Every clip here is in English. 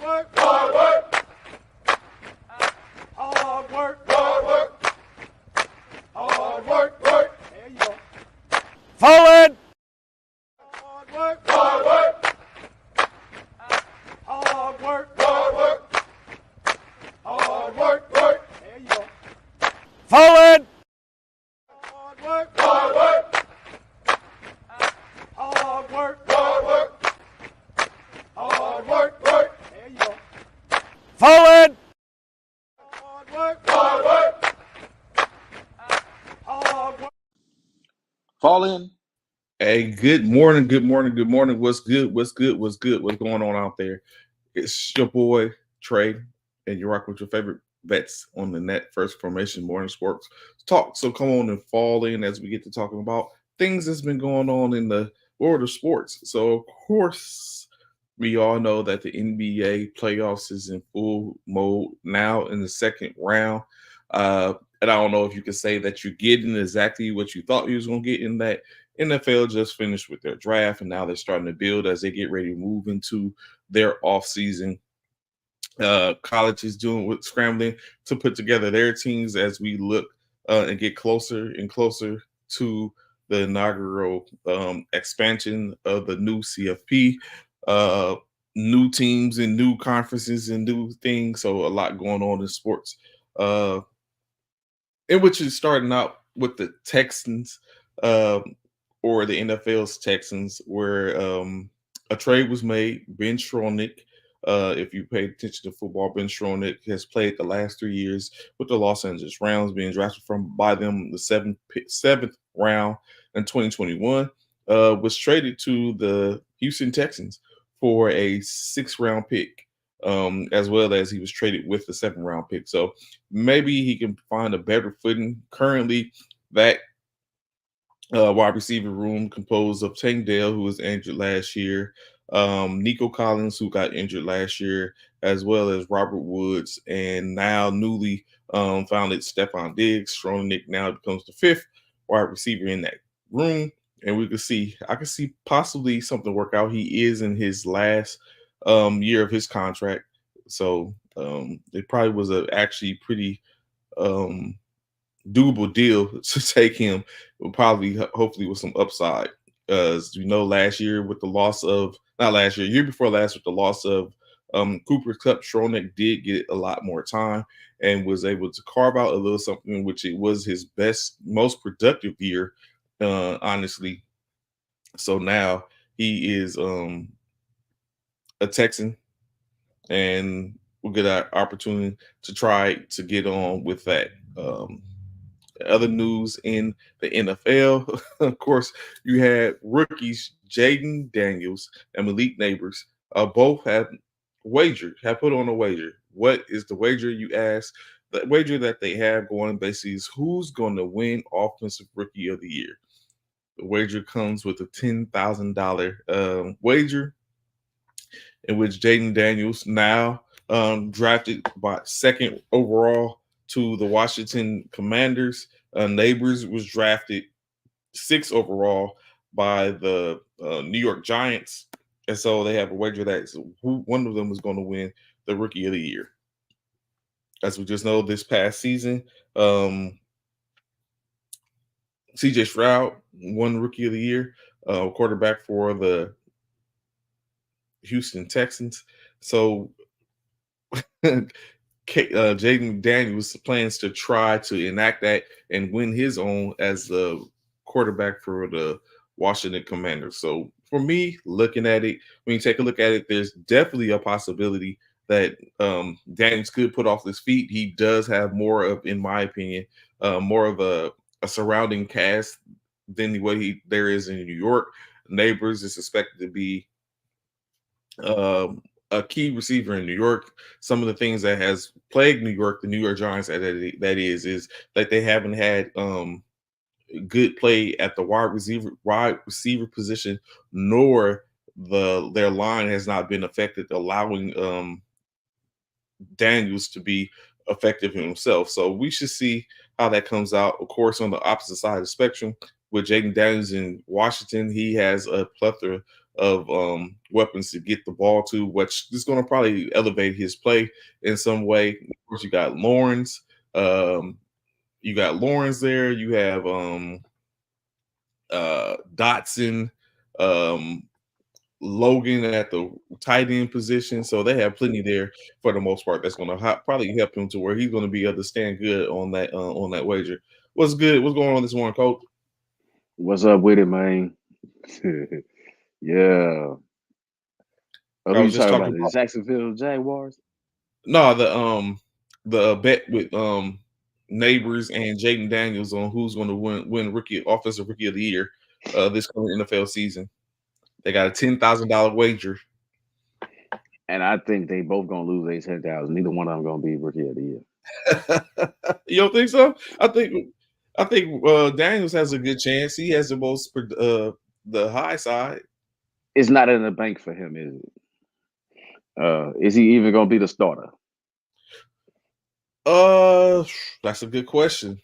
work, hard work, hard work, hard work, hard work, work. There you go. Forward! Hard work, hard work, hard work, hard work, hard work, work. There you go. Forward! Hard work, hard work, hard work, hard work, hard work, work. There you go. Forward! Hard work, hard work, hard work. Fall in. Hey, good morning, good morning, good morning. What's good? What's good? What's good? What's going on out there? It's your boy Trey, and you're rocking with your favorite bets on the net. First Formation Morning Sports Talk. So come on and fall in as we get to talking about things that's been going on in the world of sports. So of course, we all know that the NBA playoffs is in full mode now in the second round. And I don't know if you can say that you're getting exactly what you thought you was going to get in that. NFL just finished with their draft, and now they're starting to build as they get ready to move into their offseason. College is scrambling to put together their teams as we look and get closer and closer to the inaugural expansion of the new CFP, new teams and new conferences and new things. So a lot going on in sports, in which is starting out with the Texans. Or the NFL's Texans, where a trade was made. Ben Schroenick, if you paid attention to football, Ben Schroenick has played the last 3 years with the Los Angeles Rams, being drafted by them the seventh round in 2021, was traded to the Houston Texans for a 6th-round pick, as well as he was traded with the 7th-round pick. So maybe he can find a better footing. Currently, that wide receiver room composed of Tank Dell, who was injured last year, Nico Collins, who got injured last year, as well as Robert Woods, and now newly founded Stephon Diggs. Schroenick now becomes the 5th wide receiver in that room, and I can see possibly something work out. He is in his last year of his contract, so it probably was actually pretty doable deal to take him, hopefully with some upside. As we know, last year with the loss of year before last with the loss of Cooper Kupp, Schroenick did get a lot more time and was able to carve out a little something, which it was his best, most productive year, honestly. So now he is a Texan, and we'll get our opportunity to try to get on with that. Other news in the NFL, of course, you had rookies Jaden Daniels and Malik Neighbors. Both have put on a wager. What is the wager, you ask? The wager that they have going basically is who's going to win Offensive Rookie of the Year. The wager comes with a $10,000 wager, in which Jaden Daniels, now drafted by 2nd overall to the Washington Commanders. Neighbors was drafted 6th overall by the New York Giants. And so they have a wager that one of them is going to win the Rookie of the Year. As we just know, this past season, CJ Stroud won Rookie of the Year, quarterback for the Houston Texans. So Jaden Daniels plans to try to enact that and win his own as the quarterback for the Washington Commanders. So for me, looking at it, when you take a look at it, there's definitely a possibility that Daniels could put off his feet. He does have more of, in my opinion, more of a surrounding cast than what there is in New York. Neighbors is expected to be a key receiver in New York. Some of the things that has plagued New York, the New York Giants, that is that they haven't had good play at the wide receiver position, nor their line has not been affected, allowing Daniels to be effective himself. So we should see how that comes out. Of course, on the opposite side of the spectrum, with Jaden Daniels in Washington, he has a plethora of weapons to get the ball to, which is going to probably elevate his play in some way. Of course, you got Lawrence. You got Lawrence there. You have Dotson, um, Logan at the tight end position. So they have plenty there for the most part. That's going to probably help him to where he's going to be able to stand good on that wager. What's good? What's going on this morning, Coach? What's up with it, man? Yeah. Oh, I who you was just talking talking about? The about Jacksonville Jaguars? no the bet with Neighbors and Jaden Daniels on who's going to win offensive rookie of the year this coming NFL season. They got a $10,000 wager. And I think they both gonna lose their 10,000. Neither one of them gonna be rookie of the year. You don't think so? I think Daniels has a good chance. He has the most the high side. It's not in the bank for him, is it? Is he even gonna be the starter? That's a good question.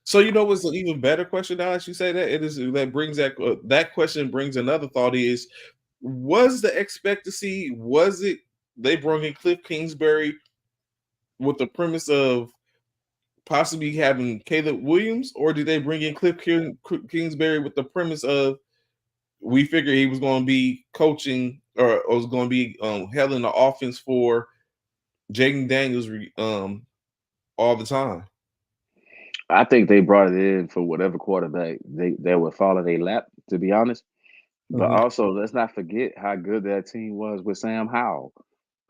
So you know what's an even better question now that you say that? It is that brings that question brings another thought is, was the expectancy, was it they brought in Cliff Kingsbury with the premise of possibly having Caleb Williams, or did they bring in Cliff Kingsbury with the premise of we figured he was going to be coaching or was going to be held in the offense for Jaden Daniels all the time? I think they brought it in for whatever quarterback they would fall in their lap, to be honest. But also, let's not forget how good that team was with Sam Howell.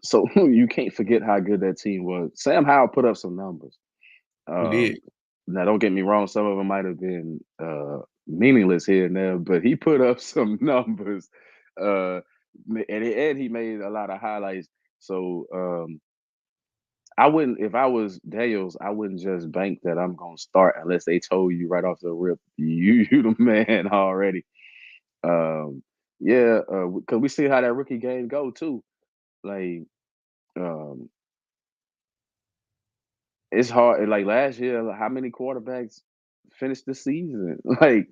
So you can't forget how good that team was. Sam Howell put up some numbers. He did. Now, don't get me wrong; some of them might have been meaningless here and there, but he put up some numbers, and he made a lot of highlights. So I wouldn't, if I was Daniels, I wouldn't just bank that I'm gonna start unless they told you right off the rip, you the man already. Yeah, because we see how that rookie game go too. Like, um, it's hard. Like last year, how many quarterbacks finished the season? Like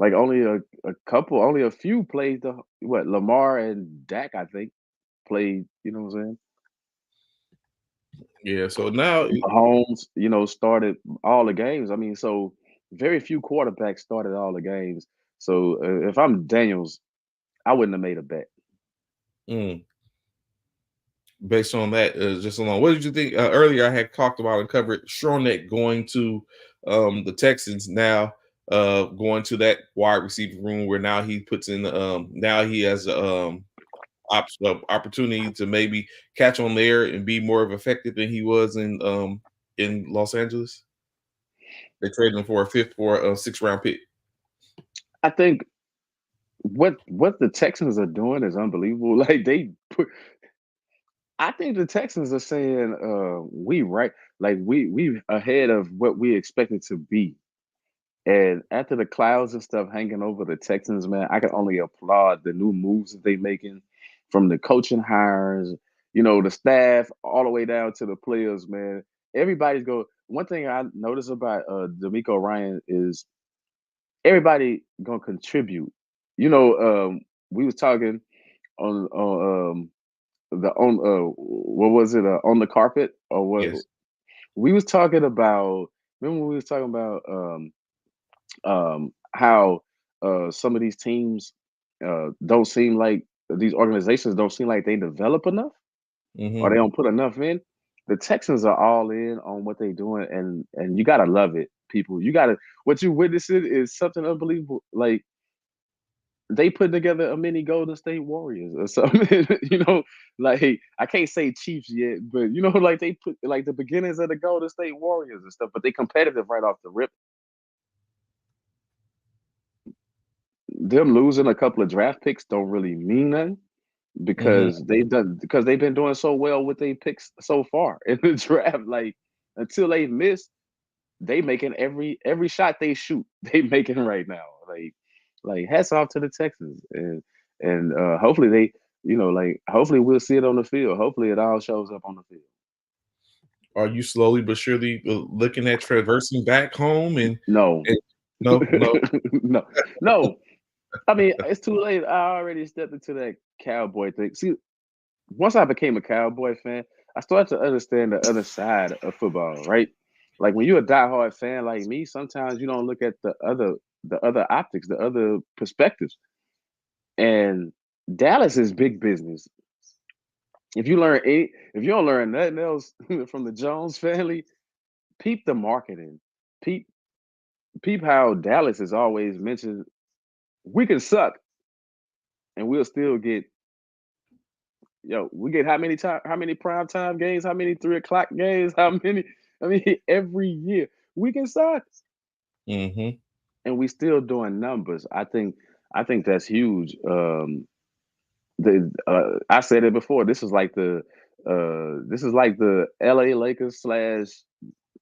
only a couple, only a few played the what Lamar and Dak, I think, played. You know what I'm saying? Yeah. So now, Mahomes, started all the games. I mean, so very few quarterbacks started all the games. So if I'm Daniels, I wouldn't have made a bet. Based on that, just alone, what did you think? Earlier, I had talked about and covered Shornick going to the Texans. Now, going to that wide receiver room where now he puts in. Now he has opportunity to maybe catch on there and be more of effective than he was in Los Angeles. They traded him for a 6th round pick. I think what the Texans are doing is unbelievable. Like I think the Texans are saying we right, like we ahead of what we expected to be. And after the clouds and stuff hanging over the Texans, man, I can only applaud the new moves that they making, from the coaching hires, the staff, all the way down to the players, man. Everybody's go. One thing I notice about D'Amico Ryan is everybody gonna contribute. We was talking on what was it, on the carpet, or what? Yes. We was talking about. Remember, we was talking about how some of these teams don't seem like, these organizations don't seem like they develop enough, or they don't put enough in. The Texans are all in on what they're doing, and you gotta love it, people. You gotta, what you witnessing is something unbelievable. Like, they put together a mini Golden State Warriors or something. Like, I can't say Chiefs yet, but like they put like the beginnings of the Golden State Warriors and stuff. But they competitive right off the rip. Them losing a couple of draft picks don't really mean nothing, because they've been doing so well with their picks so far in the draft. Like, until they miss, they making every shot they shoot, they making right now. Like hats off to the Texans, and hopefully they, hopefully we'll see it on the field. Hopefully it all shows up on the field. Are you slowly but surely looking at traversing back home? And No, no. no, no. I mean, it's too late. I already stepped into that cowboy thing. See, once I became a Cowboy fan, I started to understand the other side of football, right? Like when you're a diehard fan like me, sometimes you don't look at the other optics, the other perspectives. And Dallas is big business. If you don't learn nothing else from the Jones family, peep the marketing. Peep peep how Dallas is always mentioned. We can suck and we'll still get we get how many prime time games, how many 3 o'clock games, how many I mean every year. We can suck Hmm. and we still doing numbers. I think that's huge. I said it before. This is like the LA Lakers slash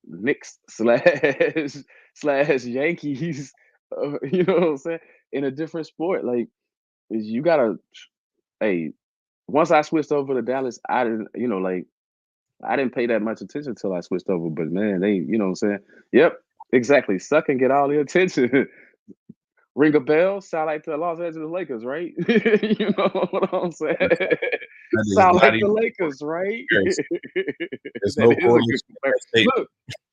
Knicks slash Yankees. You know what I'm saying? In a different sport, like you gotta. Hey, once I switched over to Dallas, I didn't. Like I didn't pay that much attention until I switched over. But man, you know what I'm saying? Yep, exactly. Suck and get all the attention. Ring a bell, sound like the Los Angeles Lakers, right? You know what I'm saying? That is Sound not like the even Lakers, right? comparison. There's That no is a correlation good with comparison. that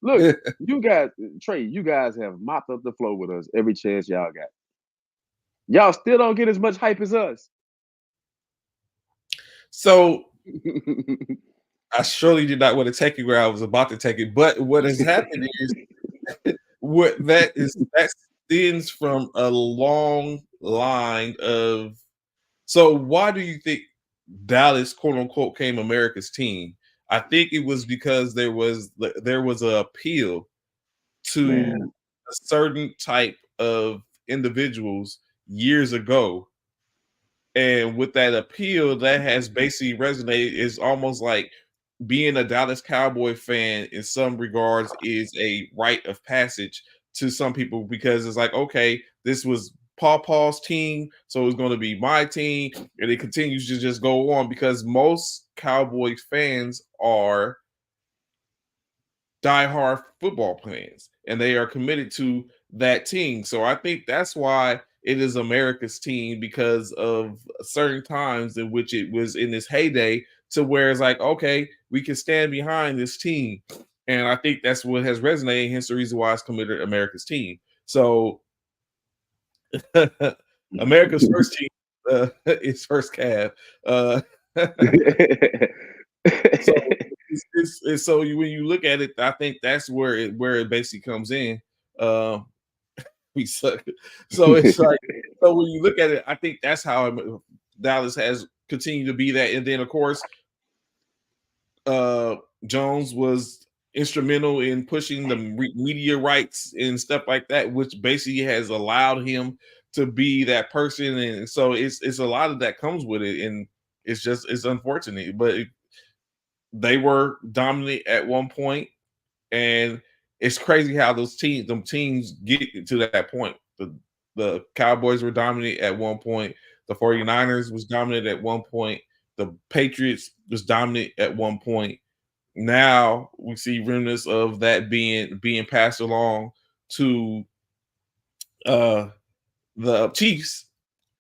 Look, statement. you guys, Trey, you guys have mopped up the floor with us every chance y'all got. Y'all still don't get as much hype as us. So I surely did not want to take it where I was about to take it. But what has happened is that stems from a long line of. So why do you think Dallas, quote unquote, came America's team? I think it was because there was an appeal to Man, a certain type of individuals years ago, and with that appeal, that has basically resonated. Is almost like being a Dallas Cowboy fan in some regards is a rite of passage to some people because it's like, okay, this was Paul's team, so it's going to be my team, and it continues to just go on because most Cowboys fans are diehard football fans and they are committed to that team. So I think that's why it is America's team because of certain times in which it was in its heyday to where it's like, okay, we can stand behind this team. And I think that's what has resonated, hence the reason why it's committed America's team. So America's first team is first Cav. Uh, so when you look at it, I think that's where it basically comes in. Um, we suck. So it's like when you look at it, I think that's how Dallas has continued to be that. And then of course, Jones was instrumental in pushing the media rights and stuff like that, which basically has allowed him to be that person. And so it's a lot of that comes with it, and it's unfortunate, but they were dominant at one point, and it's crazy how them teams get to that point. The Cowboys were dominant at one point. The 49ers was dominant at one point. The Patriots was dominant at one point. Now we see remnants of that being passed along to uh the Chiefs,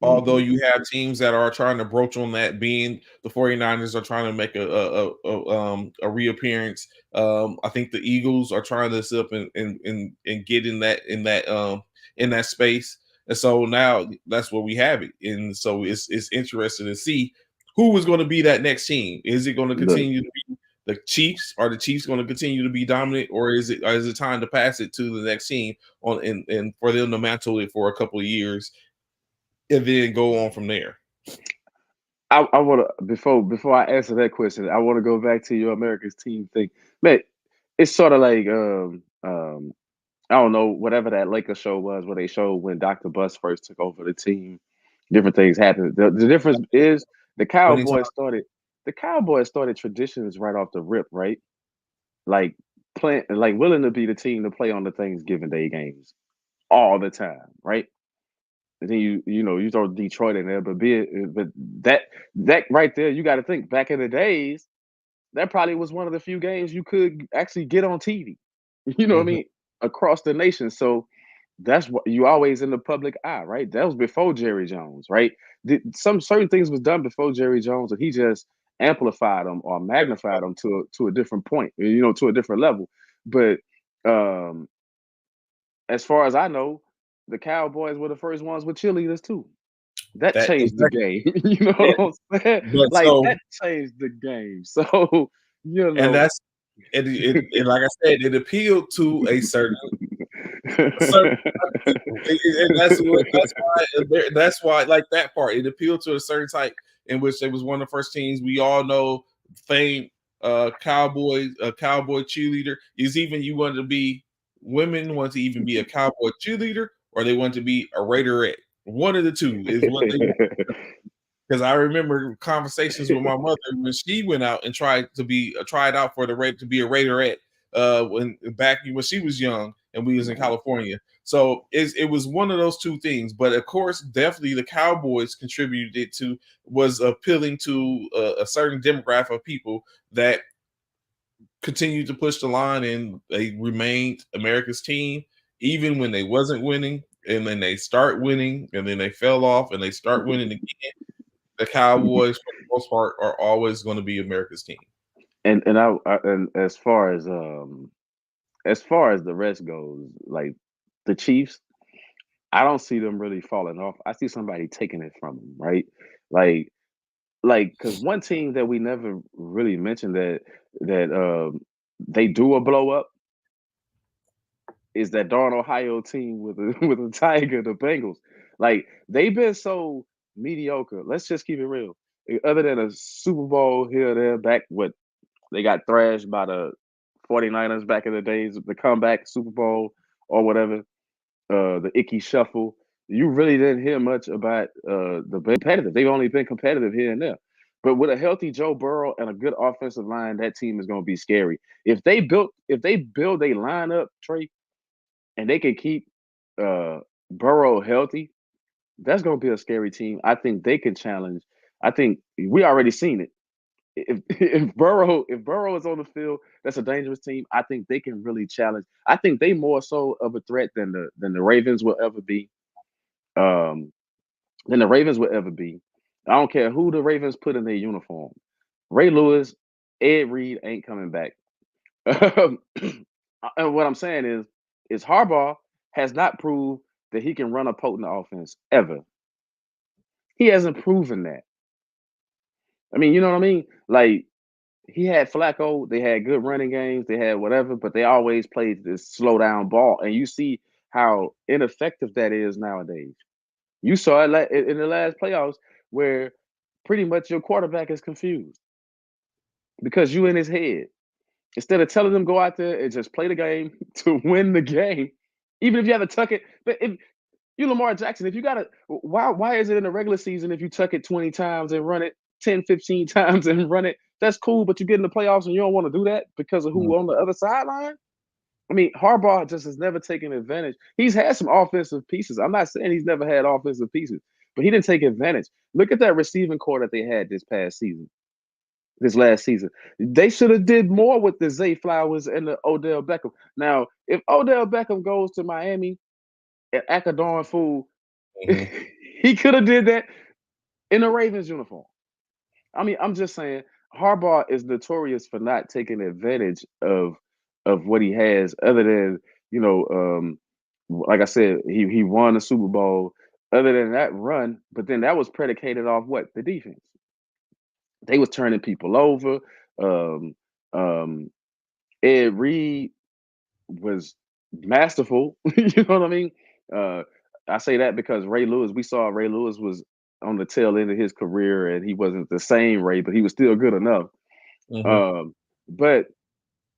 although Mhm. you have teams that are trying to broach on that, being the 49ers are trying to make a reappearance. I think the Eagles are trying to sit up and get in that space. And so now that's where we have it. And so it's interesting to see who is going to be that next team. Is it going to Look, continue to be the Chiefs? Are the Chiefs going to continue to be dominant, or is it time to pass it to the next team and for them to mantle it for a couple of years and then go on from there? I want to before I answer that question, I want to go back to your America's team thing. Man, it's sort of like I don't know whatever that Lakers show was where they showed when Dr. Bus first took over the team. Different things happened. The difference is the Winning time. Cowboys started traditions right off the rip, right? Like willing to be the team to play on the Thanksgiving Day games all the time, right? And then you throw Detroit in there, but that right there, you got to think back in the days, that probably was one of the few games you could actually get on TV. You know what I Mhm. mean? Across the nation. So That's what you always in the public eye, right? That was before Jerry Jones, right? Some certain things was done before Jerry Jones, and he just amplified them or magnified them to a different point, to a different level. But um, as far as I know, the Cowboys were the first ones with cheerleaders too. That That changed the exactly. game. You know Yeah. what I'm saying? But Like so that changed the game. So you and know. that's and like I said, it appealed to a certain type of people, and that's why like that part. It appealed to a certain type in which they was one of the first teams we all know, famed cowboy cheerleader. Is even you wanted to be women want to even be a cowboy cheerleader, or they want to be a Raiderette. One of the two is what they want. Because I remember conversations with my mother when she went out and tried out for to be a Raiderette when she was young and we was in California. So it was one of those two things. But of course, definitely the Cowboys contributed it to was appealing to a certain demographic of people that continued to push the line, and they remained America's team even when they wasn't winning. And then they start winning, and then they fell off, and they start winning again. The Cowboys, for the most part, are always going to be America's team. And as far as the rest goes, like the Chiefs, I don't see them really falling off. I see somebody taking it from them, right? Like because one team that we never really mentioned that they do a blow up is that darn Ohio team with a with a tiger, the Bengals. Like they've been so mediocre. Let's just keep it real. Other than a Super Bowl here or there, back what they got thrashed by the 49ers back in the days, the comeback Super Bowl or whatever, the Icky Shuffle. You really didn't hear much about the competitive. They've only been competitive here and there. But with a healthy Joe Burrow and a good offensive line, that team is going to be scary. If they build a lineup, Trey, and they can keep uh, Burrow healthy, that's going to be a scary team. I think they can challenge. I think we already seen it. If Burrow is on the field, that's a dangerous team. I think they can really challenge. I think they more so of a threat than the Ravens will ever be. Um, than the Ravens will ever be. I don't care who the Ravens put in their uniform. Ray Lewis, Ed Reed ain't coming back. And what I'm saying is Harbaugh has not proved that he can run a potent offense ever. He hasn't proven that. I mean, you know what I mean? Like he had Flacco, they had good running games, they had whatever, but they always played this slow down ball, and you see how ineffective that is nowadays. You saw it in the last playoffs where pretty much your quarterback is confused because you in his head. Instead of telling them go out there and just play the game to win the game, even if you have to tuck it. But if you Lamar Jackson, if you got to, why is it in the regular season if you tuck it 20 times and run it 10, 15 times and run it, that's cool, but you get in the playoffs and you don't want to do that because of who on the other sideline? I mean, Harbaugh just has never taken advantage. He's had some offensive pieces. I'm not saying he's never had offensive pieces, but he didn't take advantage. Look at that receiving core that they had this last season. They should have did more with the Zay Flowers and the Odell Beckham. Now, if Odell Beckham goes to Miami and act a darn fool, he could have did that in a Ravens uniform. I mean, I'm just saying Harbaugh is notorious for not taking advantage of what he has, other than like I said, he won the Super Bowl. Other than that run, but then that was predicated off what? The defense. They was turning people over. Um, um, Ed Reed was masterful. You know what I mean? Uh, I say that because we saw Ray Lewis was on the tail end of his career, and he wasn't the same Ray, but he was still good enough. But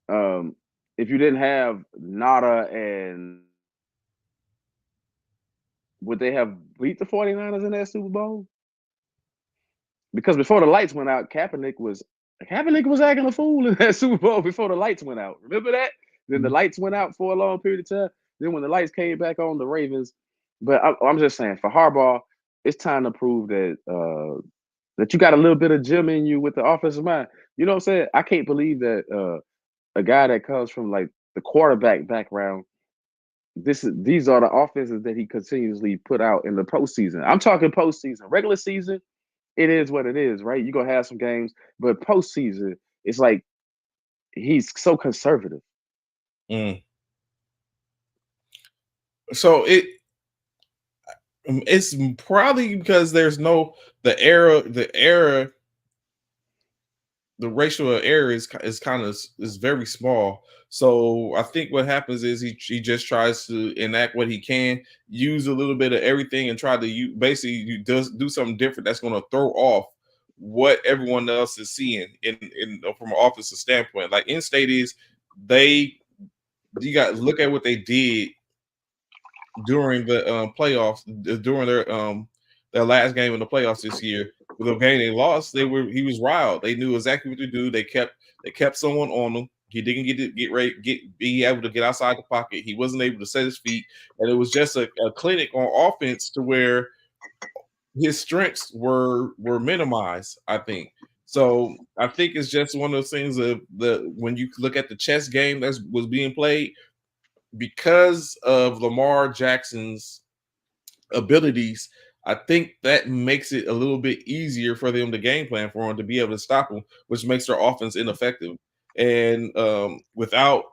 if you didn't have Nada, and would they have beat the 49ers in that Super Bowl? Because before the lights went out, Kaepernick was acting a fool in that Super Bowl before the lights went out. Remember that? Then the lights went out for a long period of time. Then when the lights came back on, the Ravens. But I'm just saying, for Harbaugh, it's time to prove that you got a little bit of Jim in you with the offensive mind. You know what I'm saying? I can't believe that a guy that comes from like the quarterback background these are the offenses that he continuously put out in the postseason. I'm talking postseason. Regular season, it is what it is, right? You're gonna have some games, but postseason, it's like he's so conservative. Mm. So it's probably because there's no the ratio of error is kind of is very small. So I think what happens is he just tries to enact what he can, use a little bit of everything, and try to basically do something different that's going to throw off what everyone else is seeing in from an offensive standpoint. Like in state is you got to look at what they did during the playoffs, during their last game in the playoffs this year. With the game they lost, he was riled. They knew exactly what to do. They kept someone on him. He didn't be able to get outside the pocket. He wasn't able to set his feet, and it was just a clinic on offense to where his strengths were minimized. I think. So I think it's just one of those things of when you look at the chess game that was being played, because of Lamar Jackson's abilities, I think that makes it a little bit easier for them to game plan for him to be able to stop him, which makes their offense ineffective. And without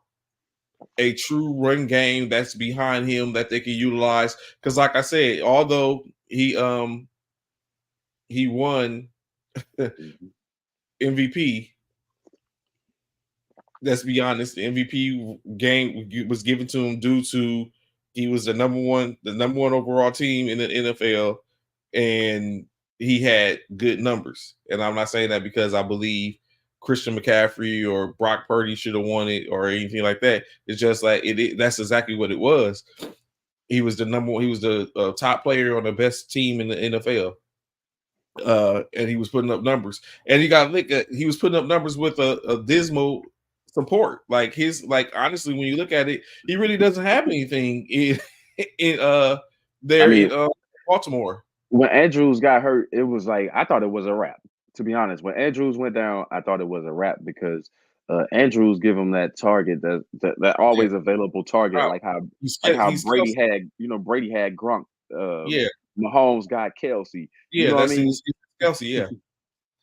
a true run game that's behind him that they can utilize, because like I said, although he won MVP, let's be honest, the MVP game was given to him due to he was the number one overall team in the NFL, and he had good numbers. And I'm not saying that because I believe Christian McCaffrey or Brock Purdy should have won it or anything like that. It's just like that's exactly what it was. He was the top player on the best team in the NFL. And he was putting up numbers, and he was putting up numbers with a dismal support. Like honestly, when you look at it, he really doesn't have anything in I there mean, in Baltimore. when Andrews got hurt, it was like I thought it was a wrap. To be honest, when Andrews went down, I thought it was a wrap because Andrews give him that target, that Yeah, always available target, wow. like how He's Brady Kelsey. had, Brady had Gronk, Yeah, Mahomes got Kelsey. You yeah, know what I that's mean? his Kelsey. Yeah,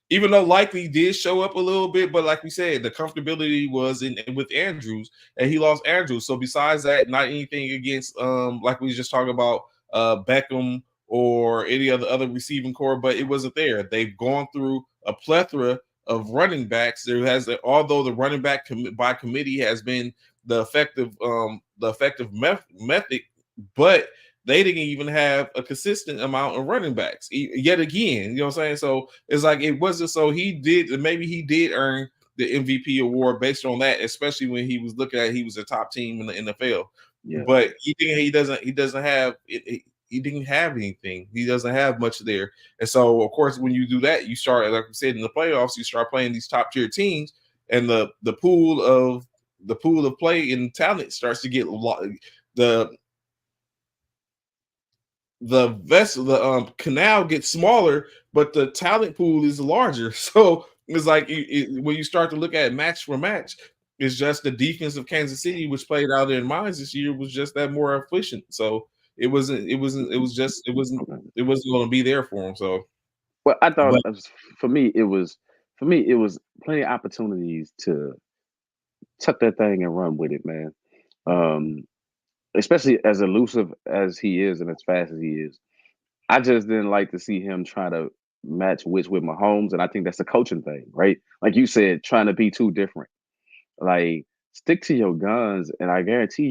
even though likely did show up a little bit, but like we said, the comfortability was in with Andrews, and he lost Andrews. So besides that, not anything against like we was just talking about Beckham or any other receiving core, but it wasn't there. They've gone through a plethora of running backs. Although the running back by committee has been the effective method, but they didn't even have a consistent amount of running backs yet again. You know what I'm saying? So it's like it wasn't so maybe he did earn the MVP award based on that, especially when he was looking at he was a top team in the NFL. Yeah. But he doesn't have he didn't have anything. He doesn't have much there. And so of course when you do that, you start, like we said, in the playoffs, you start playing these top tier teams, and the pool of play and talent starts to get the canal gets smaller, but the talent pool is larger. So it's like when you start to look at match for match, it's just the defense of Kansas City, which played out in Mines this year, was just that more efficient. So it wasn't going to be there for him. So, Well, I thought but for me it was plenty of opportunities to tuck that thing and run with it, man. Um, Especially as elusive as he is and as fast as he is. I just didn't like to see him try to match wits with Mahomes, and I think that's a coaching thing, right? Like you said, trying to be too different. Like stick to your guns, and I guarantee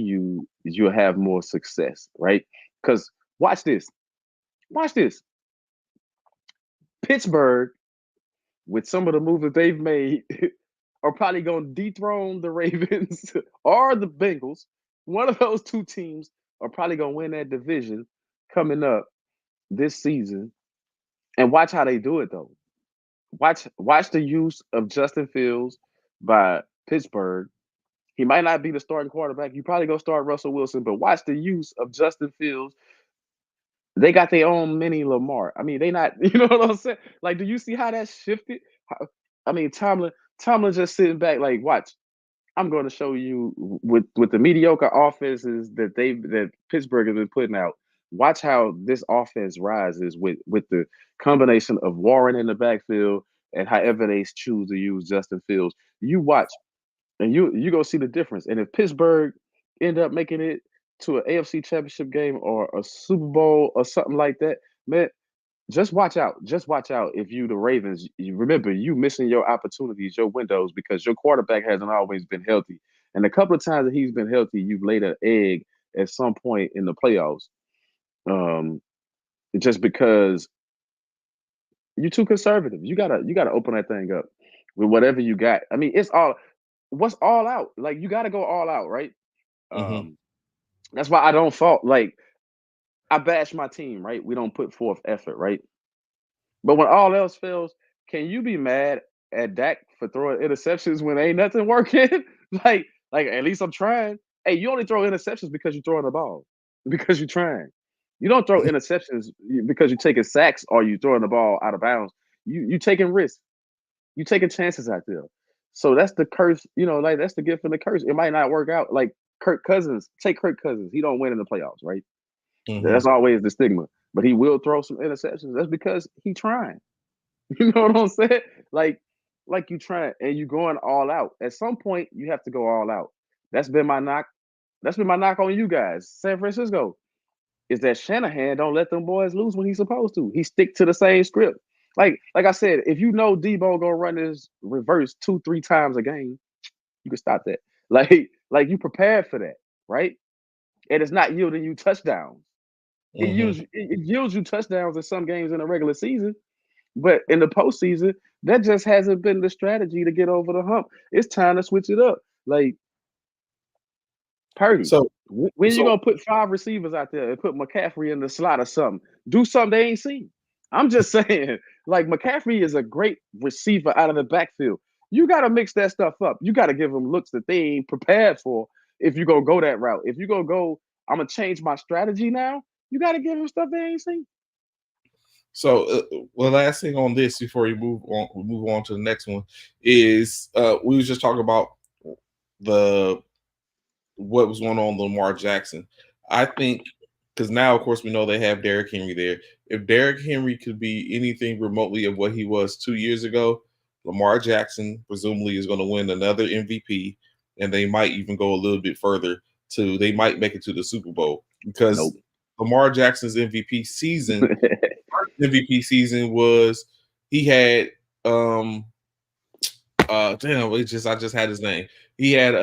you'll have more success, right? Because watch this. Pittsburgh, with some of the moves that they've made, are probably going to dethrone the Ravens or the Bengals. One of those two teams are probably going to win that division coming up this season. And watch how they do it though. Watch the use of Justin Fields by Pittsburgh. He might not be the starting quarterback. You probably gonna start Russell Wilson, but watch the use of Justin Fields. They got their own mini Lamar. I mean, they not, you know what I'm saying? Like, do you see how that shifted? I mean, Tomlin just sitting back, like, watch. I'm going to show you with the mediocre offenses that Pittsburgh has been putting out. Watch how this offense rises with the combination of Warren in the backfield and however they choose to use Justin Fields. You watch, and you go see the difference. And if Pittsburgh end up making it to an AFC Championship game or a Super Bowl or something like that, man, just watch out. Just watch out if you the Ravens. You remember you missing your opportunities, your windows because your quarterback hasn't always been healthy. And a couple of times that he's been healthy, you've laid an egg at some point in the playoffs. Um, just because you're too conservative. You gotta open that thing up with whatever you got. I mean, it's all what's all out. Like you gotta go all out, right? Mm-hmm. That's why I don't fault. Like I bash my team, right? We don't put forth effort, right? But when all else fails, can you be mad at Dak for throwing interceptions when ain't nothing working? like at least I'm trying. Hey, you only throw interceptions because you're throwing the ball, because you're trying. You don't throw interceptions because you're taking sacks or you throwing the ball out of bounds. You taking risks. You taking chances out there. So that's the curse. Like that's the gift and the curse. It might not work out. Like Kirk Cousins, take Kirk Cousins. He don't win in the playoffs, right? Mm-hmm. That's always the stigma. But he will throw some interceptions. That's because he trying. You know what I'm saying? Like you trying and you going all out. At some point, you have to go all out. That's been my knock. That's been my knock on you guys. San Francisco is that Shanahan don't let them boys lose when he's supposed to. He stick to the same script. Like I said, if you know Debo gonna run this reverse 2-3 times a game, you can stop that. Like you prepared for that, right? And it's not yielding you touchdowns. Mm-hmm. It yields you touchdowns in some games in the regular season, but in the postseason, that just hasn't been the strategy to get over the hump. It's time to switch it up. Like Purdy, So, when you so gonna put 5 receivers out there and put McCaffrey in the slot or something? Do something they ain't seen. I'm just saying, like McCaffrey is a great receiver out of the backfield. You got to mix that stuff up. You got to give them looks that they ain't prepared for. If you gonna go that route, if you gonna go, I'm gonna change my strategy now. You got to give them stuff they ain't seen. well, last thing on this before you move on to the next one is we was just talking about the what was going on with Lamar Jackson. I think because now, of course, we know they have Derrick Henry there. If Derrick Henry could be anything remotely of what he was 2 years ago, Lamar Jackson presumably is going to win another MVP, and they might even go a little bit further to they might make it to the Super Bowl because Nope. Lamar Jackson's MVP season was he had damn it just I just had his name. He had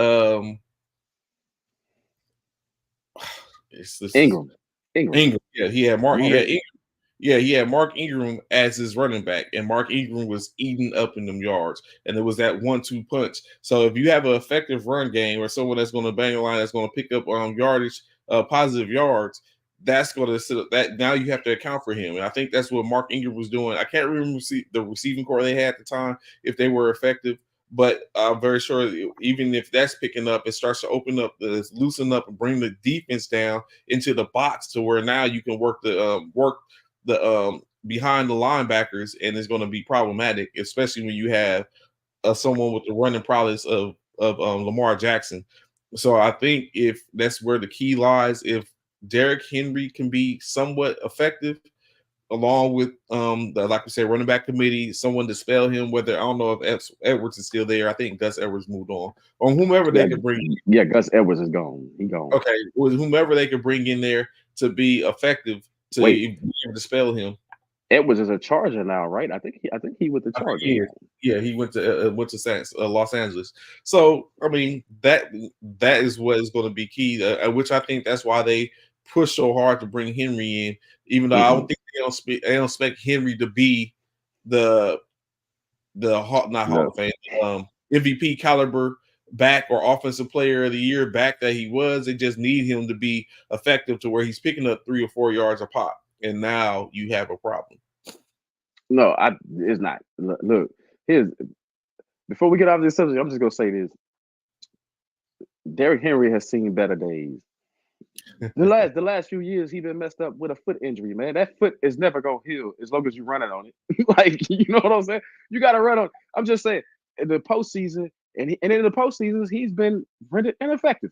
it's this Ingram. Ingram. Yeah, he had Mark. He Mark had Ingram. Yeah, he had Mark Ingram as his running back, and Mark Ingram was eating up in them yards, and it was that 1-2 punch. So if you have an effective run game or someone that's going to bang a line, that's going to pick up yardage, positive yards, that's going to sit up. That now you have to account for him, and I think that's what Mark Ingram was doing. I can't remember the receiving core they had at the time if they were effective, but I'm very sure even if that's picking up, it starts to open up, loosen up, and bring the defense down into the box to where now you can work the behind the linebackers, and it's going to be problematic, especially when you have someone with the running prowess of Lamar Jackson. So I think if that's where the key lies, if Derrick Henry can be somewhat effective, along with the like we said, running back committee, someone to spell him. Whether I don't know if Edwards is still there. I think Gus Edwards moved on, or whomever Yeah, they could bring. yeah. Gus Edwards is gone. He gone. Okay, with whomever they could bring in there to be effective to Wait, be able to spell him. Edwards is a Charger now, right? I think he with the I think Chargers he is. now. Yeah, he went to Los Angeles. So I mean that is what is going to be key. Which I think that's why they push so hard to bring Henry in, even though I don't think they don't expect Henry to be the not Hall No, of Fame MVP caliber back or offensive player of the year back that he was. They just need him to be effective to where he's picking up 3 or 4 yards a pop, and now you have a problem. no, it's not. Look, here's before we get off this subject, I'm just gonna say this: Derrick Henry has seen better days. The last few years, he been messed up with a foot injury, man. That foot is never gonna heal as long as you running on it. Like you know what I'm saying? You got to run on. I'm just saying, in the postseason, and in the postseasons he's been rendered ineffective.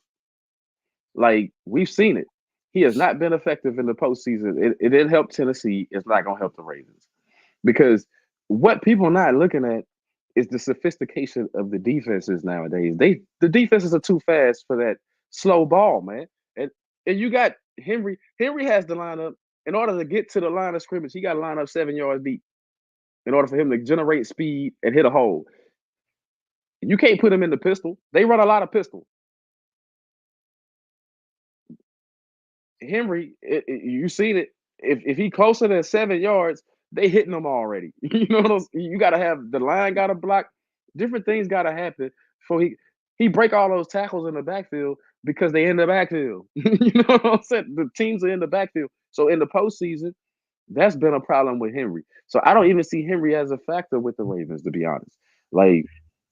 Like we've seen it, he has not been effective in the postseason. It didn't help Tennessee. It's not going to help the Ravens because what people are not looking at is the sophistication of the defenses nowadays. The defenses are too fast for that slow ball, man. And you got Henry. Henry has the lineup. In order to get to the line of scrimmage, he got to line up 7 yards deep in order for him to generate speed and hit a hole. You can't put him in the pistol. They run a lot of pistol. Henry, you seen it. If he closer than 7 yards, they hitting him already. You know, you got to have the line got to block. Different things got to happen for he break all those tackles in the backfield because they in the backfield. You know what I'm saying? The teams are in the backfield. So in the postseason, that's been a problem with Henry. So I don't even see Henry as a factor with the Ravens, to be honest. Like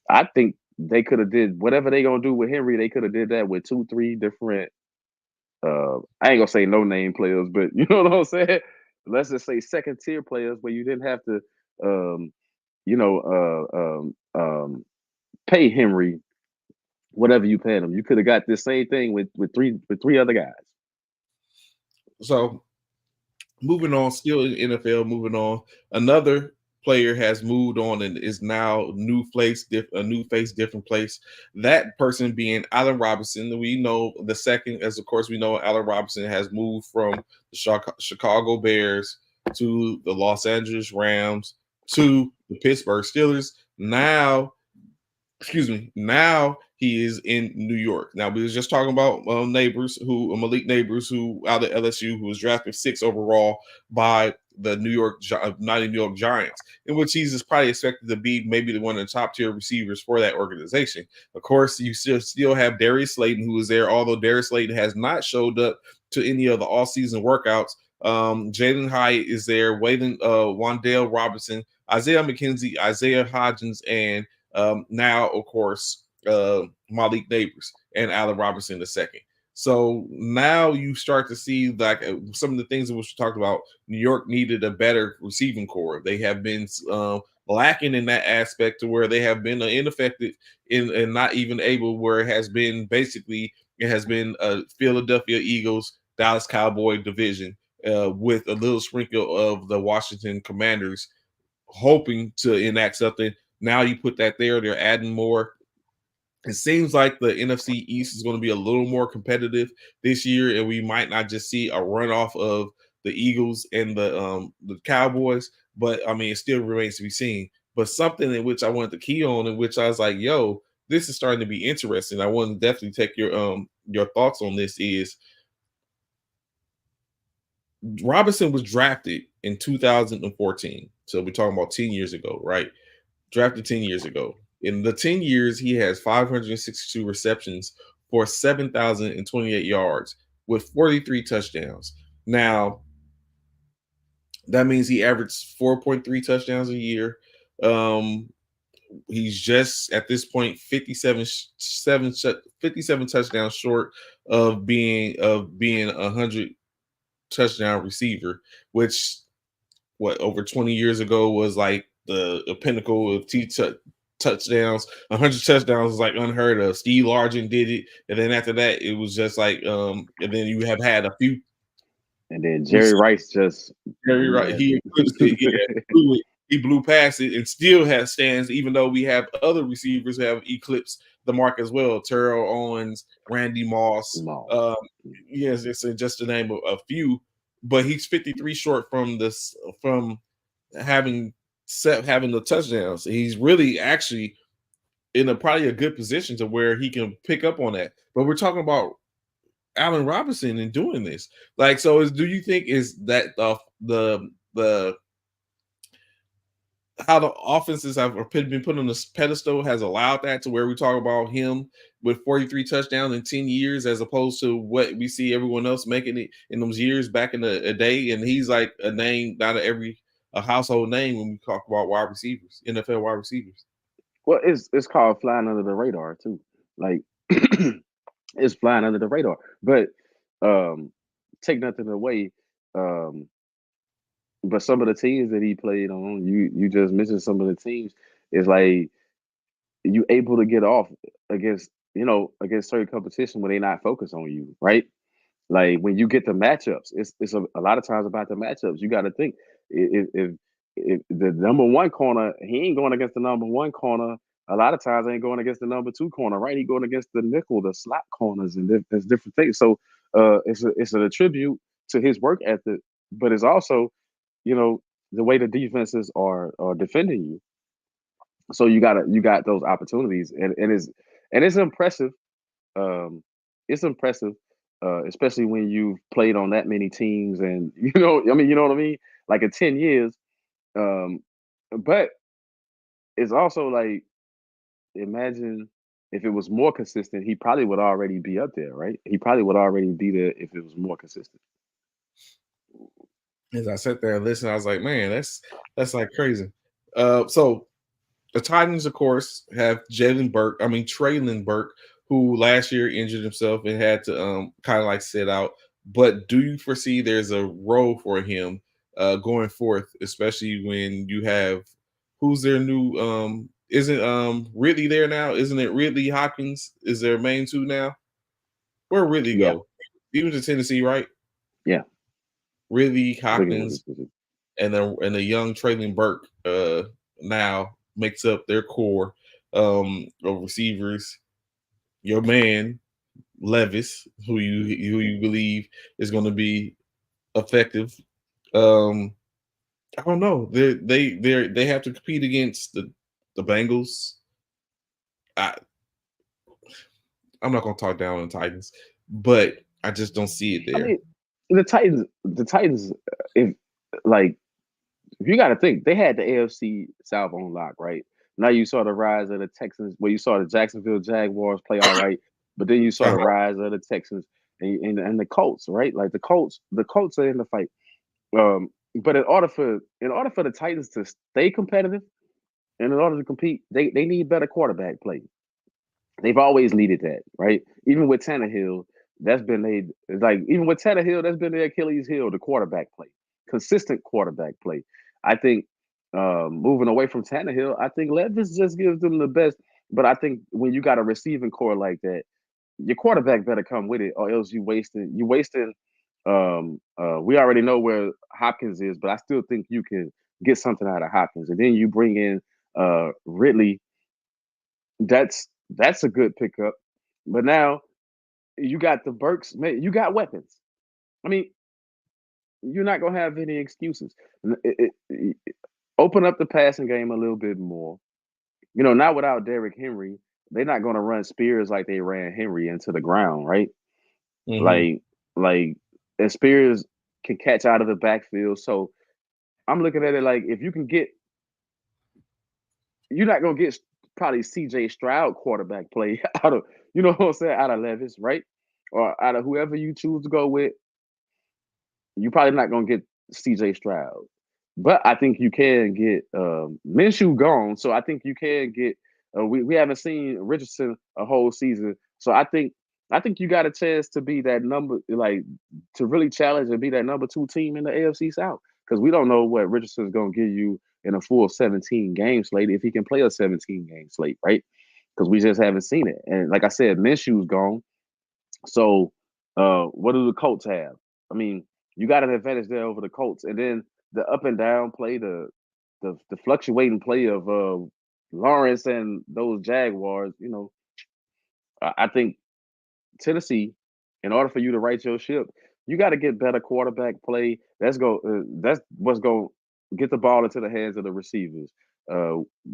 I think they could have did whatever they gonna do with Henry. They could have did that with 2-3 different. I ain't gonna say no name players, but you know what I'm saying. Let's just say second tier players where you didn't have to, you know, pay Henry whatever you paid him. You could have got the same thing with three other guys. So moving on, still in NFL, moving on. Another player has moved on and is now a new face, different place. That person being Allen Robinson. We know the second, as of course we know, Allen Robinson has moved from the Chicago Bears to the Los Angeles Rams to the Pittsburgh Steelers. Now he is in New York. Now we was just talking about Malik Neighbors, who out of LSU, who was drafted 6th overall by the New York Giants, in which he's probably expected to be maybe one of the top tier receivers for that organization. Of course, you still have Darius Slayton, who is there, although Darius Slayton has not showed up to any of the all-season workouts. Jalen Hyatt is there, Wan'Dale Robinson, Isaiah McKenzie, Isaiah Hodgins, and now, of course, Malik Neighbors and Allen Robinson II. So now you start to see like some of the things that we talked about. New York needed a better receiving core. They have been lacking in that aspect to where they have been ineffective and not even able, where it has been Philadelphia Eagles, Dallas Cowboy division with a little sprinkle of the Washington Commanders hoping to enact something. Now you put that there, they're adding more. It seems like the NFC East is going to be a little more competitive this year, and we might not just see a runoff of the Eagles and the Cowboys. But I mean, it still remains to be seen. But something in which I wanted to key on, in which I was like, "Yo, this is starting to be interesting." I want to definitely take your thoughts on this. Is Robinson was drafted in 2014, so we're talking about 10 years ago, right? Drafted 10 years ago. In the 10 years, he has 562 receptions for 7,028 yards with 43 touchdowns. Now, that means he averaged 4.3 touchdowns a year. He's just at this point 57 touchdowns short of being a 100 touchdown receiver, which over 20 years ago was like the pinnacle of touchdowns. 100 touchdowns was like unheard of. Steve Largent did it, and then after that, it was just like, and then you have had a few. And then Jerry Rice he eclipsed it. He blew past it, and still has stands. Even though we have other receivers who have eclipsed the mark as well. Terrell Owens, Randy Moss. Yes, it's just to name a few. But he's 53 short from having the touchdowns. He's really actually in probably a good position to where he can pick up on that. But we're talking about Allen Robinson and doing this. Like, so do you think is that the how the offenses have been put on this pedestal has allowed that to where we talk about him with 43 touchdowns in 10 years as opposed to what we see everyone else making it in those years back in the day? And he's like a name, not a household name when we talk about wide receivers, NFL wide receivers. Well, it's called flying under the radar too. Like it's flying under the radar. But take nothing away. But some of the teams that he played on, you just mentioned some of the teams. It's like you able to get off against against certain competition when they not focused on you, right? Like when you get the matchups, it's a lot of times about the matchups. You got to think if the number one corner, he ain't going against the number one corner. A lot of times, ain't going against the number two corner, right? He going against the nickel, the slot corners, and there's different things. So it's an attribute to his work ethic, but it's also you know the way the defenses are defending you. So you got those opportunities, and it's impressive. Um, it's impressive, especially when you've played on that many teams, and you know what I mean, like in 10 years. Um, but it's also like imagine if it was more consistent, he probably would already be up there, right? He probably would already be there if it was more consistent. As I sat there and listened, I was like, man, that's like crazy. So the Titans, of course, have Traylon Burke, who last year injured himself and had to kind of like sit out. But do you foresee there's a role for him going forth, especially when you have who's their new isn't Ridley there now? Isn't it Ridley Hopkins? Is their main two now? Where Ridley Yeah, go? He went to Tennessee, right? yeah. Ridley I think it Hopkins was. and the young Traylon Burke now makes up their core of receivers. Your man Levis, who you believe is going to be effective. I don't know. They have to compete against the Bengals. I'm not going to talk down on the Titans, but I just don't see it I there. mean, the Titans, if like if you got to think, they had the AFC South on lock, right? Now you saw the rise of the Texans, where you saw the Jacksonville Jaguars play all right, but then you saw the rise of the Texans and the Colts, right? Like the Colts are in the fight. But in order for the Titans to stay competitive and in order to compete, they need better quarterback play. They've always needed that, right? Even with Tannehill, that's been their Achilles heel, the quarterback play, consistent quarterback play. I think moving away from Tannehill, I think Levis just gives them the best. But I think when you got a receiving core like that, your quarterback better come with it, or else you wasting. We already know where Hopkins is, but I still think you can get something out of Hopkins, and then you bring in Ridley. That's a good pickup. But now you got the Burks. Man, you got weapons. I mean, you're not gonna have any excuses. Open up the passing game a little bit more. Not without Derrick Henry. They're not gonna run Spears like they ran Henry into the ground, right? Mm-hmm. Like, and Spears can catch out of the backfield. So I'm looking at it like if you can get, you're not gonna get probably CJ Stroud quarterback play out of, what I'm saying, out of Levis, right? Or out of whoever you choose to go with. You're probably not gonna get CJ Stroud. But I think you can get Minshew gone. So I think you can get we haven't seen Richardson a whole season. So I think you got a chance to be that number, like to really challenge and be that number 2 team in the AFC South. Because we don't know what Richardson's gonna give you in a full 17 game slate, if he can play a 17 game slate, right? Because we just haven't seen it. And like I said, Minshew's gone. So what do the Colts have? I mean, you got an advantage there over the Colts. And then the up and down play, the fluctuating play of Lawrence and those Jaguars, I think Tennessee, in order for you to right your ship, you got to get better quarterback play. That's what's going to get the ball into the hands of the receivers.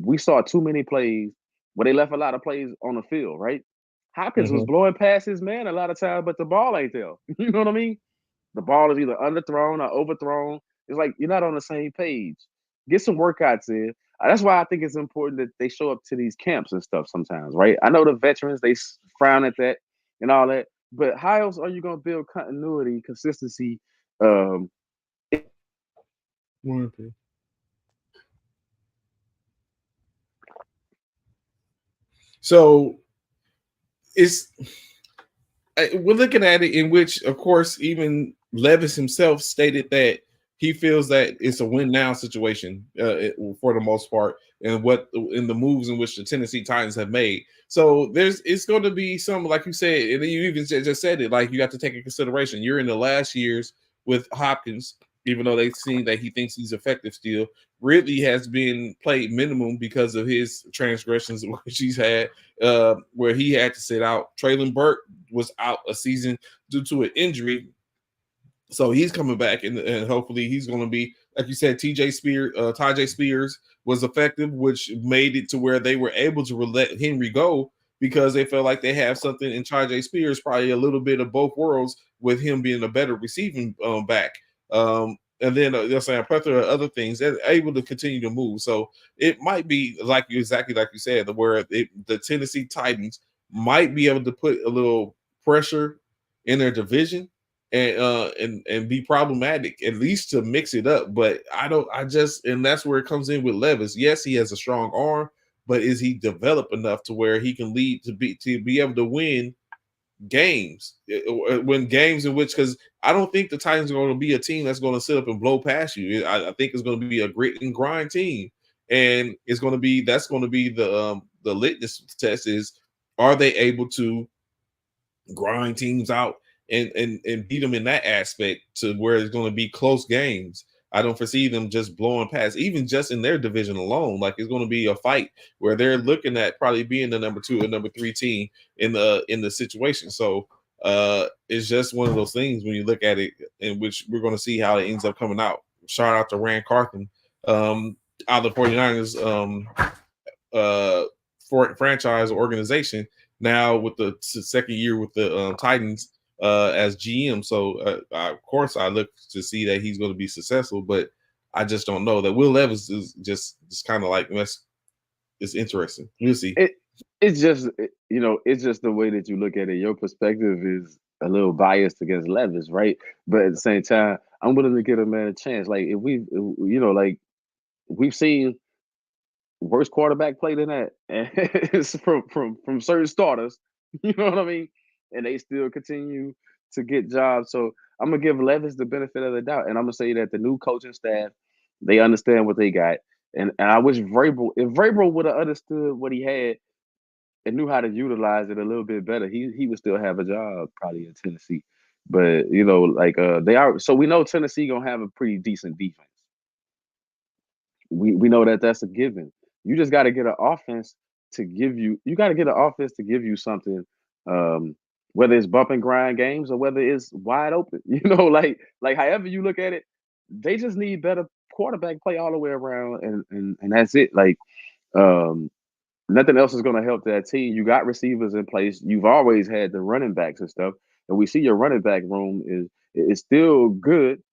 We saw too many plays where they left a lot of plays on the field, right? Hopkins was Mm-hmm. blowing past his man a lot of times, but the ball ain't there. You know what I mean? The ball is either underthrown or overthrown. It's like you're not on the same page. Get some workouts in. That's why I think it's important that they show up to these camps and stuff sometimes, right? I know the veterans, they frown at that and all that, but how else are you going to build continuity, consistency? Um, So we're looking at it in which, of course, even Levis himself stated that he feels that it's a win now situation for the most part, and what in the moves in which the Tennessee Titans have made. So it's going to be some, like you said, and you even just said it, like you have to take in consideration. You're in the last years with Hopkins, even though they've seen that he thinks he's effective still. Ridley has been played minimum because of his transgressions, which he's had, where he had to sit out. Traylon Burke was out a season due to an injury. So he's coming back, and hopefully he's going to be, like you said, Tyjae Spears was effective, which made it to where they were able to let Henry go because they felt like they have something in Tyjae Spears, probably a little bit of both worlds, with him being a better receiving back. And then they're saying a plethora of other things. They're able to continue to move. So it might be exactly like you said, where the Tennessee Titans might be able to put a little pressure in their division and be problematic, at least to mix it up. But and that's where it comes in with Levis. Yes, he has a strong arm, but is he developed enough to where he can lead to be able to win games, win games in which, because I don't think the Titans are going to be a team that's going to sit up and blow past you. I think it's going to be a grit and grind team, and that's going to be the litmus test is, are they able to grind teams out and beat them in that aspect to where it's going to be close games. I don't foresee them just blowing past, even just in their division alone. Like, it's going to be a fight where they're looking at probably being the number 2 or number 3 team in the situation. So it's just one of those things when you look at it, in which we're going to see how it ends up coming out. Shout out to Rand Carthen out of the 49ers franchise organization, now with the second year with the Titans as GM. So of course I look to see that he's going to be successful, but I just don't know. That Will Levis is just kind of like, it's interesting. We'll see. It's just the way that you look at it. Your perspective is a little biased against Levis, right? But at the same time, I'm willing to give a man a chance. Like, if we've seen worse quarterback play than that, and it's from certain starters. You know what I mean? And they still continue to get jobs. So I'm gonna give Levis the benefit of the doubt, and I'm gonna say that the new coaching staff, they understand what they got. And I wish if Vrabel would have understood what he had and knew how to utilize it a little bit better, he would still have a job probably in Tennessee. But they are. So we know Tennessee gonna have a pretty decent defense. We know that that's a given. You just got to get an offense to give you. You got to get an offense to give you something, whether it's bump and grind games or whether it's wide open. Like however you look at it, they just need better quarterback play all the way around, and that's it. Like, nothing else is going to help that team. You got receivers in place. You've always had the running backs and stuff, and we see your running back room is still good.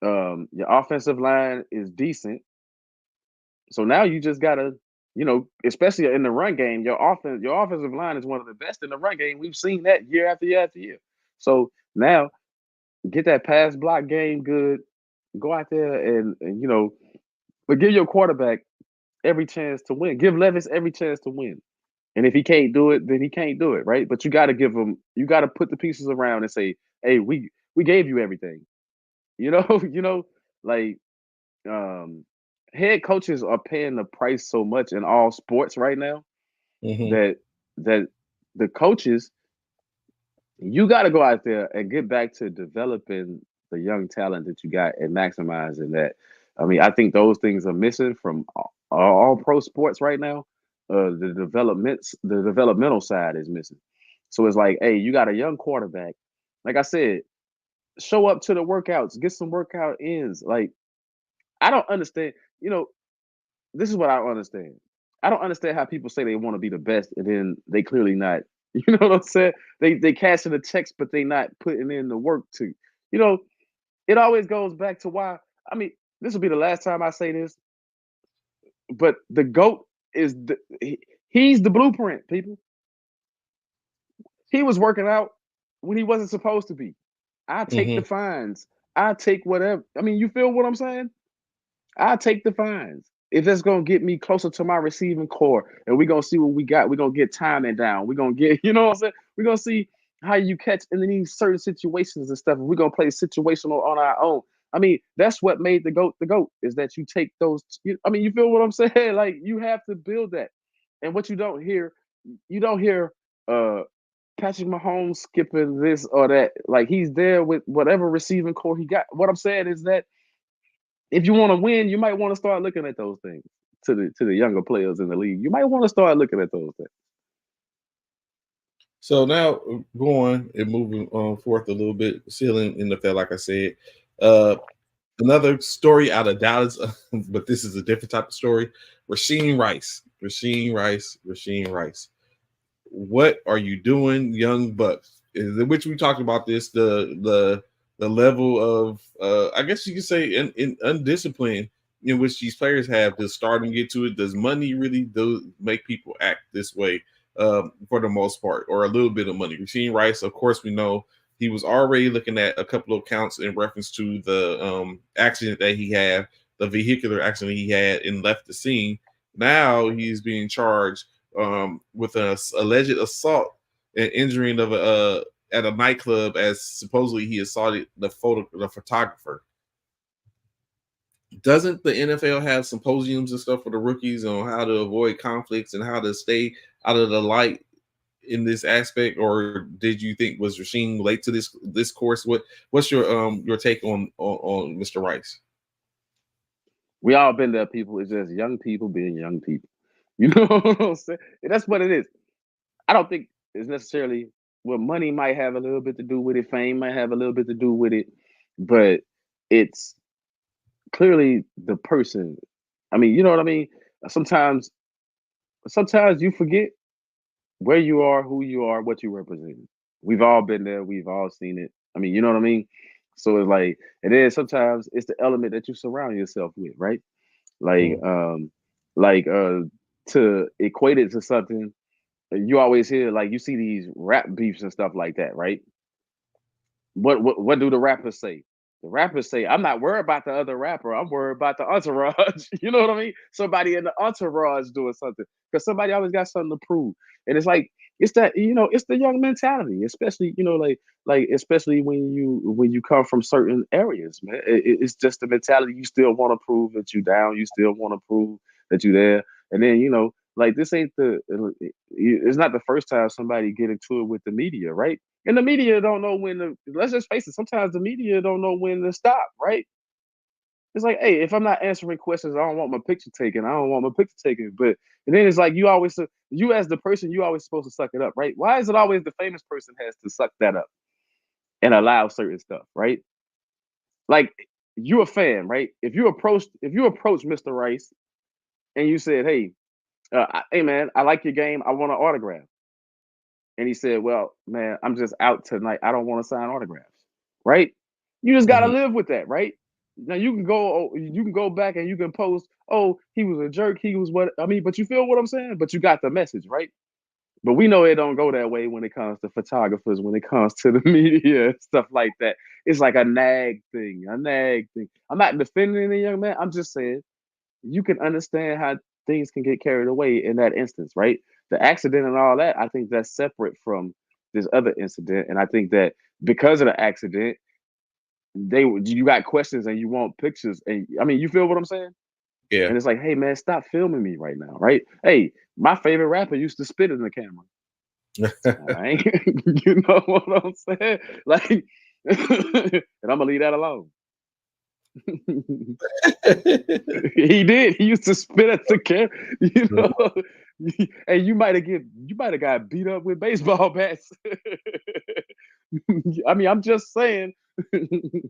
Your offensive line is decent. So now you just gotta, especially in the run game, your offensive line is one of the best in the run game. We've seen that year after year after year. So now get that pass block game good. Go out there and but give your quarterback every chance to win. Give Levis every chance to win. And if he can't do it, then he can't do it, right? But you got to give him. You got to put the pieces around and say, "Hey, we gave you everything." Like. Head coaches are paying the price so much in all sports right now that the coaches, you got to go out there and get back to developing the young talent that you got and maximizing that. I mean, I think those things are missing from all pro sports right now. The developmental side is missing. So it's like, hey, you got a young quarterback. Like I said, show up to the workouts, get some workout ins. Like, I don't understand. This is what I don't understand. I don't understand how people say they want to be the best and then they clearly not. You know what I'm saying? They cashing the checks, but they not putting in the work to. It always goes back to why. I mean, this will be the last time I say this, but the GOAT is he's the blueprint, people. He was working out when he wasn't supposed to be. I take the fines. I take whatever. I mean, you feel what I'm saying? I take the fines. If that's gonna get me closer to my receiving core, and we're gonna see what we got, we're gonna get timing down. We're gonna get, you know what I'm saying? We're gonna see how you catch in these certain situations and stuff. We're gonna play situational on our own. I mean, that's what made the GOAT the GOAT, is that you take those. I mean, you feel what I'm saying? Like, you have to build that. And what you don't hear uh Patrick Mahomes skipping this or that. Like, he's there with whatever receiving core he got. What I'm saying is that if you want to win, you might want to start looking at those things to the younger players in the league. You might want to start looking at those things. So now going and moving forth a little bit, still in the field, like I said, uh, another story out of Dallas, but this is a different type of story. Rasheen Rice. What are you doing, young bucks? Which we talked about this, the level of I guess you could say in undisciplined in which these players have to start and get to it. Does money really do make people act this way for the most part, or a little bit of money? Rasheen Rice, of course, we know he was already looking at a couple of counts in reference to the accident that he had, the vehicular accident he had and left the scene. Now he's being charged with an alleged assault and injuring of a at a nightclub, as supposedly he assaulted the photographer. Doesn't the NFL have symposiums and stuff for the rookies on how to avoid conflicts and how to stay out of the light in this aspect? Or did you think was Rasheen late to this course? What's your take on Mr. Rice? We all been there, people. It's just young people being young people. You know what I'm saying? And that's what it is. I don't think it's necessarily, well, money might have a little bit to do with it, fame might have a little bit to do with it, but it's clearly the person. I mean, you know what I mean? Sometimes you forget where you are, who you are, what you represent. We've all been there, we've all seen it. I mean, you know what I mean? So it's like, and then sometimes it's the element that you surround yourself with, right? Like, to equate it to something, you always hear, like, you see these rap beefs and stuff like that, right? What do the rappers say? The rappers say, "I'm not worried about the other rapper. I'm worried about the entourage." You know what I mean? Somebody in the entourage doing something, because somebody always got something to prove. And it's like, it's that, it's the young mentality, especially, especially when you come from certain areas, man. It's just the mentality. You still want to prove that you down. You still want to prove that you there. And then, like, this ain't it's not the first time somebody get into it with the media, right? And the media don't know when to, let's just face it, sometimes the media don't know when to stop, right? It's like, hey, if I'm not answering questions, I don't want my picture taken. I don't want my picture taken. And then it's like, you as the person, you always supposed to suck it up, right? Why is it always the famous person has to suck that up and allow certain stuff, right? Like, you a fan, right? If you approach Mr. Rice and you said, hey, hey man, I like your game. I want an autograph. And he said, well, man, I'm just out tonight. I don't want to sign autographs. Right? You just gotta Mhm. live with that, right? Now you can go back and you can post, oh, he was a jerk, he was what I mean, but you feel what I'm saying? But you got the message, right? But we know it don't go that way when it comes to photographers, when it comes to the media and stuff like that. It's like a nag thing. I'm not defending the young man. I'm just saying, you can understand how things can get carried away in that instance, right? The accident and all that, I think that's separate from this other incident. And I think that because of the accident, you got questions and you want pictures. And I mean, you feel what I'm saying? Yeah. And it's like, hey man, stop filming me right now, right? Hey, my favorite rapper used to spit in the camera. All right. You know what I'm saying? Like, and I'm gonna leave that alone. He did. He used to spit at the camera, you know. And you might have got beat up with baseball bats. I mean, I'm just saying, we've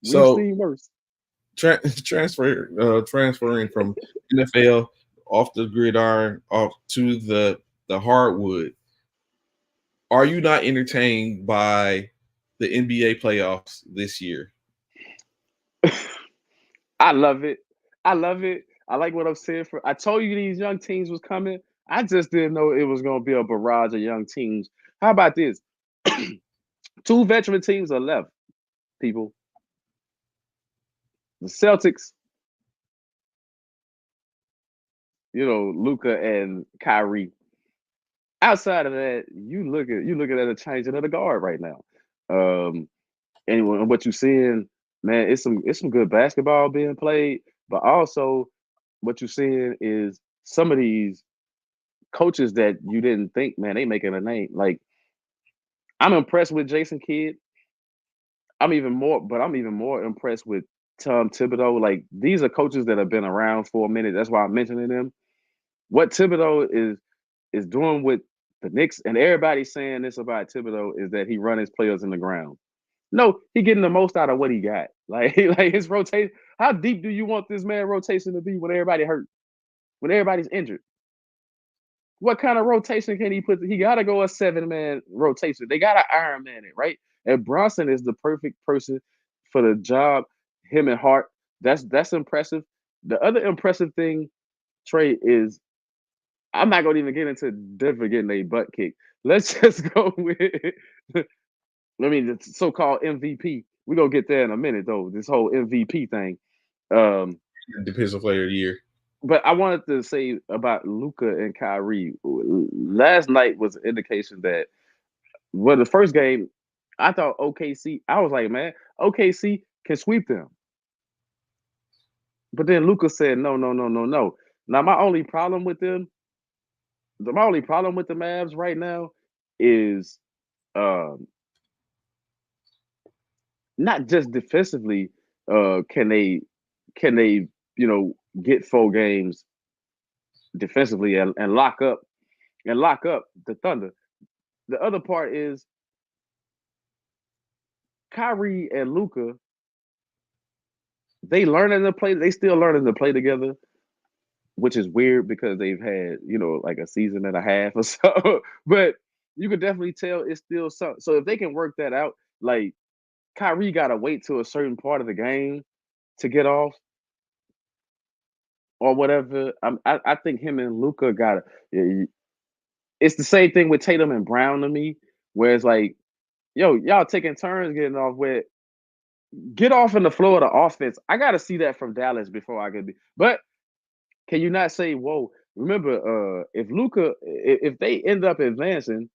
So seen worse. transferring from NFL off the gridiron off to the hardwood. Are you not entertained by the NBA playoffs this year? I love it. I love it. I like what I'm saying. I told you these young teams was coming. I just didn't know it was gonna be a barrage of young teams. How about this? Two veteran teams are left, people. The Celtics, Luca and Kyrie. Outside of that, you looking at a changing of the guard right now. And what you're seeing man, it's some good basketball being played, but also what you're seeing is some of these coaches that you didn't think, man, they making a name. Like I'm impressed with Jason Kidd. I'm even more impressed with Tom Thibodeau. Like these are coaches that have been around for a minute. That's why I'm mentioning them. What Thibodeau is doing with the Knicks, and everybody's saying this about Thibodeau is that he run his players in the ground. No, he getting the most out of what he got. Like his rotation. How deep do you want this man rotation to be when everybody hurt? When everybody's injured? What kind of rotation can he put? He got to go a 7-man rotation. They got to Iron Man it, right? And Bronson is the perfect person for the job. Him and Hart. That's impressive. The other impressive thing, Trey, is I'm not gonna even get into Denver getting a butt kick. Let's just go with the so-called MVP. We're gonna get there in a minute though, this whole MVP thing. Defensive player of the year. But I wanted to say about Luka and Kyrie. Last night was an indication that the first game, I thought OKC, I was like, man, OKC can sweep them. But then Luka said, no, no, no, no, no. Now my only problem with them, my only problem with the Mavs right now is not just defensively, can they get 4 games defensively and lock up the Thunder. The other part is Kyrie and Luka. They still learning to play together, which is weird because they've had like a season and a half or so. But you could definitely tell it's still something. So if they can work that out, like Kyrie got to wait till a certain part of the game to get off or whatever. I think him and Luka got to. It's the same thing with Tatum and Brown to me, where it's like, yo, y'all taking turns getting off. Where get off in the flow of the offense. I got to see that from Dallas before I could be. But can you not say, whoa? Remember, if they end up advancing,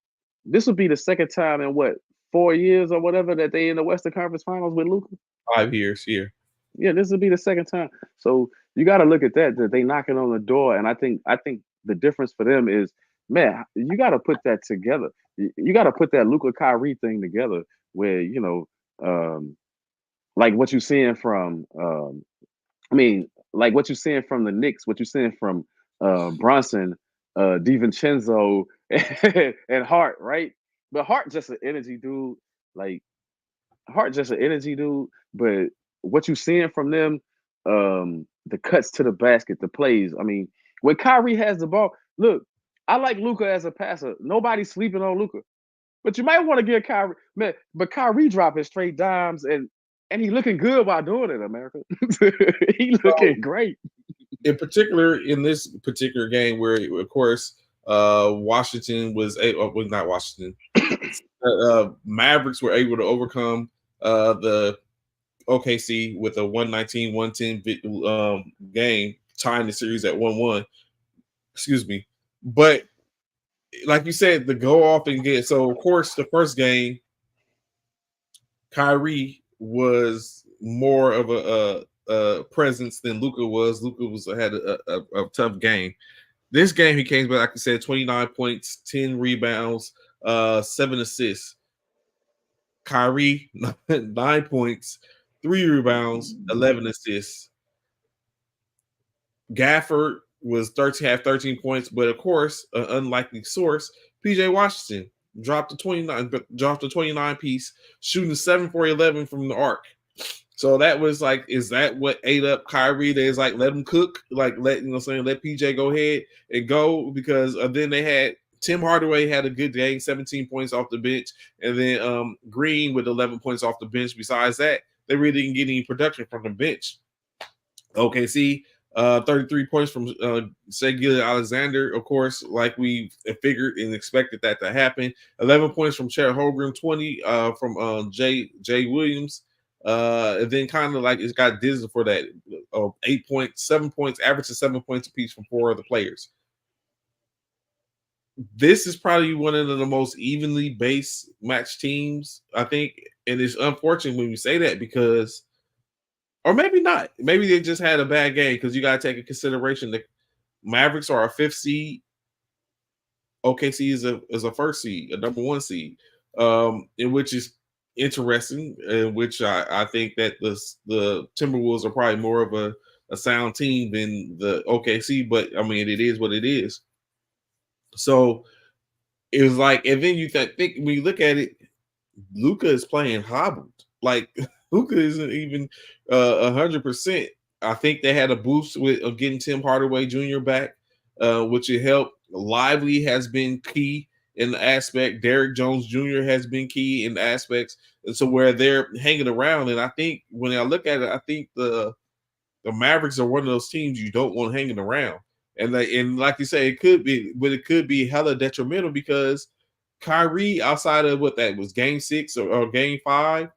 this will be the second time in what 4 years or whatever that they in the Western Conference Finals with Luka. 5 years, yeah. Yeah, this will be the second time. So you got to look at that they knocking on the door, and I think the difference for them is, man, you got to put that together. You got to put that Luka Kyrie thing together, where like what you're seeing from, like what you're seeing from the Knicks, what you're seeing from Bronson, DiVincenzo, and Hart, right? But Hart just an energy dude. Like Hart just an energy dude. But what you seeing from them, the cuts to the basket, the plays. I mean, when Kyrie has the ball, look, I like Luka as a passer. Nobody's sleeping on Luka. But you might want to give Kyrie, man. But Kyrie dropping straight dimes and he looking good while doing it, America. He looking great. In particular, in this particular game, where of course Washington not Washington, Mavericks were able to overcome the OKC with a 119-110 game, tying the series at 1-1. Excuse me, but like you said, to go off and get of course the first game, Kyrie was more of a presence than Luka was. Luka had a tough game. This game he came back, like I said, 29 points, 10 rebounds, 7 assists. Kyrie 9 points, 3 rebounds, 11 assists. Gafford was 13 points, but of course, an unlikely source, PJ Washington dropped a 29 piece, shooting 7 for 11 from the arc. So that was like, is that what ate up Kyrie? There's like, let him cook, like let PJ go ahead and go, because then they had Tim Hardaway had a good game, 17 points off the bench, and then Green with 11 points off the bench. Besides that, they really didn't get any production from the bench. OKC, 33 points from Shai Gilgeous-Alexander, of course, like we figured and expected that to happen. 11 points from Chet Holmgren, 20 from Jay Williams. And then kind of like it's got Disney for that 8 points, 7 points, average of 7 points apiece from 4 other players. This is probably one of the most evenly based match teams, I think. And it's unfortunate when we say that, because or maybe not. Maybe they just had a bad game because you got to take into consideration the Mavericks are a 5th seed. OKC is a 1st seed, a number 1 seed, in which is interesting. In which I think that the Timberwolves are probably more of a sound team than the OKC, but I mean it is what it is. So it was like, and then you think when you look at it, Luka is playing hobbled. Like Luka isn't even 100%. I think they had a boost with getting Tim Hardaway Jr. back, which it helped. Lively has been key in the aspect. Derrick Jones Jr. has been key in the aspects, and so where they're hanging around. And I think when I look at it, I think the Mavericks are one of those teams you don't want hanging around. And like you say, it could be, but it could be hella detrimental because Kyrie, outside of what that was game 6 or game 5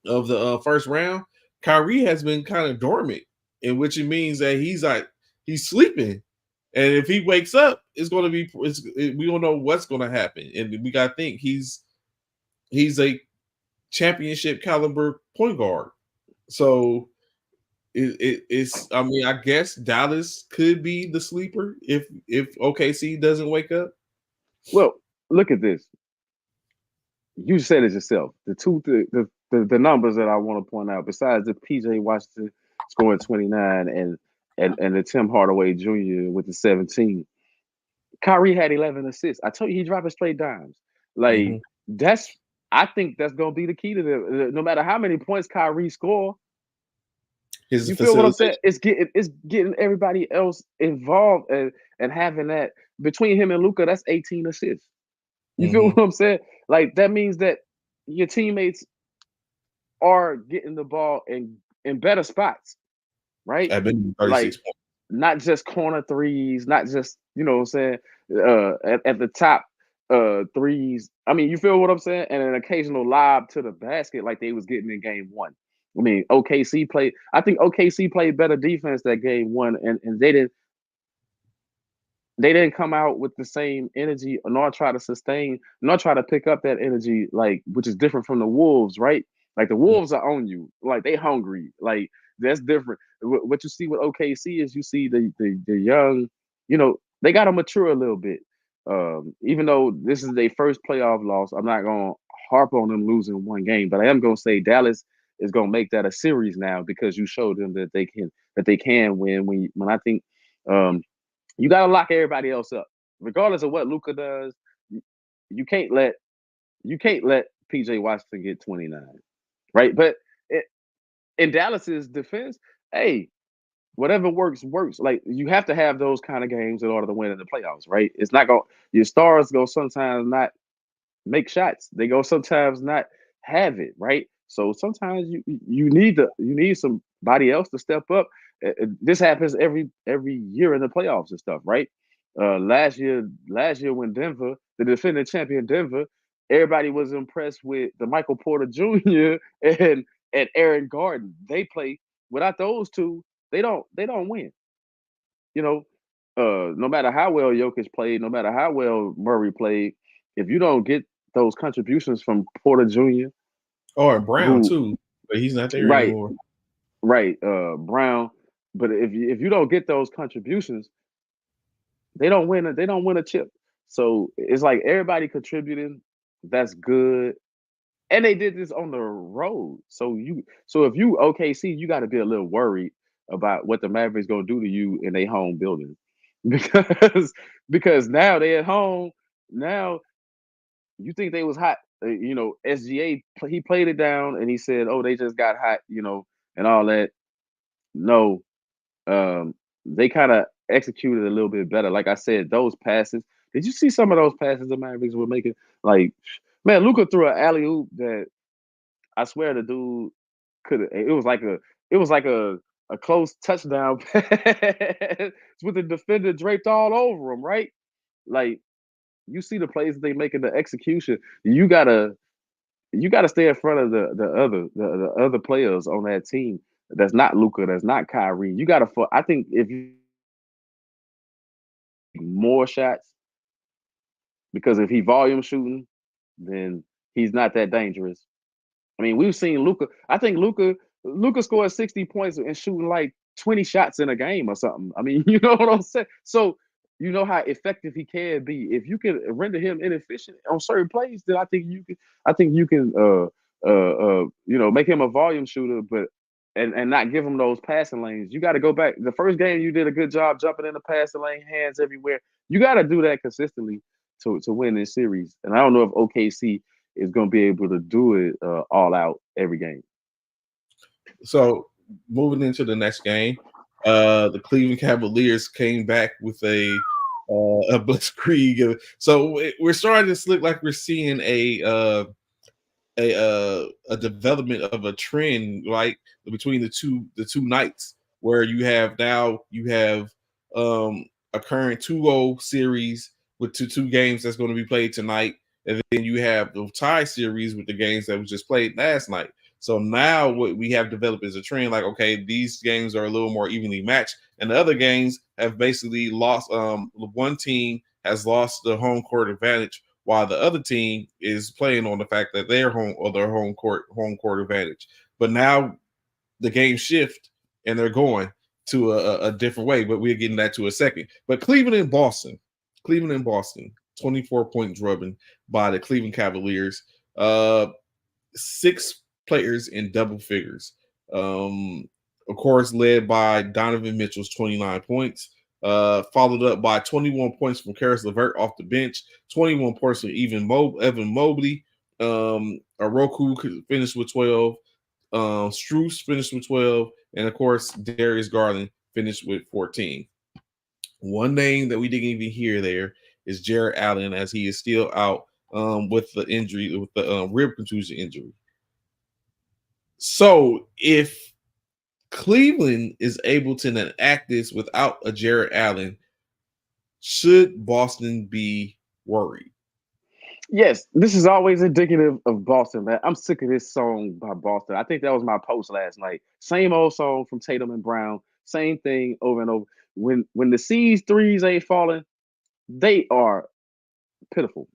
of the first round, Kyrie has been kind of dormant, in which it means that he's sleeping. And if he wakes up, it's going to be we don't know what's going to happen. And we got to think he's a championship caliber point guard. So it's I mean, I guess Dallas could be the sleeper if OKC doesn't wake up. Well, look at this. You said it yourself. The numbers that I want to point out, besides the PJ Washington scoring 29 and the Tim Hardaway Jr. with the 17, Kyrie had 11 assists. I told you he dropping straight dimes. Like I think that's gonna be the key to them. No matter how many points Kyrie score, you feel what I'm saying? It's getting everybody else involved and having that between him and Luka. That's 18 assists. You feel what I'm saying? Like that means that your teammates are getting the ball in better spots, right? I've been 36 points. Not just corner threes, not just, you know what I'm saying, at the top threes. I mean, you feel what I'm saying? And an occasional lob to the basket like they was getting in game 1. I mean, I think OKC played better defense that game 1, and they didn't come out with the same energy, nor try to pick up that energy, like, which is different from the Wolves, right? Like the Wolves are on you, like they hungry, like that's different. What you see with OKC is you see the young, you know, they got to mature a little bit. Even though this is their first playoff loss, I'm not gonna harp on them losing one game, but I am gonna say Dallas is gonna make that a series now because you showed them that they can win. When I think you got to lock everybody else up, regardless of what Luka does. You can't let PJ Washington get 29, right? But in Dallas's defense, hey, whatever works works. Like you have to have those kind of games in order to win in the playoffs, right? It's not going your stars go sometimes not make shots. They go sometimes not have it, right? So sometimes you need somebody else to step up. This happens every year in the playoffs and stuff, right? Last year when Denver, the defending champion Denver, everybody was impressed with the Michael Porter Jr. and Aaron Gordon. They play without those two, they don't win. You know, no matter how well Jokic played, no matter how well Murray played, if you don't get those contributions from Porter Jr. or Brown too, but he's not there anymore. Right, Brown. But if you don't get those contributions, they don't win a chip. So it's like everybody contributing. That's good. And they did this on the road. So if you OKC, you got to be a little worried about what the Mavericks gonna do to you in their home building, because now they at home. Now you think they was hot. You know, SGA he played it down and he said, "Oh, they just got hot," you know, and all that. No, they kind of executed a little bit better. Like I said, those passes. Did you see some of those passes the Mavericks were making? Like, man, Luka threw an alley oop that I swear the dude could. It was like a close touchdown pass with the defender draped all over him. Right, like you see the plays that they make in the execution. You gotta stay in front of the other players on that team. That's not Luka. That's not Kyrie. You gotta. I think if you more shots, because if he volume shooting, then he's not that dangerous. I mean, we've seen Luka. I think Luka Luka scored 60 points and shooting like 20 shots in a game or something. I mean, you know what I'm saying? So you know how effective he can be. If you can render him inefficient on certain plays, then I think you can make him a volume shooter, but and not give him those passing lanes. You got to go back. The first game you did a good job jumping in the passing lane, hands everywhere. You got to do that consistently to win this series. And I don't know if OKC is going to be able to do it all out every game. So moving into the next game, the Cleveland Cavaliers came back with a blitzkrieg. So we're starting to look like we're seeing a development of a trend, right, between the two nights, where you have a current 2-0 series with two games that's going to be played tonight, and then you have the tie series with the games that was just played last night. So now what we have developed is a trend, like, okay, these games are a little more evenly matched, and the other games have basically lost. One team has lost the home court advantage, while the other team is playing on the fact that they're home, or their home court advantage. But now the game shift and they're going to a different way. But we're getting that to a second. But Cleveland and Boston, 24-point drubbing by the Cleveland Cavaliers. 6 players in double figures. Of course, led by Donovan Mitchell's 29 points. Followed up by 21 points from Karis LeVert off the bench, 21 points from Evan Mobley. Oroku finished with 12. Strus finished with 12. And, of course, Darius Garland finished with 14. One name that we didn't even hear there is Jarrett Allen, as he is still out with the injury, with the rib contusion injury. So if Cleveland is able to enact this without a Jarrett Allen, should Boston be worried? Yes, this is always indicative of Boston, man. I'm sick of this song by Boston. I think that was my post last night. Same old song from Tatum and Brown. Same thing over and over. When the C's threes ain't falling, they are pitiful.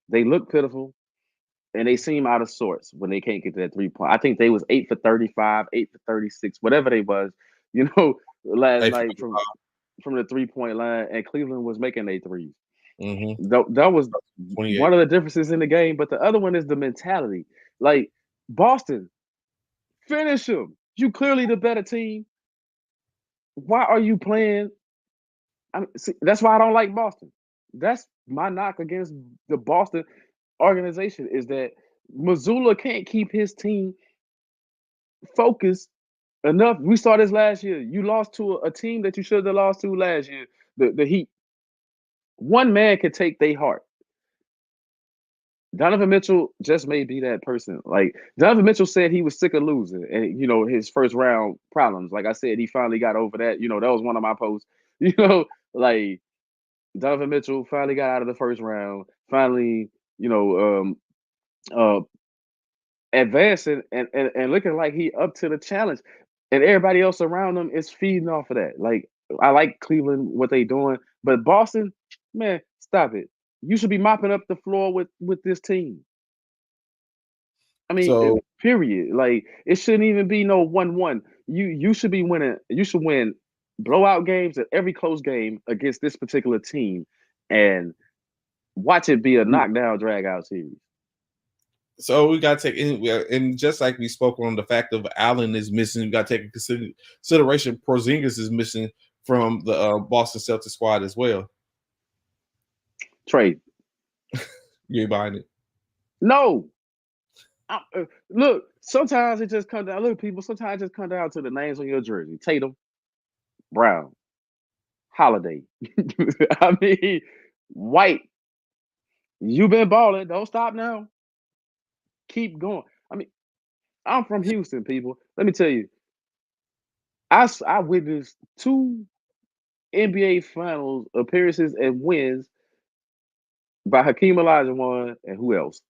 They look pitiful, and they seem out of sorts when they can't get to that 3-point. I think they was 8 for 35, 8 for 36, whatever they was, last night from the 3-point line, and Cleveland was making their threes. Mm-hmm. That was one of the differences in the game, but the other one is the mentality. Like, Boston, finish them. You clearly the better team. Why are you playing? See, that's why I don't like Boston. That's my knock against the Boston organization, is that Missoula can't keep his team focused enough. We saw this last year. You lost to a team that you should have lost to last year, the Heat. One man could take their heart. Donovan Mitchell just may be that person. Like, Donovan Mitchell said he was sick of losing and, his first round problems. Like I said, he finally got over that. That was one of my posts. Like, Donovan Mitchell finally got out of the first round, finally, advancing and looking like he up to the challenge. And everybody else around him is feeding off of that. Like, I like Cleveland, what they doing, but Boston, man, stop it. You should be mopping up the floor with this team. I mean, period. Like, it shouldn't even be no 1-1. You should be winning. You should win blowout games at every close game against this particular team, and watch it be a knockdown, drag out series. So we got to take, and just like we spoke on the fact of Allen is missing, we got to take into consideration Porzingis is missing from the Boston Celtics squad as well. Trade. You ain't buying it? No. Look, sometimes it just comes down. Look, people, sometimes it just comes down to the names on your jersey. Tatum, Brown, Holiday. I mean, White. You've been balling. Don't stop now. Keep going. I mean, I'm from Houston, people. Let me tell you. I witnessed 2 NBA Finals appearances and wins by Hakeem Olajuwon and who else?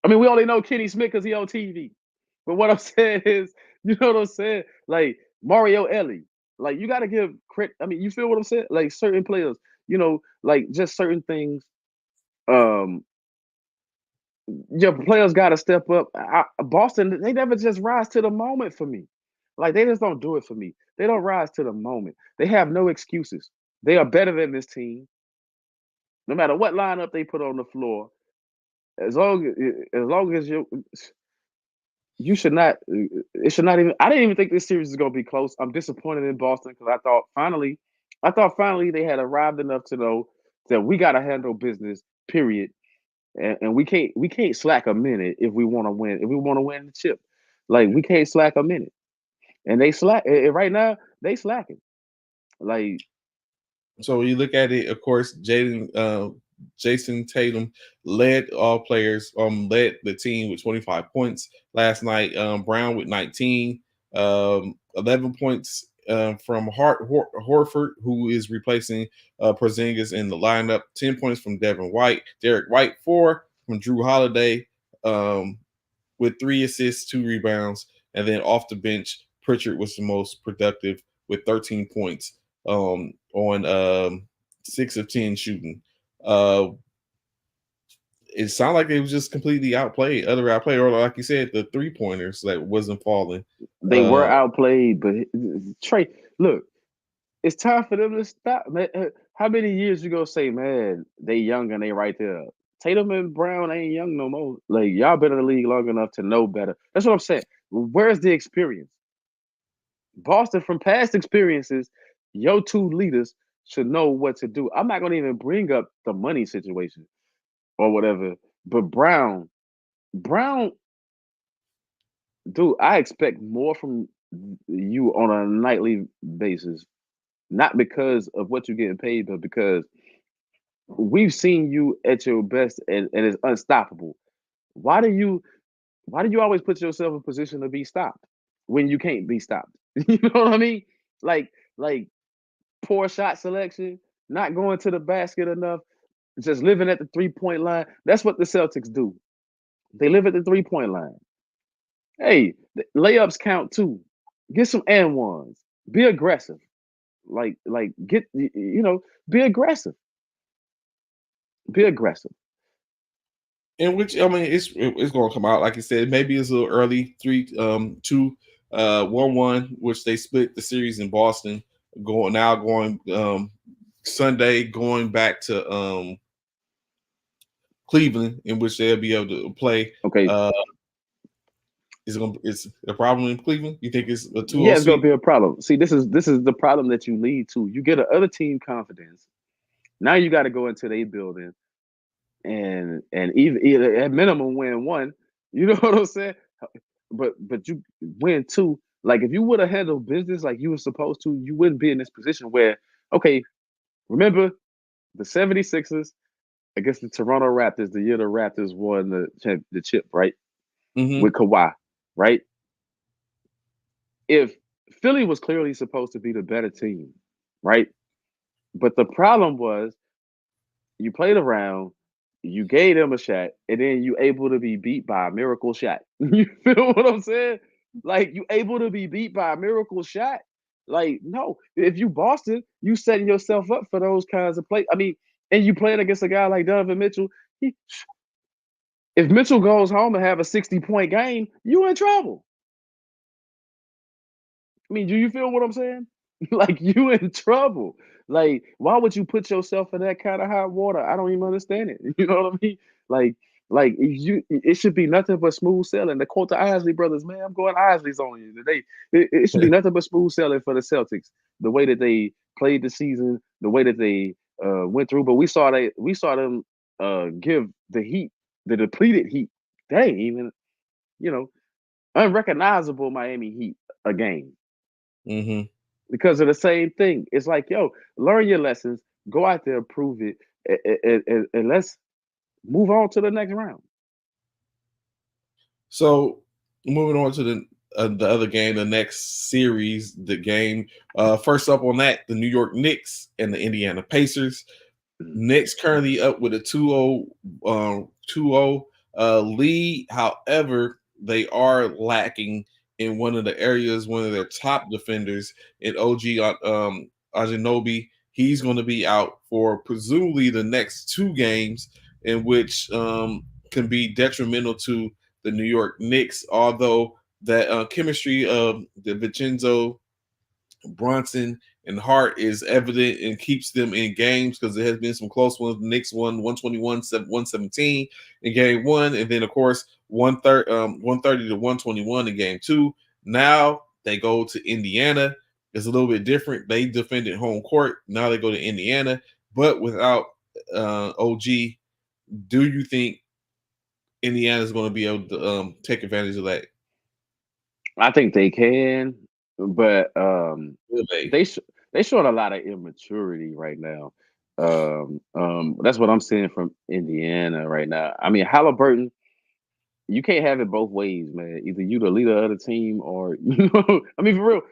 I mean, we only know Kenny Smith because he on TV. But what I'm saying is, you know what I'm saying? Like, Mario Ellie. Like, you got to give credit. I mean, you feel what I'm saying? Like, certain players, like, just certain things. Your players got to step up. Boston, they never just rise to the moment for me. Like they just don't do it for me. They don't rise to the moment. They have no excuses. They are better than this team. No matter what lineup they put on the floor, as long as you should not. It should not even. I didn't even think this series is going to be close. I'm disappointed in Boston because I thought finally they had arrived enough to know that we got to handle business. Period. And we can't slack a minute if we want to win. If we want to win the chip, like we can't slack a minute. And they slack right now. They slacking. Like So when you look at it, of course, Jason Tatum led all players, led the team with 25 points last night. Brown with 19, 11 points from Horford, who is replacing Porzingis in the lineup. 10 points from Derek White, 4 from Drew Holiday, with 3 assists, 2 rebounds, and then off the bench, Pritchard was the most productive with 13 points on 6 of 10 shooting. It sounded like it was just completely outplayed, or like you said, the 3-pointers that wasn't falling. they were outplayed, but Trey, look, it's time for them to stop. Man, how many years you gonna say, man, they young and they right there? Tatum and Brown ain't young no more. Like y'all been in the league long enough to know better. That's what I'm saying. Where's the experience? Boston, from past experiences, your two leaders should know what to do. I'm not gonna even bring up the money situation or whatever, but Brown, dude, I expect more from you on a nightly basis. Not because of what you're getting paid, but because we've seen you at your best and it's unstoppable. Why do you why do you always put yourself in a position to be stopped when you can't be stopped? You know what I mean? Like poor shot selection, not going to the basket enough, just living at the 3-point line. That's what the Celtics do. They live at the 3-point line. Hey, layups count too. Get some and ones. Be aggressive. Like get be aggressive. Be aggressive. In which, I mean, it's going to come out, like you said. Maybe it's a little early. 3-2, 1-1, which they split the series in Boston. Going Sunday, going back to Cleveland, in which they'll be able to play. Okay. Is a problem in Cleveland? You think it's a 2-0? Yeah, it's gonna be a problem. See, this is the problem that you lead to. You get another team confidence. Now you got to go into their building and even at minimum win one. You know what I'm saying? But you win two. Like if you would have handled business like you were supposed to, you wouldn't be in this position where, okay, remember the 76ers against the Toronto Raptors, the year the Raptors won the chip, right? Mm-hmm. With Kawhi, right? If Philly was clearly supposed to be the better team, right? But the problem was you played around, you gave them a shot, and then you able to be beat by a miracle shot. You feel what I'm saying? Like you able to be beat by a miracle shot? Like no, if you Boston, you setting yourself up for those kinds of play. I mean, and you playing against a guy like Donovan Mitchell. If Mitchell goes home and have a 60-point game, you in trouble. I mean, do you feel what I'm saying? Like you in trouble. Like, why would you put yourself in that kind of hot water? I don't even understand it. You know what I mean? Like it should be nothing but smooth sailing. To quote the Isley brothers, man, I'm going Isley's on you today. It should be nothing but smooth sailing for the Celtics. The way that they played the season, the way that they went through. But we saw them give the Heat, the depleted Heat, dang, even unrecognizable Miami Heat a game. Mm-hmm. Because of the same thing. It's like, yo, learn your lessons, go out there, prove it, and let's move on to the next round. So moving on to the other game, the next series, the game first up on that, the New York Knicks and the Indiana Pacers. Knicks currently up with a 2-0 lead. However, they are lacking in one of the areas, one of their top defenders in OG Anunoby. He's going to be out for presumably the next 2 games, in which can be detrimental to the New York Knicks. Although that chemistry of the Vincenzo, Bronson, and Hart is evident and keeps them in games because there has been some close ones. The Knicks won 121, 117 in game one, and then of course 130 to 121 in game two. Now they go to Indiana. It's a little bit different. They defended home court. Now they go to Indiana, but without OG. Do you think Indiana is going to be able to take advantage of that? I think they can, but Will they? they showing a lot of immaturity right now. That's what I'm seeing from Indiana right now. I mean, Halliburton, you can't have it both ways, man. Either you the leader of the team, or I mean, for real,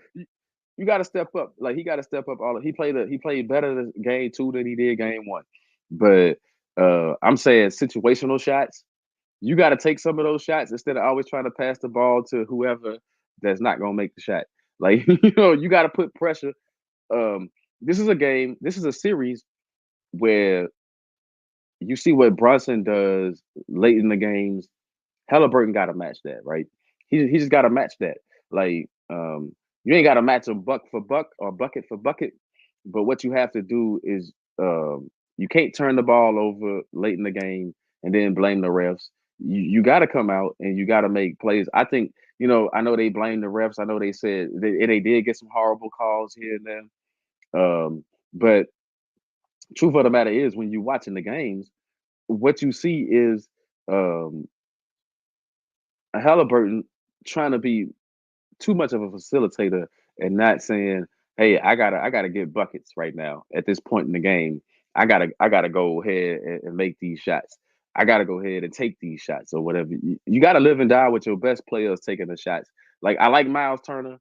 you got to step up. Like he got to step up. He played better than game two than he did game one. But I'm saying situational shots. You got to take some of those shots instead of always trying to pass the ball to whoever that's not gonna make the shot. Like you got to put pressure. This is a game. This is a series where you see what Brunson does late in the games. Halliburton got to match that, right? He just got to match that. Like you ain't got to match them buck for buck or bucket for bucket, but what you have to do is you can't turn the ball over late in the game and then blame the refs. You got to come out and you got to make plays. I think I know they blame the refs. I know they said they did get some horrible calls here and there. But truth of the matter is, when you're watching the games, what you see is a Halliburton trying to be too much of a facilitator and not saying, "Hey, I gotta get buckets right now at this point in the game. I gotta go ahead and make these shots. I gotta go ahead and take these shots or whatever." You gotta live and die with your best players taking the shots. Like I like Miles Turner,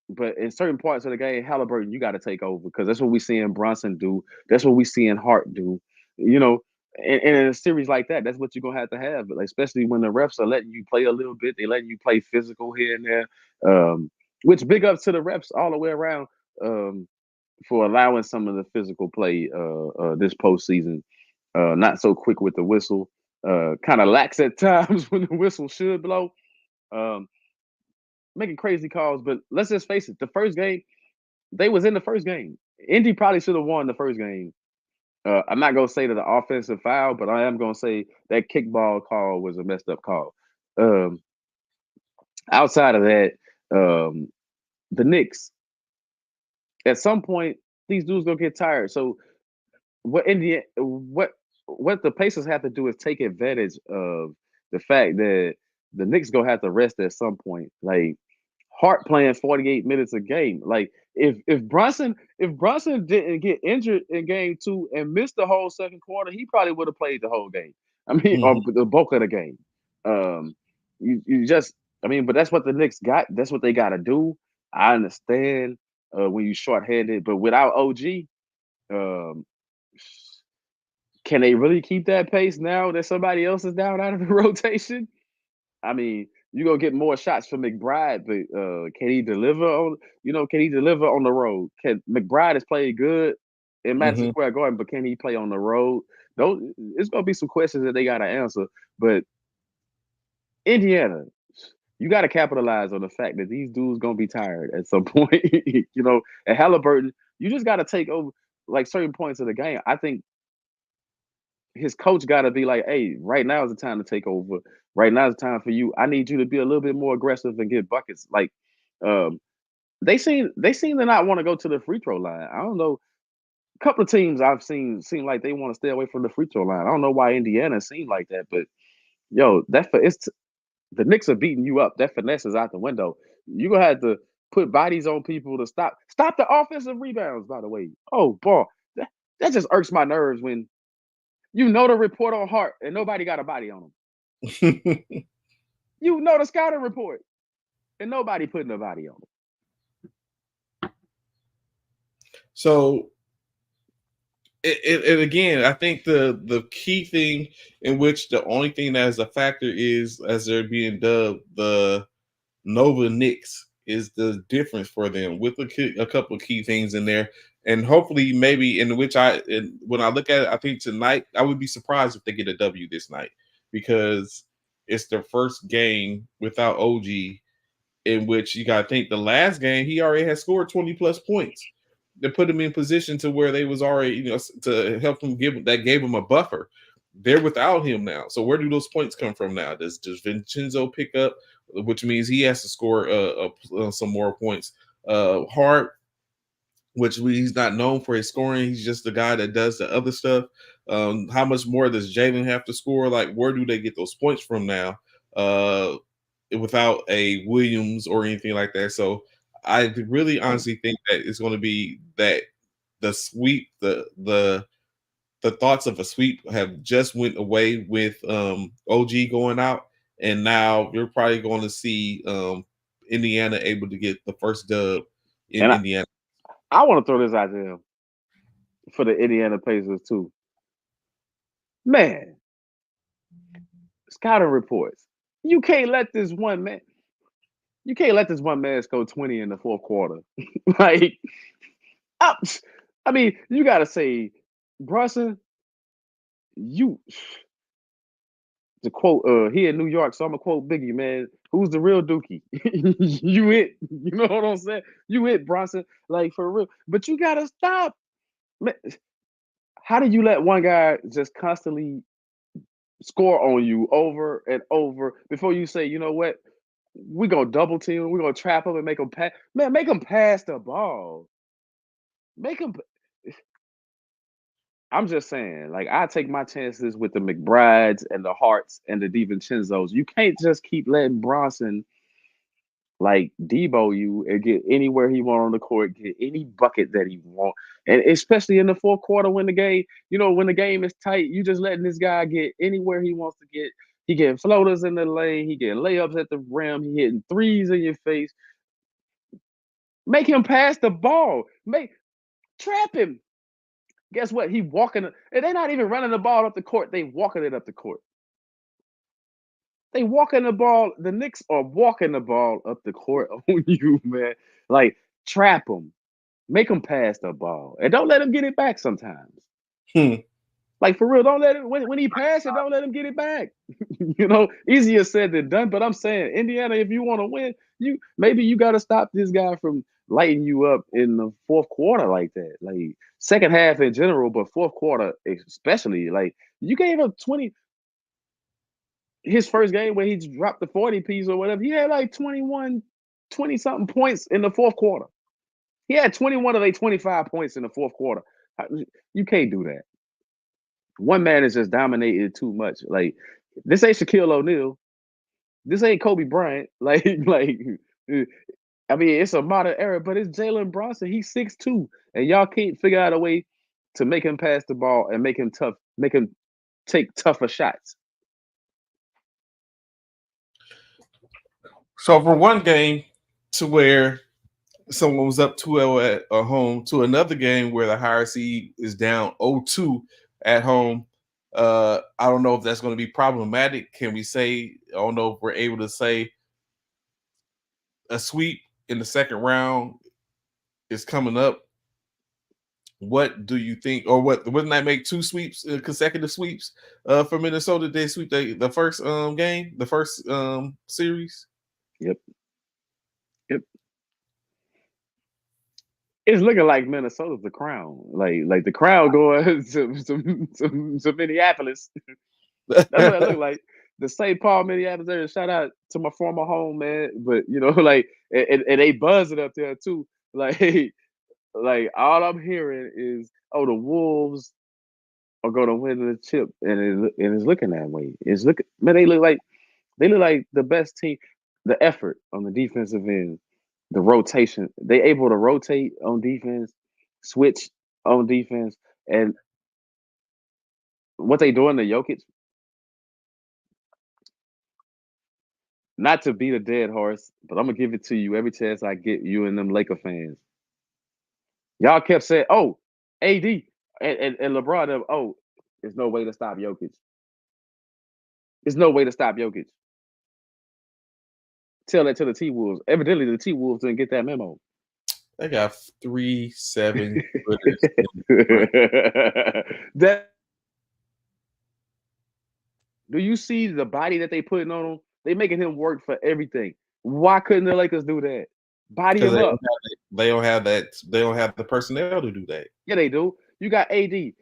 but in certain parts of the game, Halliburton, you got to take over because that's what we seeing Bronson do. That's what we seeing Hart do. You know, and in a series like that, that's what you're gonna have. Like, especially when the refs are letting you play a little bit, they letting you play physical here and there. Which big ups to the refs all the way around for allowing some of the physical play this postseason. Not so quick with the whistle. Kind of lax at times when the whistle should blow. Um, Making crazy calls, but let's just face it, the first game, they was in the first game. Indy probably should have won the first game. I'm not gonna say that the offensive foul, but I am gonna say that kickball call was a messed up call. Um, Outside of that, the Knicks, at some point, these dudes gonna get tired. So what the Pacers have to do is take advantage of the fact that the Knicks gonna have to rest at some point. Like Hart playing 48 minutes a game. Like if Brunson didn't get injured in game two and missed the whole second quarter, he probably would have played the whole game. I mean, or Mhm. the bulk of the game. Um, you just I mean, but that's what the Knicks got. That's what they got to do. I understand when you shorthanded, but without OG, um, can they really keep that pace now that somebody else is down out of the rotation? I mean, you gonna get more shots from McBride, but can he deliver on? Can he deliver on the road? Can McBride has played good in Madison Mhm. Square Garden, but can he play on the road? Don't. It's gonna be some questions that they gotta answer. But Indiana, you got to capitalize on the fact that these dudes gonna be tired at some point. And Halliburton, you just got to take over like certain points of the game. I think his coach got to be like, "Hey, right now is the time to take over. Right now is the time for you. I need you to be a little bit more aggressive and get buckets." Like, um, they seem to not want to go to the free throw line. I don't know. A couple of teams I've seen seem like they want to stay away from the free throw line. I don't know why Indiana seemed like that, but yo, it's the Knicks are beating you up. That finesse is out the window. You gonna have to put bodies on people to stop the offensive rebounds. By the way, oh boy, that just irks my nerves when the report on Hart and nobody got a body on him. The scouting report and nobody putting a body on him. So, and again, I think the key thing in which the only thing that is a factor is, as they're being dubbed, the Nova Knicks, is the difference for them with a couple of key things in there. And hopefully, maybe when I look at it, I think tonight, I would be surprised if they get a W this night because it's their first game without OG. in which you got to think the last game he already had scored 20 plus points. They put him in position to where they was already, to help him gave him a buffer. They're without him now. So where do those points come from now? Does Vincenzo pick up, which means he has to score some more points? Hart, which he's not known for his scoring. He's just the guy that does the other stuff. How much more does Jalen have to score? Like, where do they get those points from now? Without a Williams or anything like that. So I really honestly think that it's going to be that the sweep, the thoughts of a sweep have just went away with OG going out, and now you're probably going to see Indiana able to get the first dub in Indiana. I want to throw this out there for the Indiana Pacers too. Man, scouting reports. You can't let this one man. You can't let this one man score 20 in the fourth quarter. Like, I mean, you got to say, Brunson, you. To quote, he in New York, so I'm gonna quote Biggie, man. Who's the real Dookie? You hit. You know what I'm saying? You hit Bronson, like for real. But you gotta stop. Man, how do you let one guy just constantly score on you over and over before you say, you know what? We gonna double team. We gonna trap him and make him pass. Man, make him pass the ball. Make him. I'm just saying, like, I take my chances with the McBrides and the Harts and the DiVincenzo's. You can't just keep letting Bronson like Debo you and get anywhere he want on the court, get any bucket that he want, and especially in the fourth quarter when the game, when the game is tight, you just letting this guy get anywhere he wants to get. He getting floaters in the lane, he getting layups at the rim, he hitting threes in your face. Make him pass the ball. Trap him. Guess what? He walking, and they're not even running the ball up the court. They walking it up the court. They walking the ball. The Knicks are walking the ball up the court on you, man. Like, trap them. Make them pass the ball. And don't let him get it back sometimes. Like, for real, don't let him, when he passes it, don't let him get it back. Easier said than done. But I'm saying, Indiana, if you want to win, maybe you got to stop this guy from lighting you up in the fourth quarter like that. Like, second half in general, but fourth quarter especially. Like, you gave up 20. His first game where he dropped the 40 piece or whatever, he had like 20-something points in the fourth quarter. He had 21 of their 25 points in the fourth quarter. You can't do that. One man is just dominated too much. Like, this ain't Shaquille O'Neal. This ain't Kobe Bryant. Like, I mean, it's a modern era, but it's Jalen Brunson. He's 6'2", and y'all can't figure out a way to make him pass the ball and make him tough, make him take tougher shots. So for one game to where someone was up 2-0 at home to another game where the higher seed is down 0-2 at home, I don't know if that's going to be problematic. Can we say, I don't know if we're able to say a sweep in the second round is coming up. What do you think, or wouldn't that make two sweeps, consecutive sweeps for Minnesota? They sweep the first game, the first series? Yep. It's looking like Minnesota's the crown. Like the crown going to Minneapolis. That's what it looked like. The St. Paul, Minneapolis area. Shout out to my former home, man. But like, and they buzzing up there too. Like all I'm hearing is, oh, the Wolves are gonna win the chip, and it's looking that way. Man, they look like the best team. The effort on the defensive end, the rotation, they able to rotate on defense, switch on defense, and what they doing to Jokic. Not to beat a dead horse, but I'm gonna give it to you every chance I get, you and them Laker fans. Y'all kept saying, "Oh, AD and LeBron, oh, there's no way to stop Jokic. There's no way to stop Jokic." Tell that to the T-Wolves. Evidently, the T-Wolves didn't get that memo. They got 3-7 That. Do you see the body that they putting on him? They making him work for everything. Why couldn't the Lakers do that? Body because him up. they don't have that. They don't have the personnel to do that. Yeah, they do. You got AD,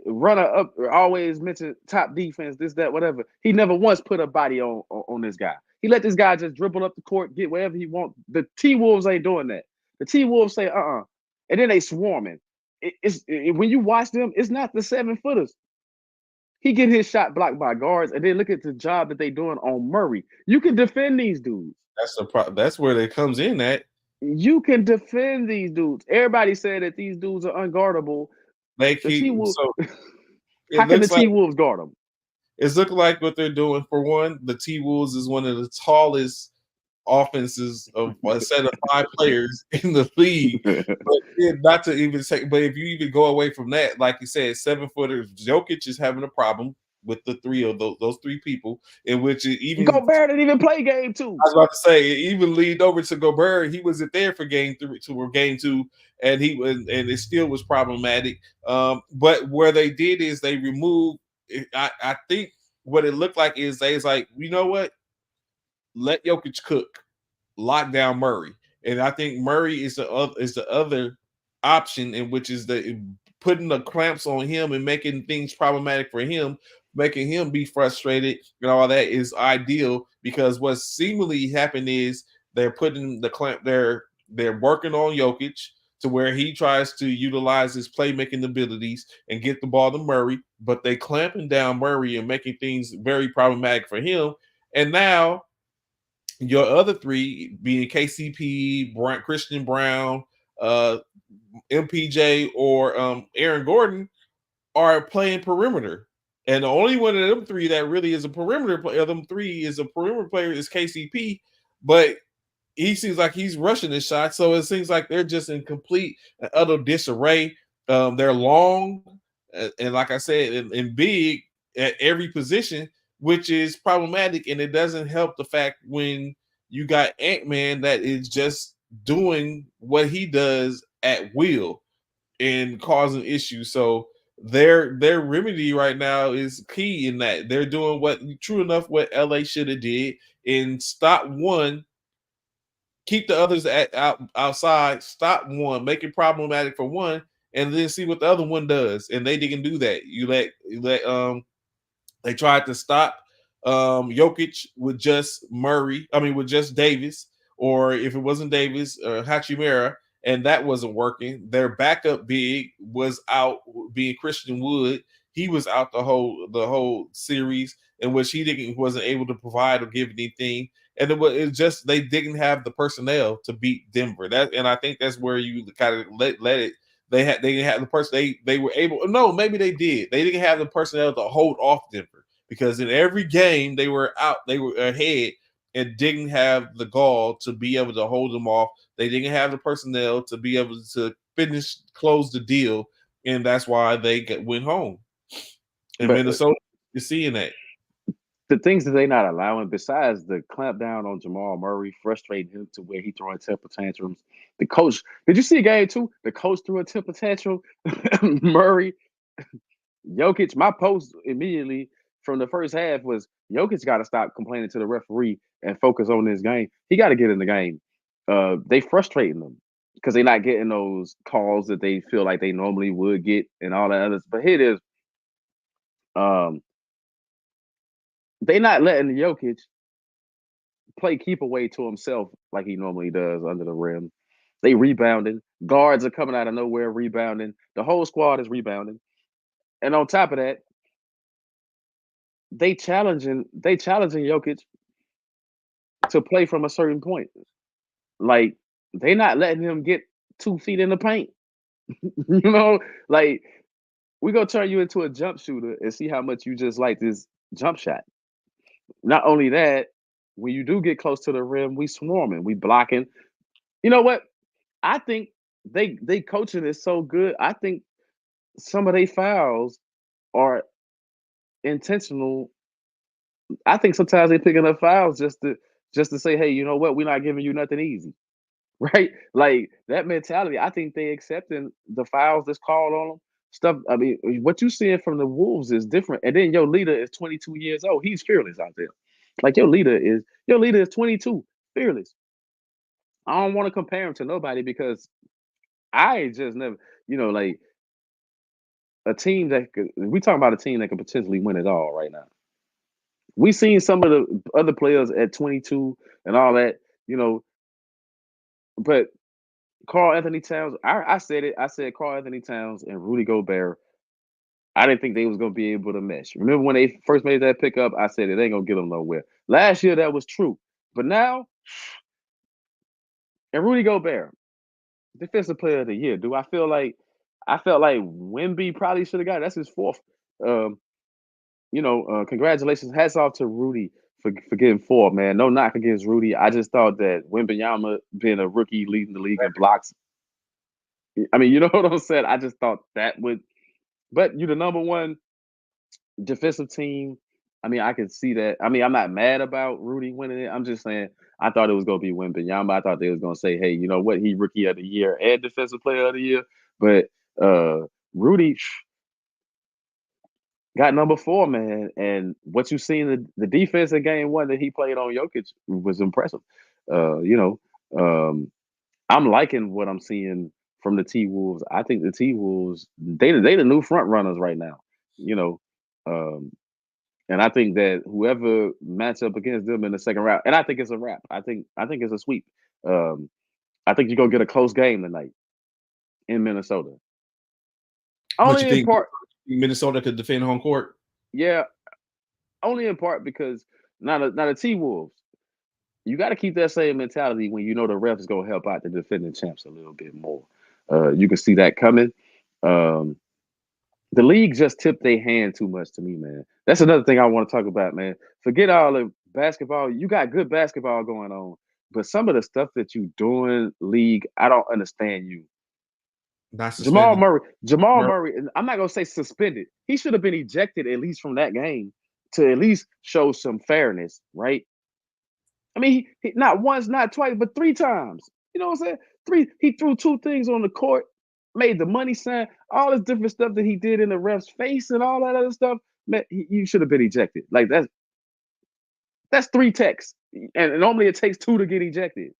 runner up, always mention top defense, this, that, whatever. He never once put a body on this guy. He let this guy just dribble up the court, get wherever he wants. The T-Wolves ain't doing that. The T-Wolves say, and then they swarming. When you watch them, it's not the 7-footers. He get his shot blocked by guards, and then look at the job that they doing on Murray. You can defend these dudes. That's where it comes in at. You can defend these dudes. Everybody said that these dudes are unguardable. They keep How can the T-Wolves guard them? It's looking like what they're doing. For one, the T-Wolves is one of the tallest offenses of a set of 5 players in the league. But not to even say, but if you even go away from that, like you said, 7-footers, Jokic is having a problem with the 3 of those 3 people, in which it even Gobert didn't even play game 2. I was about to say it even leaned over to Gobert. He wasn't there for game 3 or game 2, and it still was problematic. But where they did is they removed. I think what it looked like is they was like, you know what? Let Jokic cook, lock down Murray, and I think Murray is the other option, in which is putting the clamps on him and making things problematic for him, making him be frustrated and all that is ideal, because what's seemingly happened is they're putting the clamp, they're working on Jokic to where he tries to utilize his playmaking abilities and get the ball to Murray, but they clamping down Murray and making things very problematic for him. And now your other 3 being KCP, Christian Brown, MPJ, or Aaron Gordon are playing perimeter. And the only one of them 3 that really is a perimeter player, of them 3 is a perimeter player, is KCP. But he seems like he's rushing his shot. So it seems like they're just in complete and utter disarray. They're long, and like I said, and big at every position, which is problematic. And it doesn't help the fact when you got Ant-Man that is just doing what he does at will and causing issues. So their remedy right now is key in that they're doing what LA should have did, and stop one, keep the others outside, stop one, make it problematic for one, and then see what the other one does. And they didn't do that. They tried to stop Jokic with just with just Davis, or if it wasn't Davis, Hachimura, and that wasn't working. Their backup big was out, being Christian Wood. He was out the whole series, in which wasn't able to provide or give anything. And it just they didn't have the personnel to beat Denver. And I think that's where you kind of let it. They didn't have the person. They were able. No, maybe they did. They didn't have the personnel to hold off Denver, because in every game they were out. They were ahead and didn't have the gall to be able to hold them off. They didn't have the personnel to be able to close the deal, and that's why they went home. And Minnesota is seeing that. The things that they're not allowing, besides the clamp down on Jamal Murray, frustrating him to where he throwing temper tantrums. The coach, did you see game 2? The coach threw a temper tantrum. Murray, Jokic, my post immediately from the first half was Jokic got to stop complaining to the referee and focus on this game. He got to get in the game. They frustrating them because they're not getting those calls that they feel like they normally would get and all that others. But here it is. They not letting Jokic play keep away to himself like he normally does under the rim. They rebounding. Guards are coming out of nowhere rebounding. The whole squad is rebounding. And on top of that, they challenging Jokic to play from a certain point. Like, they not letting him get 2 feet in the paint. You know, like, we gonna turn you into a jump shooter and see how much you just like this jump shot. Not only that, when you do get close to the rim, we swarming, we blocking. You know what? I think they coaching is so good. I think some of their fouls are intentional. I think sometimes they picking up fouls just to say, hey, you know what? We're not giving you nothing easy. Right? Like, that mentality, I think they accepting the fouls that's called on them. Stuff. I mean, what you seeing from the Wolves is different. And then your leader is 22 years old. He's fearless out there. Like, your leader is 22, fearless. I don't want to compare him to nobody because I just never, like a team that we talking about a team that could potentially win it all right now. We seen some of the other players at 22 and all that, but Carl Anthony Towns, I said it. I said Carl Anthony Towns and Rudy Gobert. I didn't think they was gonna be able to mesh. Remember when they first made that pickup? I said it ain't gonna get them nowhere. Last year that was true, but now and Rudy Gobert, defensive player of the year. Do I feel like I felt like Wemby probably should have got it. That's his fourth. Um, congratulations. Hats off to Rudy for getting four, man. No knock against Rudy. I just thought that Wembanyama being a rookie leading the league in blocks. I mean, you know what I'm saying? I just thought that would, but you're the number one defensive team. I mean, I can see that. I mean, I'm not mad about Rudy winning it. I'm just saying I thought it was gonna be Wembanyama. I thought they was gonna say, hey, you know what? He rookie of the year and defensive player of the year. But Rudy got number four, man. And what you seen the defense in game one that he played on Jokic was impressive. I'm liking what I'm seeing from the T Wolves. I think the T Wolves they the new front runners right now. You know, um, and I think that whoever match up against them in the second round, and I think it's a wrap. I think it's a sweep. Um, I think you're gonna get a close game tonight in Minnesota. But you Only in think part, Minnesota could defend home court? yeah. Only in part because not a T Wolves. You got to keep that same mentality when you know the refs gonna help out the defending champs a little bit more. You can see that coming. Um, the league just tipped their hand too much to me, man. That's another thing I want to talk about, man. Forget all the basketball. You got good basketball going on, but some of the stuff that you doing, league, I don't understand you. Not Jamal suspended. Murray, Jamal Murray, and I'm not gonna say suspended. He should have been ejected at least from that game to at least show some fairness, right? I mean, not once, not twice, but three times. You know what I'm saying? Three. He threw two things on the court, made the money sign, all this different stuff that he did in the ref's face and all that other stuff. Man, you should have been ejected. Like that's three techs, and normally it takes two to get ejected.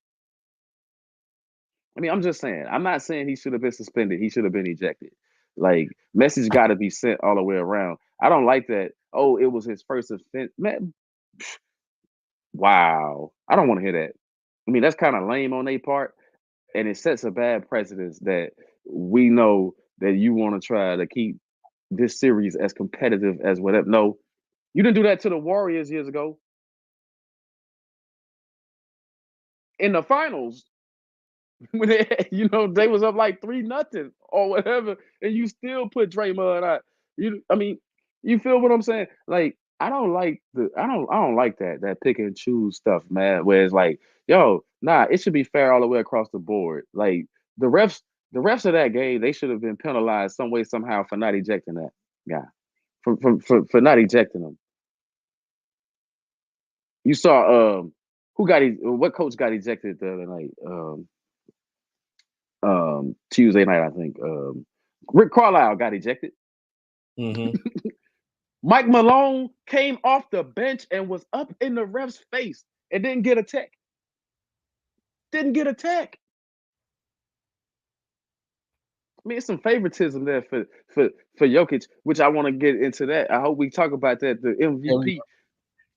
I mean, I'm just saying. I'm not saying he should have been suspended. He should have been ejected. Like message got to be sent all the way around. I don't like that. Oh, it was his first offense. Man, wow. I don't want to hear that. I mean, that's kind of lame on their part, and it sets a bad precedence that we know that you want to try to keep this series as competitive as whatever. No, you didn't do that to the Warriors years ago in the finals when they was up like 3-0 or whatever, and you still put Draymond out. I mean, you feel what I'm saying? Like I don't like that pick and choose stuff, man. Where it's like, yo, nah, it should be fair all the way across the board. Like the refs, the refs of that game, they should have been penalized some way somehow for not ejecting that guy, for not ejecting him. You saw what coach got ejected the other night? Tuesday night, I think. Rick Carlisle got ejected. Mm-hmm. Mike Malone came off the bench and was up in the ref's face and didn't get a tech. Didn't get a tech. I mean, it's some favoritism there for Jokic, which I want to get into that. I hope we talk about that. The MVP.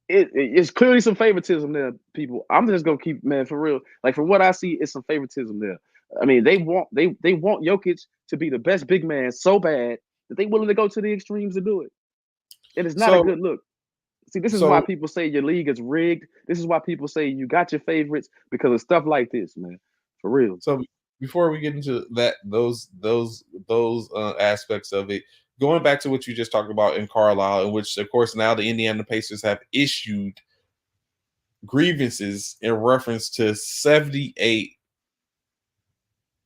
It's clearly some favoritism there, people. I'm just gonna keep, man, for real. Like from what I see, it's some favoritism there. I mean, they want Jokic to be the best big man so bad that they willing to go to the extremes to do it. It is not a good look. See, this is why So people say your league is rigged. This is why people say you got your favorites because of stuff like this, man. For real. So before we get into those aspects of it, going back to what you just talked about in Carlisle, in which of course now the Indiana Pacers have issued grievances in reference to 78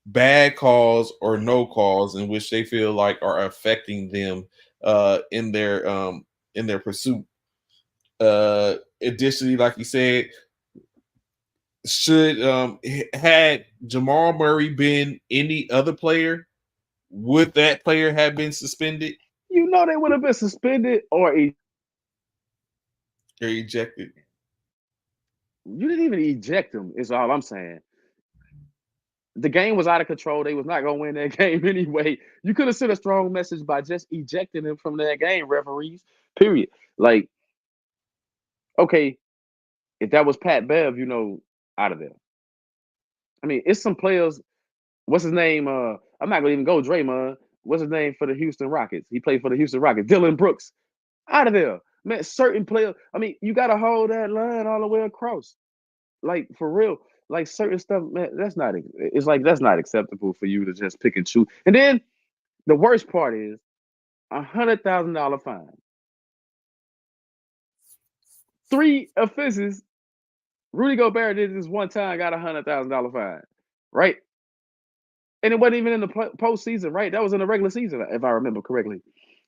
bad calls or no calls in which they feel like are affecting them in their pursuit. Additionally, like you said, should had Jamal Murray been any other player, would that player have been suspended You know they would have been suspended or or ejected? You didn't even eject him, is all I'm saying. The game was out of control. They was not gonna win that game anyway. You could have sent a strong message by just ejecting him from that game, referees. Period. Like, okay, if that was Pat Bev, out of there. I mean, it's some players. What's his name? I'm not gonna even go Draymond. What's his name for the Houston Rockets? He played for the Houston Rockets. Dylan Brooks. Out of there. Man, certain players. I mean, you gotta hold that line all the way across. Like, for real. Like, certain stuff, man, that's not acceptable for you to just pick and choose. And then the worst part is $100,000 fine. 3 offenses. Rudy Gobert did this one time, got $100,000 fine, right? And it wasn't even in the postseason, right? That was in the regular season, if I remember correctly.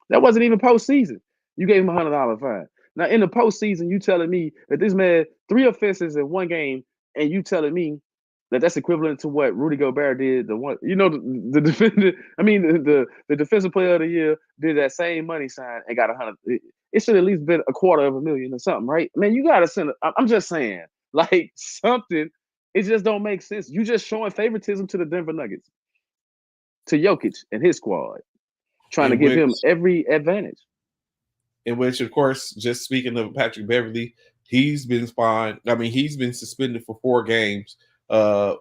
That wasn't even postseason. You gave him $100 fine. Now in the postseason, you telling me that this man 3 offenses in one game, and you telling me that that's equivalent to what Rudy Gobert did. The defender. I mean, the defensive player of the year did that same money sign and got 100. It should at least been $250,000 or something, right? Man, you gotta send. I'm just saying, like, something. It just don't make sense. You just showing favoritism to the Denver Nuggets, to Jokic and his squad, trying to In give which, him every advantage. of course, just speaking of Patrick Beverly, he's been fined. I mean, he's been suspended for 4 games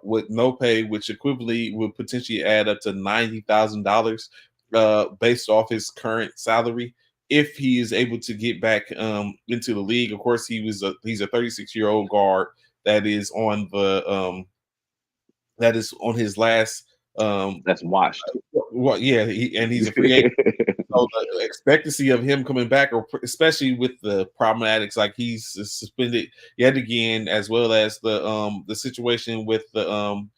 with no pay, which equivalently would potentially add up to $90,000 based off his current salary. If he is able to get back into the league, of course, he's a 36-year-old guard that is on his last. That's washed. Well, yeah, he's a free agent. So the expectancy of him coming back, or especially with the problematics, like he's suspended yet again, as well as the situation with the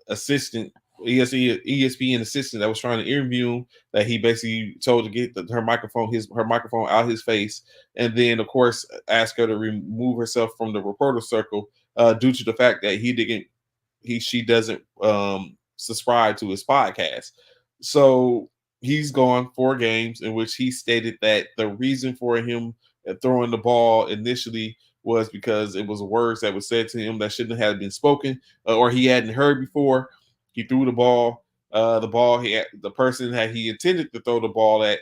assistant ESPN assistant that was trying to interview him, that he basically told to get her microphone out his face, and then of course asked her to remove herself from the reporter circle due to the fact that she doesn't subscribe to his podcast. So he's gone 4 games, in which he stated that the reason for him throwing the ball initially was because it was words that were said to him that shouldn't have been spoken, or he hadn't heard before. He threw the ball. The person that he intended to throw the ball at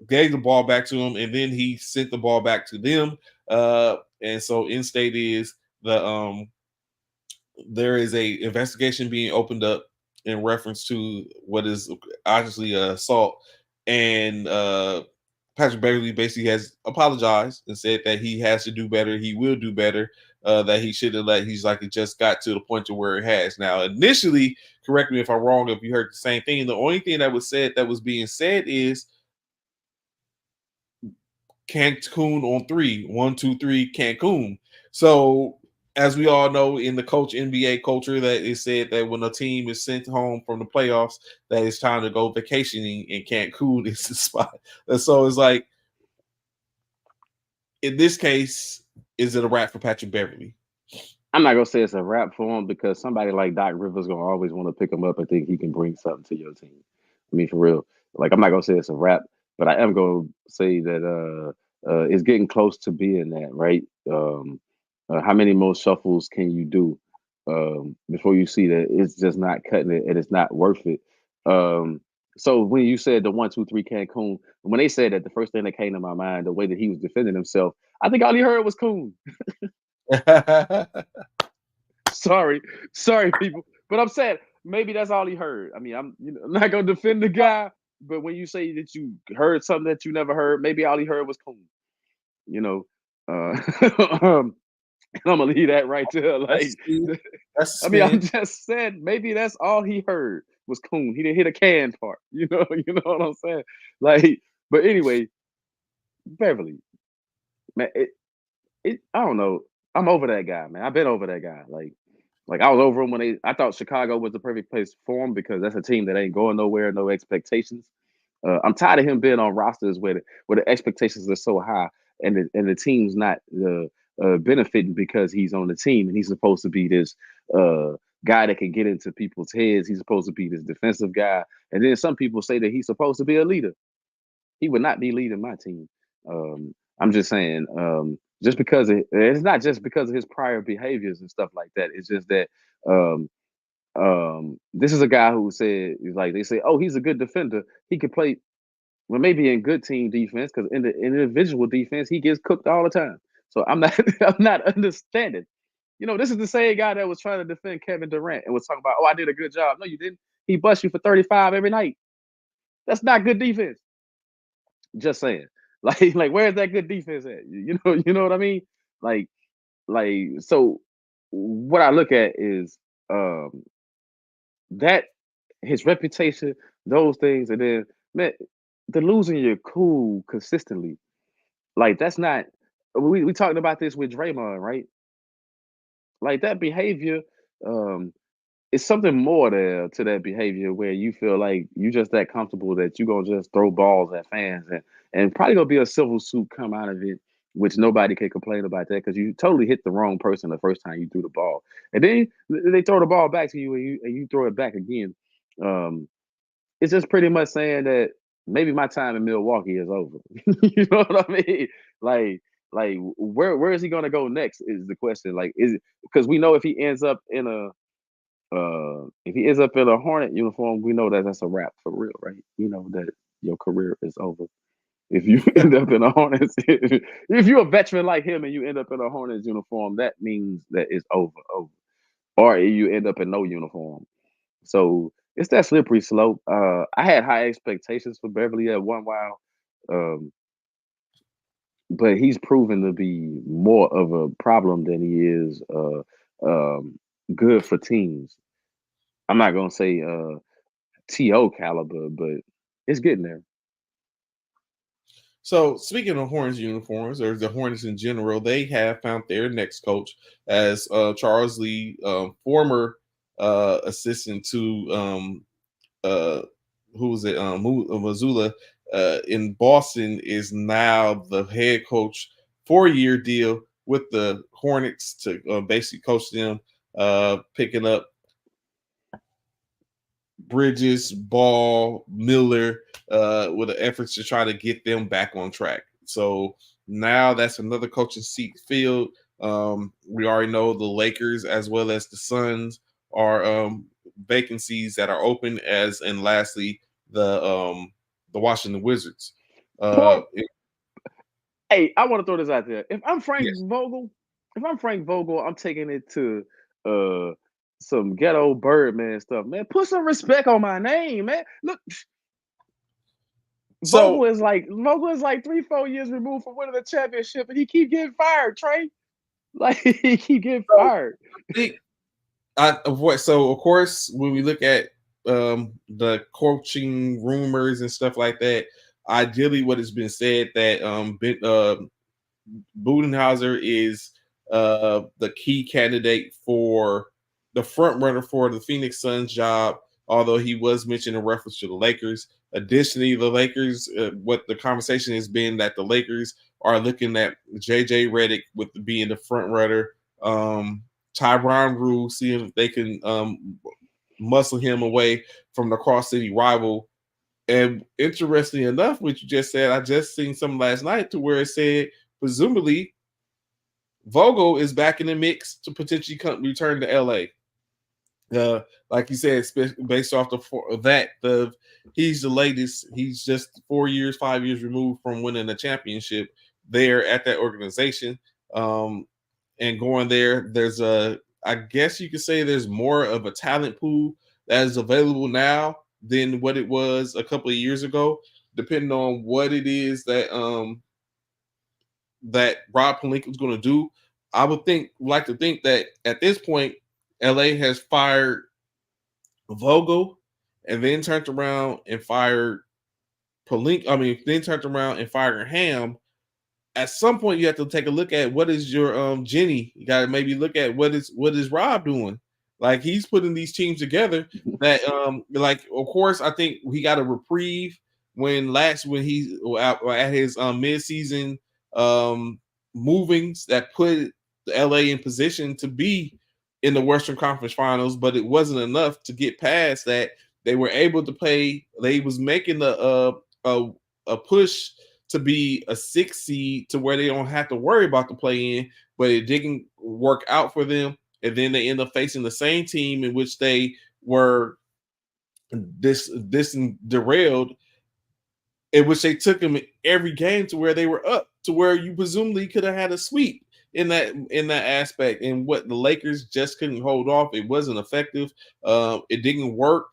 gave the ball back to him, and then he sent the ball back to them. And so in state is there is a investigation being opened up in reference to what is obviously assault, and Patrick Beverly basically has apologized and said that he has to do better. He will do better. That he should have let. He's like, it just got to the point to where it has. Now, initially, correct me if I'm wrong, if you heard the same thing. The only thing that was being said is Cancun on 3, 1, 2, 3, Cancun. So, as we all know, in the NBA culture, that is said that when a team is sent home from the playoffs, that it's time to go vacationing, and Cancun is the spot. And so it's like, in this case, is it a wrap for Patrick Beverly? I'm not gonna say it's a wrap for him, because somebody like Doc Rivers gonna always want to pick him up and think he can bring something to your team. I mean, for real. Like, I'm not gonna say it's a wrap, but I am gonna say that it's getting close to being that, right? How many more shuffles can you do before you see that it's just not cutting it and it's not worth it? So when you said the 1, 2, 3 Cancun, when they said that, the first thing that came to my mind, the way that he was defending himself, I think all he heard was coon. Sorry, people, but I'm saying maybe that's all he heard. I mean, I'm not gonna defend the guy, but when you say that you heard something that you never heard, maybe all he heard was coon. I'm gonna leave that right there. Like, I mean, I'm just saying maybe that's all he heard was coon. He didn't hit a can part. You know what I'm saying? Like, but anyway, Beverly, man, I don't know. I'm over that guy, man. I've been over that guy. Like I was over him when I thought Chicago was the perfect place for him, because that's a team that ain't going nowhere, no expectations. I'm tired of him being on rosters where the expectations are so high, and the team's not benefiting because he's on the team, and he's supposed to be this guy that can get into people's heads. He's supposed to be this defensive guy, and then some people say that he's supposed to be a leader. He would not be leading my team. I'm just saying. just because it's not just because of his prior behaviors and stuff like that. It's just that um, this is a guy who said, like, they say, oh, he's a good defender. He could play, well, maybe in good team defense, because in the individual defense, he gets cooked all the time. So I'm not I'm not understanding. This is the same guy that was trying to defend Kevin Durant and was talking about, oh, I did a good job. No, you didn't. He bust you for 35 every night. That's not good defense. Just saying. Like where's that good defense at? You know what I mean? Like, so what I look at is that his reputation, those things, and then, man, the losing your cool consistently. Like, that's not, we talked about this with Draymond, right? Like, that behavior, um, it's something more there to that behavior where you feel like you just that comfortable that you gonna just throw balls at fans, and probably gonna be a civil suit come out of it, which nobody can complain about that because you totally hit the wrong person the first time you threw the ball, and then they throw the ball back to you, and you throw it back again. Um, it's just pretty much saying that maybe my time in Milwaukee is over. You know what I mean? Like, where is he gonna go next is the question. Like, is it because we know if he ends up in a Hornet uniform, we know that that's a wrap for real, right? You know that your career is over. If you end up in a Hornets, if you're a veteran like him and you end up in a Hornets uniform, that means that it's over. Or you end up in no uniform. So it's that slippery slope. I had high expectations for Beverly at one while, um, but he's proven to be more of a problem than he is good for teams. I'm not gonna say TO caliber, but it's getting there. So speaking of Hornets uniforms, or the Hornets in general, they have found their next coach as Charles Lee, former assistant to uh, who was it? Missoula in Boston is now the head coach, 4-year deal with the Hornets to basically coach them, picking up Bridges, Ball, Miller, with the efforts to try to get them back on track. So now that's another coaching seat filled. We already know the Lakers as well as the Suns are vacancies that are open. And lastly, the Washington Wizards. Poor, hey, I want to throw this out there. Yes. If I'm Frank Vogel, I'm taking it to uh some ghetto Birdman stuff, man. Put some respect on my name, man. Look, So Vogel is like 3-4 years removed from winning the championship, and he keep getting fired, Trey. Like, he keep getting fired. I think so of course, when we look at the coaching rumors and stuff like that, ideally what has been said that Budenhauser is the key candidate for the front runner for the Phoenix Suns job, although he was mentioned in reference to the Lakers. Additionally, the Lakers, what the conversation has been that the Lakers are looking at JJ Redick with being the front runner. Tyronn Rue, seeing if they can muscle him away from the cross city rival. And interesting enough, what you just said, I just seen some last night to where it said presumably Vogel is back in the mix to potentially return to LA. Like you said, based off he's the latest. He's just 5 years removed from winning a championship there at that organization. And going there, I guess you could say there's more of a talent pool that is available now than what it was a couple of years ago, depending on what it is that Rob Pelinka is going to do. I would like to think that at this point, LA has fired Vogel and then turned around and fired Pelinka. I mean, then turned around and fired Ham. At some point, you have to take a look at what is your Jenny. You got to maybe look at what is Rob doing. Like, he's putting these teams together that like, of course, I think he got a reprieve when he's at his midseason movings that put the LA in position to be in the Western Conference Finals, but it wasn't enough to get past that. They were able to play. They was making a push to be a 6 seed to where they don't have to worry about the play in, but it didn't work out for them. And then they end up facing the same team in which they were this derailed, in which they took them every game to where they were up to where you presumably could have had a sweep in that aspect. And what the Lakers just couldn't hold off. It wasn't effective. It didn't work.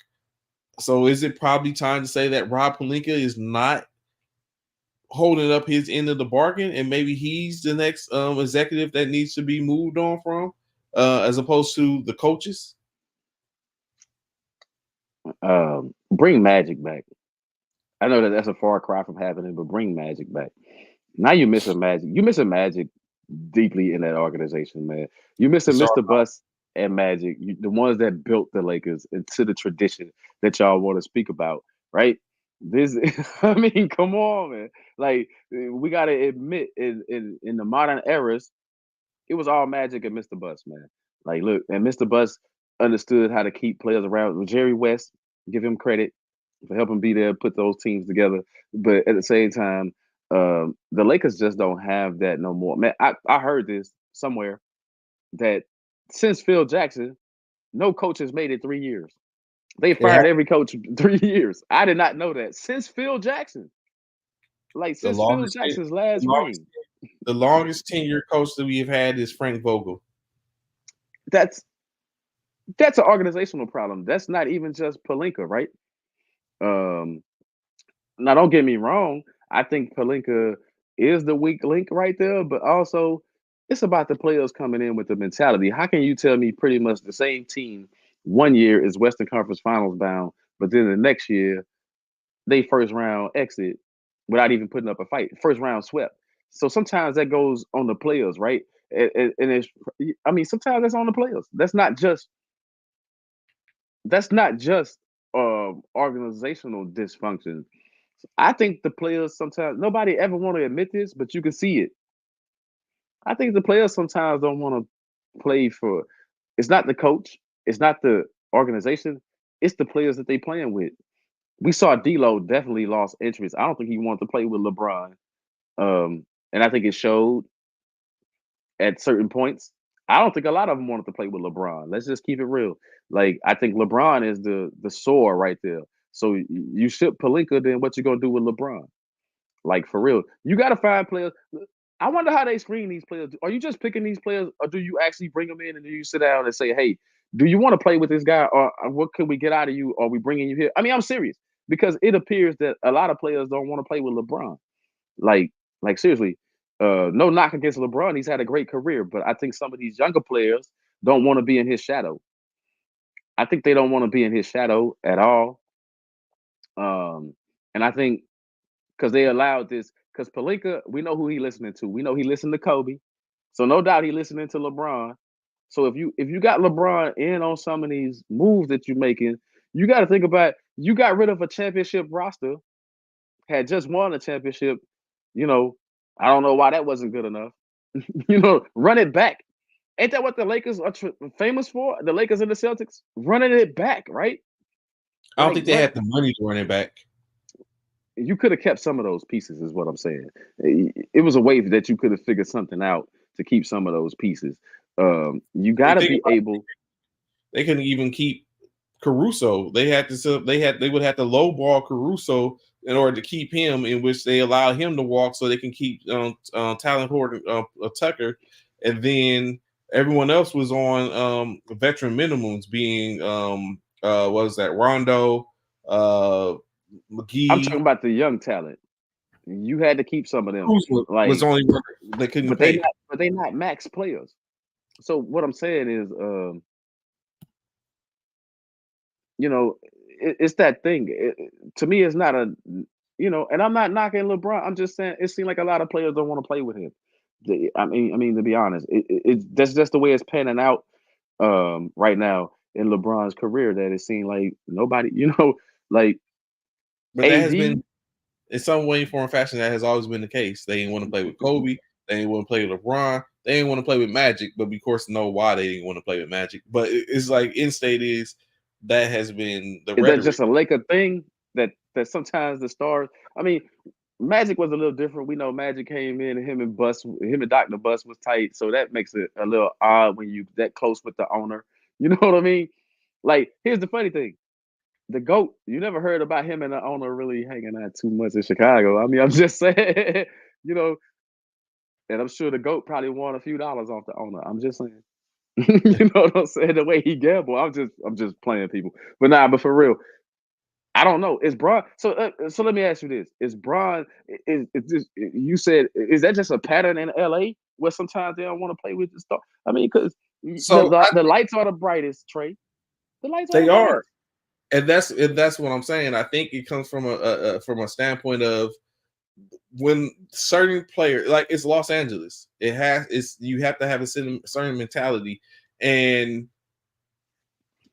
So is it probably time to say that Rob Pelinka is not holding up his end of the bargain, and maybe he's the next executive that needs to be moved on from, as opposed to the coaches? Bring Magic back. I know that that's a far cry from happening, but bring Magic back. Now you're missing Magic. You're missing Magic deeply in that organization, man. You're missing Mr. Bus and Magic, the ones that built the Lakers into the tradition that y'all want to speak about, right? This, I mean, come on, man. Like, we got to admit, in the modern eras, it was all Magic and Mr. Bus, man. Like, look, and Mr. Bus understood how to keep players around. With Jerry West, give him credit for helping be there, put those teams together. But at the same time, the Lakers just don't have that no more. Man, I heard this somewhere that since Phil Jackson, no coach has made it 3 years. They fired every coach 3 years. I did not know that. Since Phil Jackson. Like, since Phil Jackson's last reign. The longest tenure coach that we've had is Frank Vogel. That's an organizational problem. That's not even just Pelinka, right? Now, don't get me wrong. I think Pelinka is the weak link right there, but also it's about the players coming in with the mentality. How can you tell me pretty much the same team 1 year is Western Conference Finals bound, but then the next year they first round exit without even putting up a fight, first round swept? So sometimes that goes on the players, right? And it's, I mean, sometimes that's on the players. That's not just organizational dysfunction. I think the players sometimes, nobody ever want to admit this, but you can see it. I think the players sometimes don't want to play for. It's not the coach. It's not the organization. It's the players that they playing with. We saw D'Lo definitely lost interest. I don't think he wanted to play with LeBron, and I think it showed at certain points. I don't think a lot of them wanted to play with LeBron. Let's just keep it real. Like, I think LeBron is the sore right there. So you ship Pelinka, then what you gonna do with LeBron? Like, for real, you got to find players. I wonder how they screen these players. Are you just picking these players, or do you actually bring them in and do you sit down and say, "Hey, do you want to play with this guy, or what can we get out of you? Are we bringing you here?" I mean, I'm serious, because it appears that a lot of players don't want to play with LeBron. Like seriously, no knock against LeBron. He's had a great career, but I think some of these younger players don't want to be in his shadow. I think they don't want to be in his shadow at all. And I think because they allowed this, because Pelinka, we know who he listening to. We know he listened to Kobe, so no doubt he listening to LeBron. So if you got LeBron in on some of these moves that you're making, you got to think about, you got rid of a championship roster, had just won a championship. You know, I don't know why that wasn't good enough. Run it back. Ain't that what the Lakers are famous for? The Lakers and the Celtics running it back, right? I don't think they had the money to run it back. You could have kept some of those pieces, is what I'm saying. It was a way that you could have figured something out to keep some of those pieces. You got to be able. They couldn't even keep Caruso. They would have to lowball Caruso in order to keep him, in which they allow him to walk so they can keep Talent Horton Tucker, and then everyone else was on veteran minimums, being what was that, Rondo, McGee. I'm talking about the young talent. You had to keep some of them. Was only they couldn't pay. But they not max players. So what I'm saying is, it's that thing. To me, it's not and I'm not knocking LeBron. I'm just saying it seems like a lot of players don't want to play with him. I mean, to be honest, that's just the way it's panning out right now in LeBron's career. That it seemed like nobody, like. But that has been, in some way, form, or fashion, that has always been the case. They didn't want to play with Kobe. They didn't want to play with LeBron. They didn't want to play with Magic. But we, of course, know why they didn't want to play with Magic. But it's like, in state is, that has been the rhetoric. Is that just a Laker thing that sometimes the stars? I mean, Magic was a little different. We know Magic came in, and him and Dr. Bus was tight, so that makes it a little odd when you that close with the owner. You know what I mean? Like, here's the funny thing: the GOAT. You never heard about him and the owner really hanging out too much in Chicago. I mean, I'm just saying, you know, and I'm sure the GOAT probably won a few dollars off the owner. I'm just saying. You know what I'm saying? The way he gamble, I'm just playing people. But nah, but for real, I don't know. Is Braun? So let me ask you this: Is Braun? Is this? You said is that just a pattern in LA where sometimes they don't want to play with the star? I mean, because So the lights are the brightest, Trey. The lights are they the are, brightest. and that's what I'm saying. I think it comes from a standpoint of when certain players, like it's Los Angeles, you have to have a certain mentality, and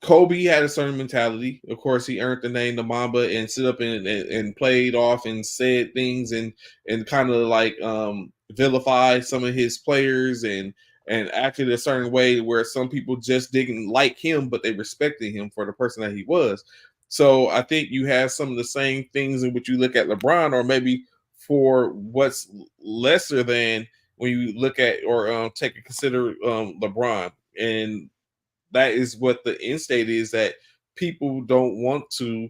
Kobe had a certain mentality. Of course, he earned the name the Mamba and stood up and played off and said things and kind of like vilified some of his players and acted a certain way where some people just didn't like him, but they respected him for the person that he was. So I think you have some of the same things in which you look at LeBron, or maybe for what's lesser than when you look at or take a consider LeBron. And that is what the end state is, that people don't want to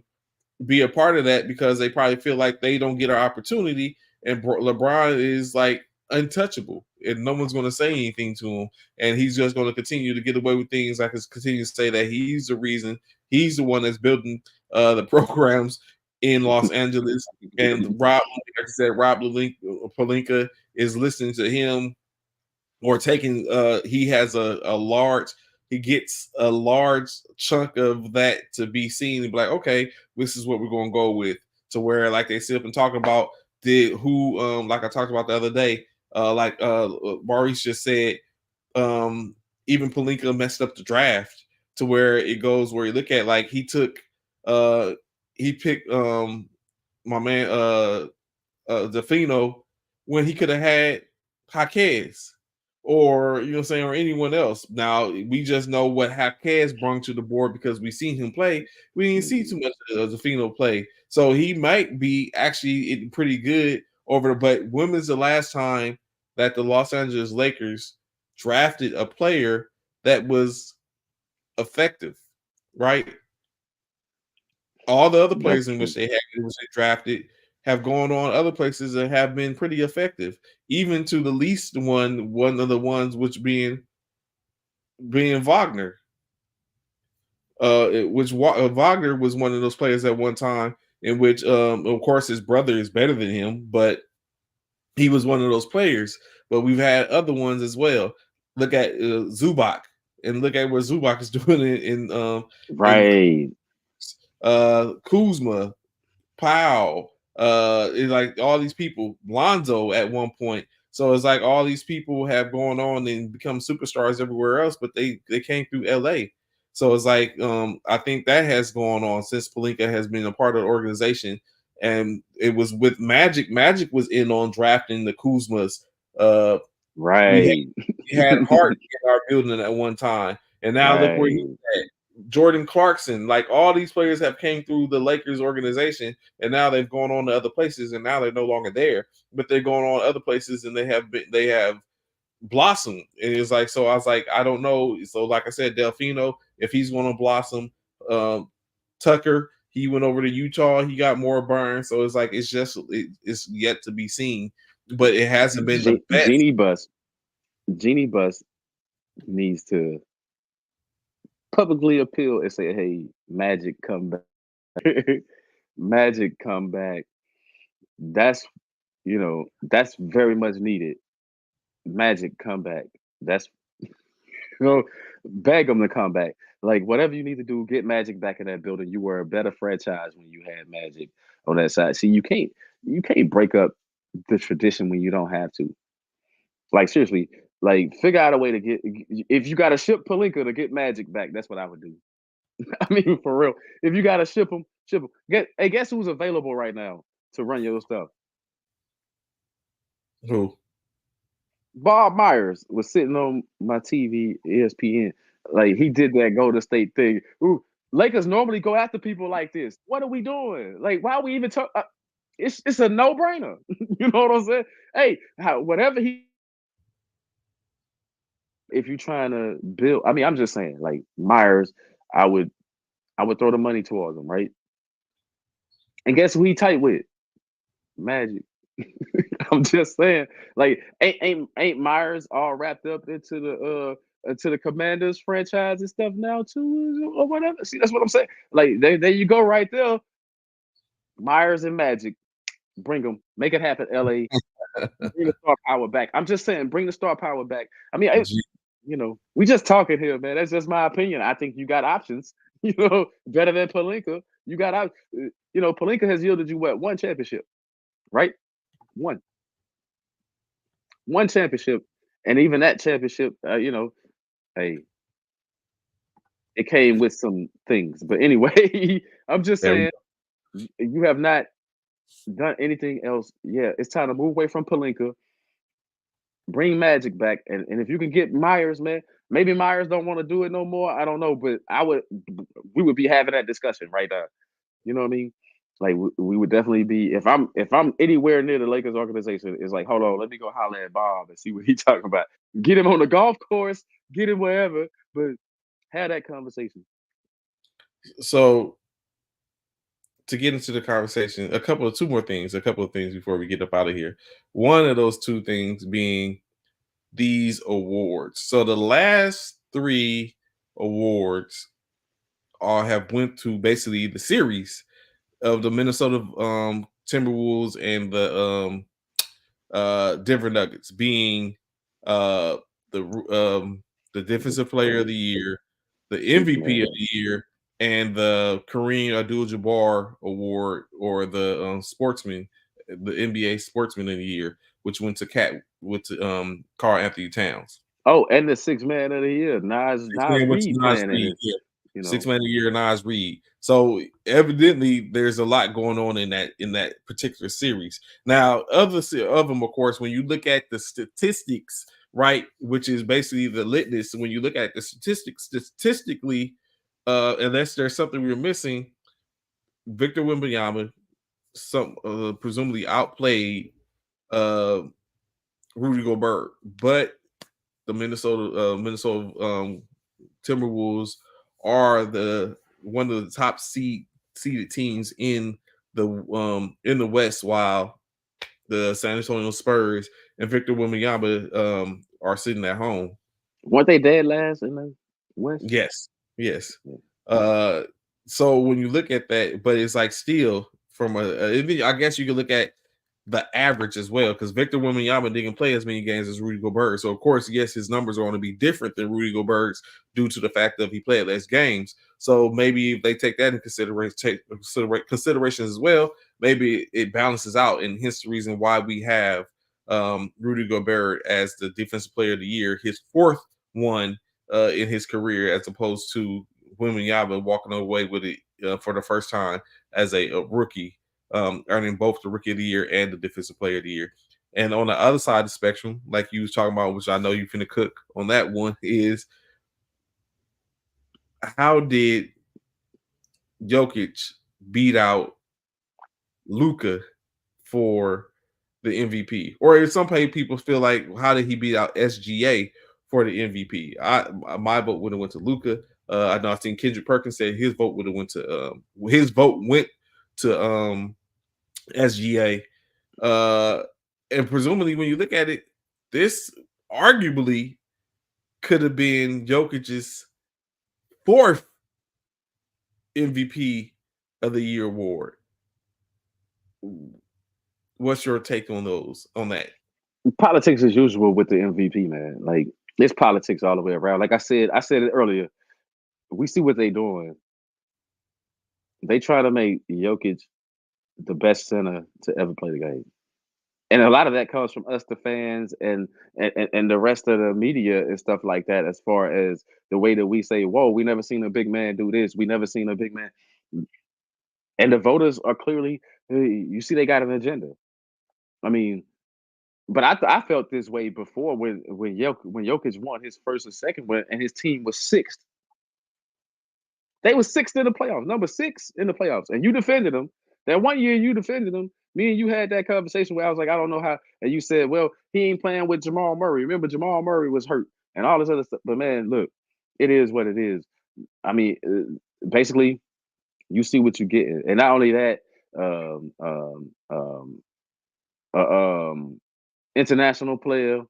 be a part of that because they probably feel like they don't get an opportunity. And LeBron is like untouchable, and no one's going to say anything to him, and he's just going to continue to get away with things. I can continue to say that he's the reason, he's the one that's building the programs in Los Angeles, and Rob, like I said, Rob Pelinka is listening to him or taking he has a large, he gets a large chunk of that to be seen and be like, okay, this is what we're going to go with, to where like they sit up and talk about like I talked about the other day, Maurice just said, even Palinka messed up the draft to where it goes where you look at like he picked my man Defino when he could have had Jaquez or, you know what I'm saying, or anyone else. Now we just know what Jaquez brought to the board because we seen him play. We didn't see too much of Defino play, so he might be actually pretty good over. But when was the last time that the Los Angeles Lakers drafted a player that was effective, right? All the other That's players in which they drafted have gone on other places and have been pretty effective, even to the least one of the ones which being Wagner. Wagner was one of those players at one time in which, of course, his brother is better than him, but he was one of those players. But we've had other ones as well. Look at Zubac, and look at what Zubac is doing in right. Kuzma, Powell, it's like all these people, Lonzo at one point. So it's like all these people have gone on and become superstars everywhere else, but they came through LA. So it's like I think that has gone on since Pelinka has been a part of the organization, and it was with Magic. Magic was in on drafting the Kuzmas. Right. We had Hart in our building at one time, and now look where he's Right. at. Jordan Clarkson, like all these players have came through the Lakers organization, and now they've gone on to other places, and now they're no longer there, but they're going on other places, and they have blossomed. And it's like, so I was like, I don't know. So like I said, Delfino, if he's going to blossom, Tucker, he went over to Utah, he got more burn. So it's like it's yet to be seen, but it hasn't been the best. Genie Bus needs to publicly appeal and say, "Hey, Magic, come back. Magic, come back." That's that's very much needed. Magic, come back. That's beg them to come back. Like whatever you need to do, get Magic back in that building. You were a better franchise when you had Magic on that side. See, you can't break up the tradition when you don't have to. Like seriously, like figure out a way to get if you got to ship Palinka to get Magic back. That's what I would do. I mean, for real. If you got to ship them, ship them. Guess who's available right now to run your stuff? Who? Bob Myers was sitting on my TV, ESPN. Like he did that Golden State thing. Ooh, Lakers normally go after people like this. What are we doing? Like, why are we even talk? it's a no brainer. You know what I'm saying? Hey, whatever he. If you're trying to build, I mean, I'm just saying, like Myers, I would throw the money towards him, right? And guess who he tight with? Magic. I'm just saying, like, ain't Myers all wrapped up into the Commanders franchise and stuff now too, or whatever. See, that's what I'm saying. Like, there you go, right there. Myers and Magic, bring them, make it happen, LA. Bring the star power back. I'm just saying, bring the star power back. I mean, we just talking here, man. That's just my opinion. I think you got options. Better than Pelinka. You got out. Pelinka has yielded you what? One championship, right? One championship, and even that championship, hey, it came with some things. But anyway, I'm just There we saying, you have not done anything else. Yeah, it's time to move away from Pelinka. Bring Magic back, and if you can get Myers, man, maybe Myers don't want to do it no more. I don't know, but we would be having that discussion right now. You know what I mean? Like we would definitely be if I'm anywhere near the Lakers organization, it's like, hold on, let me go holler at Bob and see what he talking about. Get him on the golf course, get him wherever, but have that conversation. So to get into the conversation, two more things, a couple of things before we get up out of here. One of those two things being these awards. So the last three awards all have went to basically the series of the Minnesota Timberwolves and the Denver Nuggets, being the defensive player of the year, the MVP of the year, and the Kareem Abdul-Jabbar Award, or the sportsman, the NBA Sportsman of the Year, which went to Karl Anthony Towns. Oh, and the sixth man of the year, Nas Reed playing in it. Yeah. Six man of the year, Nas Reed. So evidently, there's a lot going on in that particular series. Now, of them, of course, when you look at the statistics, right, which is basically the litmus. When you look at the statistically, unless there's something we're missing, Victor Wembanyama presumably outplayed Rudy Gobert, but the Minnesota Timberwolves are one of the top seeded teams in the West, while the San Antonio Spurs and Victor Wembanyama are sitting at home. Weren't they dead last in the West? Yes. So when you look at that, but it's like still from I guess you could look at the average as well, because Victor Wembanyama didn't play as many games as Rudy Gobert. So, of course, yes, his numbers are going to be different than Rudy Gobert's due to the fact that he played less games. So maybe if they take that into consideration as well, maybe it balances out, and hence the reason why we have Rudy Gobert as the Defensive Player of the Year, his fourth one in his career, as opposed to Wembanyama walking away with it for the first time as a rookie, earning both the Rookie of the Year and the Defensive Player of the Year. And on the other side of the spectrum, like you was talking about, which I know you finna cook on that one, is how did Jokic beat out Luka for the MVP? Or some people feel like, how did he beat out SGA for the MVP? My vote would have went to Luka. I know I've seen Kendrick Perkins say his vote would have went to SGA. And presumably, when you look at it, this arguably could have been Jokic's fourth MVP of the year award. What's your take on that? Politics as usual with the MVP, man. Like, it's politics all the way around. Like I said it earlier. We see what they're doing. They try to make Jokic the best center to ever play the game. And a lot of that comes from us, the fans, and the rest of the media and stuff like that, as far as the way that we say, whoa, we never seen a big man do this. We never seen a big man. And the voters are clearly, you see, they got an agenda. I mean, but I felt this way before when Jokic won his first and second win, and his team was sixth. They were sixth in the playoffs, number 6 in the playoffs, and you defended them. That one year you defended them, Me and you had that conversation where I was like, I don't know how, and you said, well, he ain't playing with Jamal Murray. Remember, Jamal Murray was hurt and all this other stuff. But man, look, it is what it is. I mean, basically, you see what you get, and not only that, um, um, um, international player,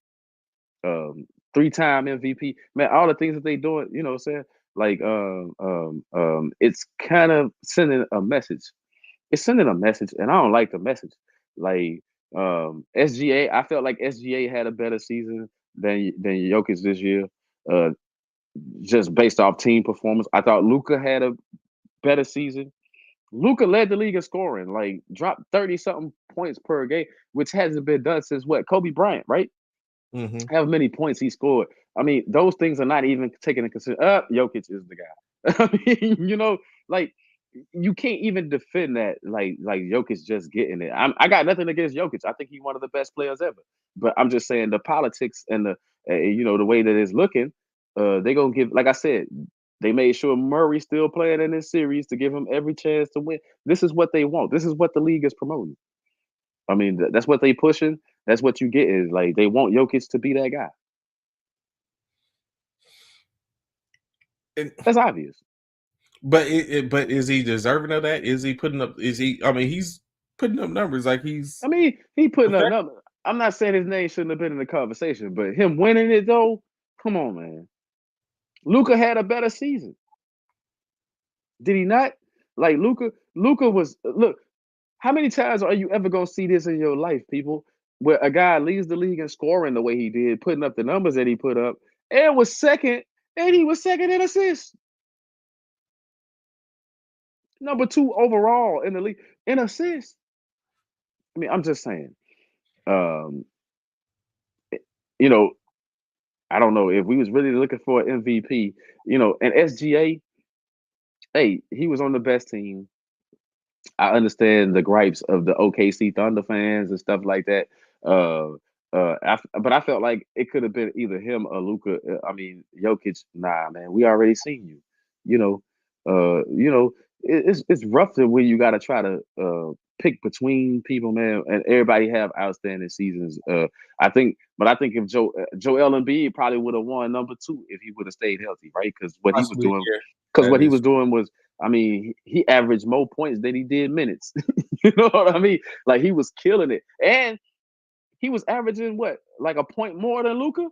um, 3-time MVP. Man, all the things that they doing, you know what I'm saying? Like, it's kind of sending a message. It's sending a message, and I don't like the message. Like, SGA, I felt like SGA had a better season than Jokic this year, uh, just based off team performance. I thought Luka had a better season. Luka led the league in scoring, like dropped 30 something points per game, which hasn't been done since what? Kobe Bryant, right? Mm-hmm. How many points he scored. I mean, those things are not even taken into consideration. Jokic is the guy. I mean, like you can't even defend that. Like Jokic just getting it. I got nothing against Jokic. I think he's one of the best players ever. But I'm just saying the politics and the the way that it's looking. They gonna give, like I said, they made sure Murray's still playing in this series to give him every chance to win. This is what they want. This is what the league is promoting. I mean, that's what they pushing. That's what you get is like they want Jokic to be that guy. And, That's obvious. but but is he deserving of that? Is he putting up? Is he? I mean, he's putting up numbers like he's. I mean, he putting up Effective. numbers. I'm not saying his name shouldn't have been in the conversation, but him winning it though, come on, man. Luka had a better season. Did he not? Like Luka was look. How many times are you ever gonna see this in your life, people? Where a guy leads the league in scoring the way he did, putting up the numbers that he put up, and was second, and he was second in assists. Number 2 overall in the league in assists. I mean, I'm just saying. Um, you know, I don't know if we was really looking for an MVP. And SGA, hey, he was on the best team. I understand the gripes of the OKC Thunder fans and stuff like that. But I felt like it could have been either him or Luka. I mean, Jokic. Nah, man, we already seen you. You know, it's rough to when you got to try to pick between people, man. And everybody have outstanding seasons. I think if Joel Embiid probably would have won number 2 if he would have stayed healthy, right? Because what he was Possibly, doing, yeah, because that what he is was doing was, I mean, he averaged more points than he did minutes. You know what I mean? Like he was killing it, and he was averaging what, like a point more than Luka.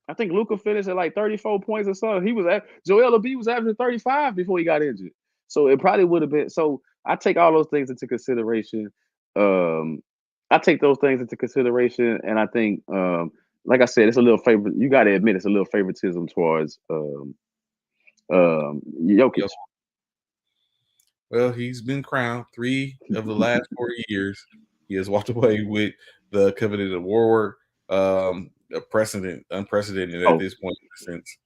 I think Luka finished at like 34 points or something. He was at Joel Embiid was averaging 35 before he got injured. So it probably would have been. So I take all those things into consideration. Um, I take those things into consideration, and I think, like I said, it's a little favor. You got to admit, it's a little favoritism towards Jokic. yep. Well, he's been crowned 3 of the last 4 years. He has walked away with the coveted award. A unprecedented at Oh, this point since.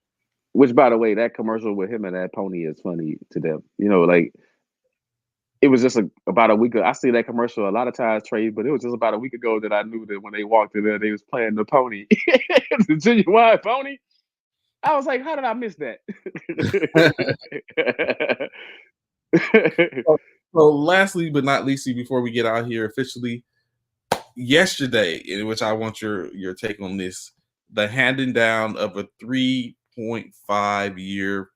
which, by the way, that commercial with him and that pony is funny to them. Like it was just about a week ago. I see that commercial a lot of times, Trey, but it was just about a week ago that I knew that when they walked in there, they was playing the pony, the genuine pony. I was like, how did I miss that? So, lastly but not leastly, before we get out here officially, yesterday, in which I want your take on this, the handing down of a 3.5-year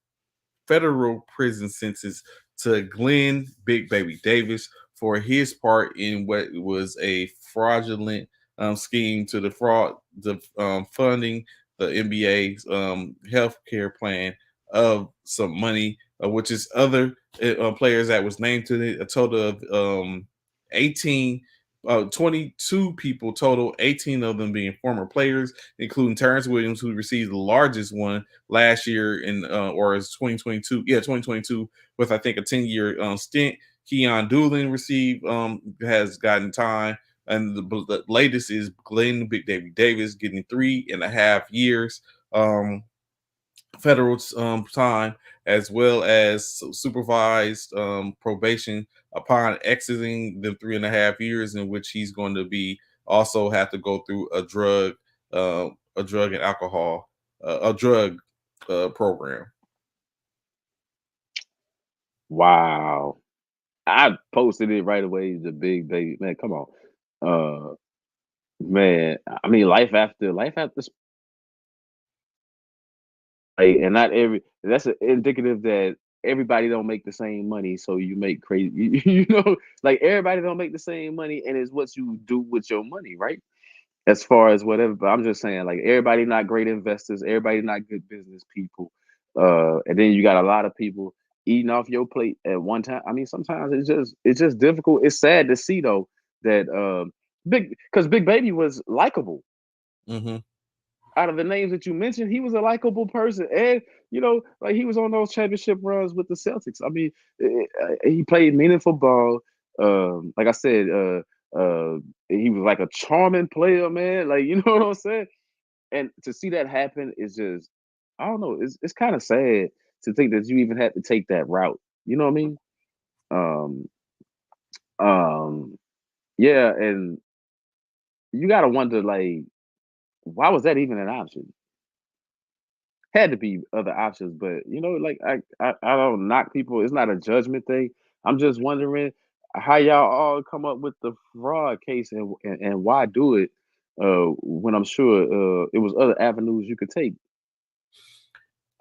federal prison sentence to Glenn Big Baby Davis for his part in what was a fraudulent scheme to defraud the funding the NBA's health care plan of some money, which is other players that was named to it, a total of 18 22 people total, 18 of them being former players, including Terrence Williams, who received the largest one last year or is 2022, 2022, with I think a 10-year stint. Keon Doolin has gotten time, and the latest is Glenn Big David Davis getting 3.5 years federal time, as well as supervised probation upon exiting the 3.5 years, in which he's going to be also have to go through a drug and alcohol a drug program. Wow. I posted it right away. The big baby man, come on, man. I mean, life after and not every that's indicative that everybody don't make the same money, so you make crazy. You know, like everybody don't make the same money, and it's what you do with your money, right? As far as whatever, but I'm just saying, like everybody not great investors, everybody not good business people, and then you got a lot of people eating off your plate at one time. I mean, sometimes it's just difficult. It's sad to see though that Big Baby was likable. Mm-hmm. Out of the names that you mentioned, he was a likable person, and like he was on those championship runs with the Celtics. I mean, he played meaningful ball. Like I said, he was like a charming player, man. Like you know what I'm saying. And to see that happen is just, I don't know. It's kind of sad to think that you even had to take that route. You know what I mean? Um, um, yeah, and you got to wonder, like, why was that even an option? Had to be other options, but like I don't knock people. It's not a judgment thing. I'm just wondering how y'all all come up with the fraud case and why do it when I'm sure it was other avenues you could take.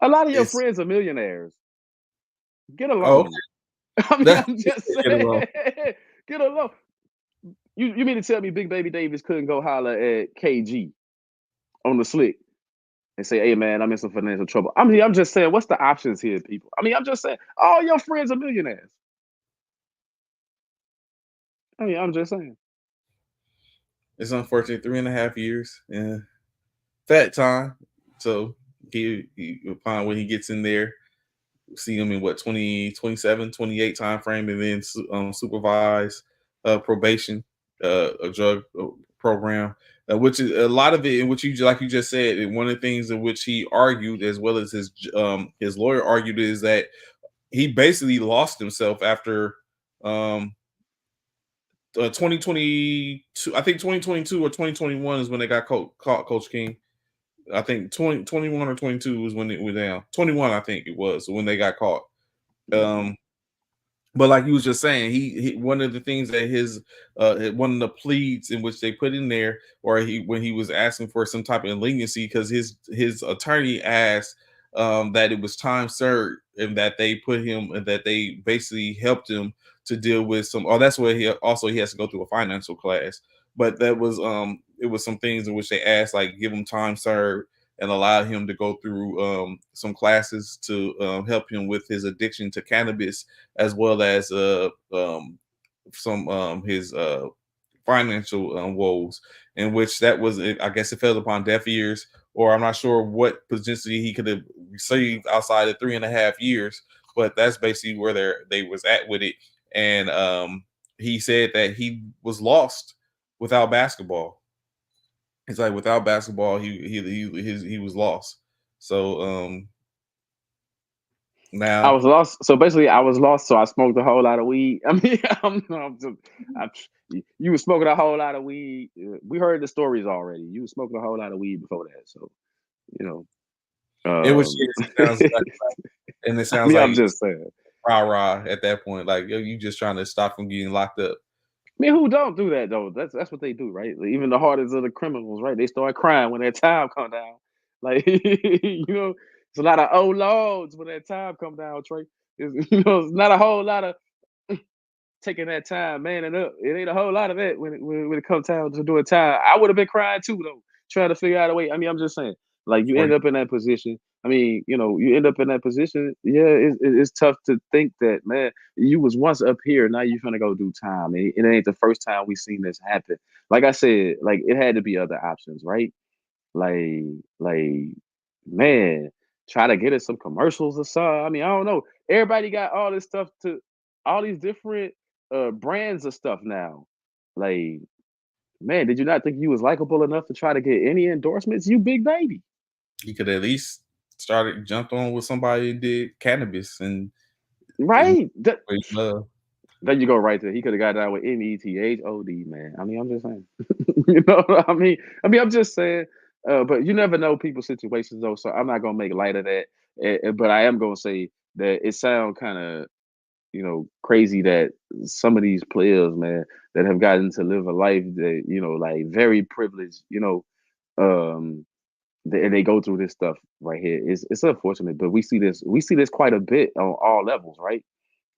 A lot of your It's friends are millionaires. Get oh, okay. along. I mean, That I'm just get saying, along. get along. You mean to tell me Big Baby Davis couldn't go holler at KG on the slick and say, "Hey, man, I'm in some financial trouble." I mean, I'm just saying, what's the options here, people? I mean, I'm just saying, all your friends are millionaires. I mean, I'm just saying. It's unfortunate 3.5 years. Yeah, fat time. So he upon when he gets in there, see him in what 27, 28 time frame, and then supervise probation, a drug program, which is a lot of it in which you like you just said. And one of the things in which he argued, as well as his lawyer argued, is that he basically lost himself after 2022. I think 2022 or 2021 is when they got caught Coach King. I think 2021 or 22 was when it was down. 21, I think it was when they got caught. Um, but like you was just saying, he one of the things that his one of the pleads in which they put in there, or when he was asking for some type of leniency, because his attorney asked that it was time served and that they put him and that they basically helped him to deal with some. Oh, that's where he has to go through a financial class. But that was it was some things in which they asked, like give him time served and allow him to go through some classes to help him with his addiction to cannabis, as well as some his financial woes, in which that was, I guess, it fell upon deaf ears, or I'm not sure what potentially he could have received outside of 3.5 years, but that's basically where they was at with it. And he said that he was lost without basketball. It's like without basketball, he was lost. So I now was lost. So basically, I was lost. So I smoked a whole lot of weed. I mean, I, you were smoking a whole lot of weed. We heard the stories already. You were smoking a whole lot of weed before that. So you know. it was Um, it sounds like, and it I sounds mean, like I'm just saying. rah rah at that point, like yo, you just trying to stop from getting locked up. I mean, who don't do that though? That's what they do, right? Like, even the hardest of the criminals, right? They start crying when their time come down. Like it's a lot of old lords when that time come down, Trey. It's not a whole lot of taking that time, manning up. It ain't a whole lot of that when it comes time to do a time. I would have been crying too though, trying to figure out a way. I mean, I'm just saying, like you Or end up in that position. I mean, you end up in that position. Yeah, it's tough to think that, man, you was once up here, now you're gonna go do time. It ain't the first time we seen this happen. Like I said, like it had to be other options, right? Like, like, man, try to get us some commercials or something. I mean, I don't know. Everybody got all this stuff to all these different brands of stuff now. Like, man, did you not think you was likable enough to try to get any endorsements? You Big Baby. he could at least started jumped on with somebody and did cannabis and Right. love. There you go, right there. He could have got down with METHOD, man. I mean, I'm just saying. You know what I mean? I'm just saying. But you never know people's situations, though. So I'm not gonna make light of that. But I am gonna say that it sounds kind of crazy that some of these players, man, that have gotten to live a life that, like very privileged, um, they go through this stuff right here. It's unfortunate, but we see this quite a bit on all levels, right?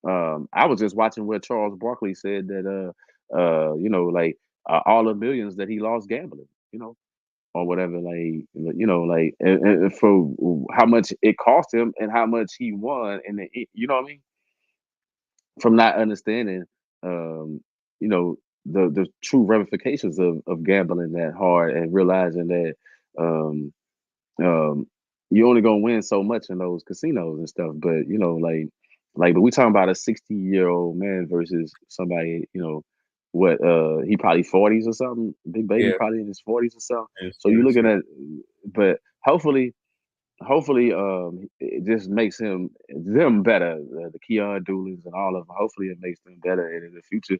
I was just watching where Charles Barkley said that like all the millions that he lost gambling, or whatever, like and for how much it cost him and how much he won, and you know what I mean, from not understanding, um, the true ramifications of gambling that hard and realizing that um, um, you only gonna win so much in those casinos and stuff. But but we talking about a 60-year-old man versus somebody, what he probably 40s or something. Big baby Yeah, probably in his 40s or something. it's So you're looking yeah. at, but hopefully, it just makes them better. The Keon Doolins and all of them. Hopefully, it makes them better, and in the future,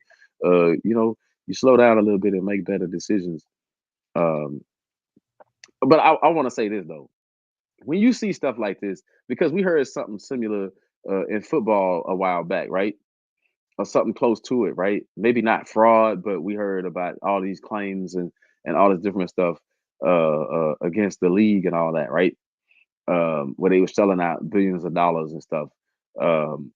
you slow down a little bit and make better decisions. Um, but I want to say this though: when you see stuff like this, because we heard something similar in football a while back, right? Or something close to it, right? Maybe not fraud, but we heard about all these claims and all this different stuff against the league and all that, right? Where they were selling out billions of dollars and stuff. Um,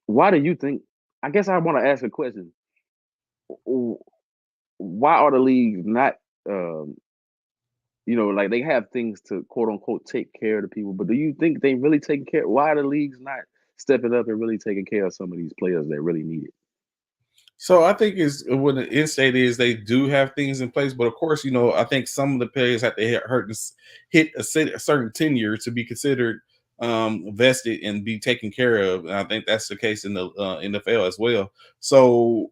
why do you think? I guess I want to ask a question. w- Why are the leagues not, um, like they have things to quote unquote take care of the people, but do you think they really taking care? Why are the leagues not stepping up and really taking care of some of these players that really need it? So I think is what the end state is they do have things in place, but of course, I think some of the players have to hit a certain tenure to be considered vested and be taken care of, and I think that's the case in the NFL as well. So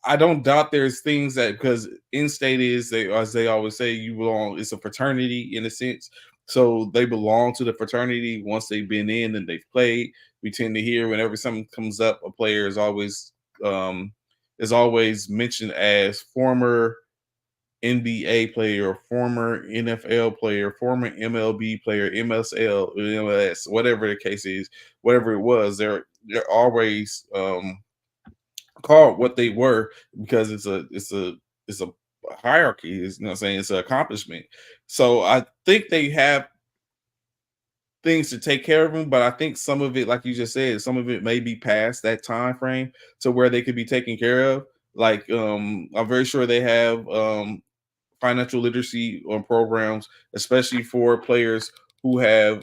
I don't doubt there's things that because in state is they as they always say you belong. It's a fraternity in a sense, so they belong to the fraternity once they've been in and they've played. We tend to hear whenever something comes up, a player um, is always mentioned as former NBA player, former NFL player, former MLB player, MSL, MLS, whatever the case is, whatever it was. They're always called what they were because it's a hierarchy. It's, what I'm saying, it's an accomplishment. So I think they have things to take care of them, but I think some of it, like you just said, some of it may be past that time frame to where they could be taken care of. Like I'm very sure they have financial literacy on programs, especially for players who have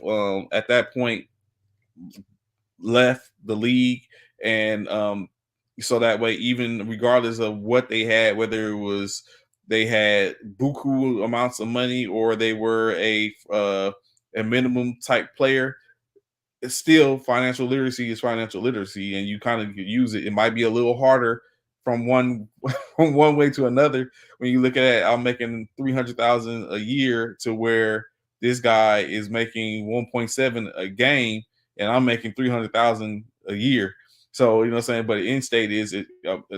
at that point left the league, and so that way, even regardless of what they had, whether it was they had buku amounts of money or they were a minimum type player, it's still financial literacy is financial literacy, and you kind of use it. It might be a little harder from one from one way to another. When you look at it, I'm making 300,000 a year to where this guy is making 1.7 a game, and I'm making 300,000 a year. So you know what I'm saying. But in state is it.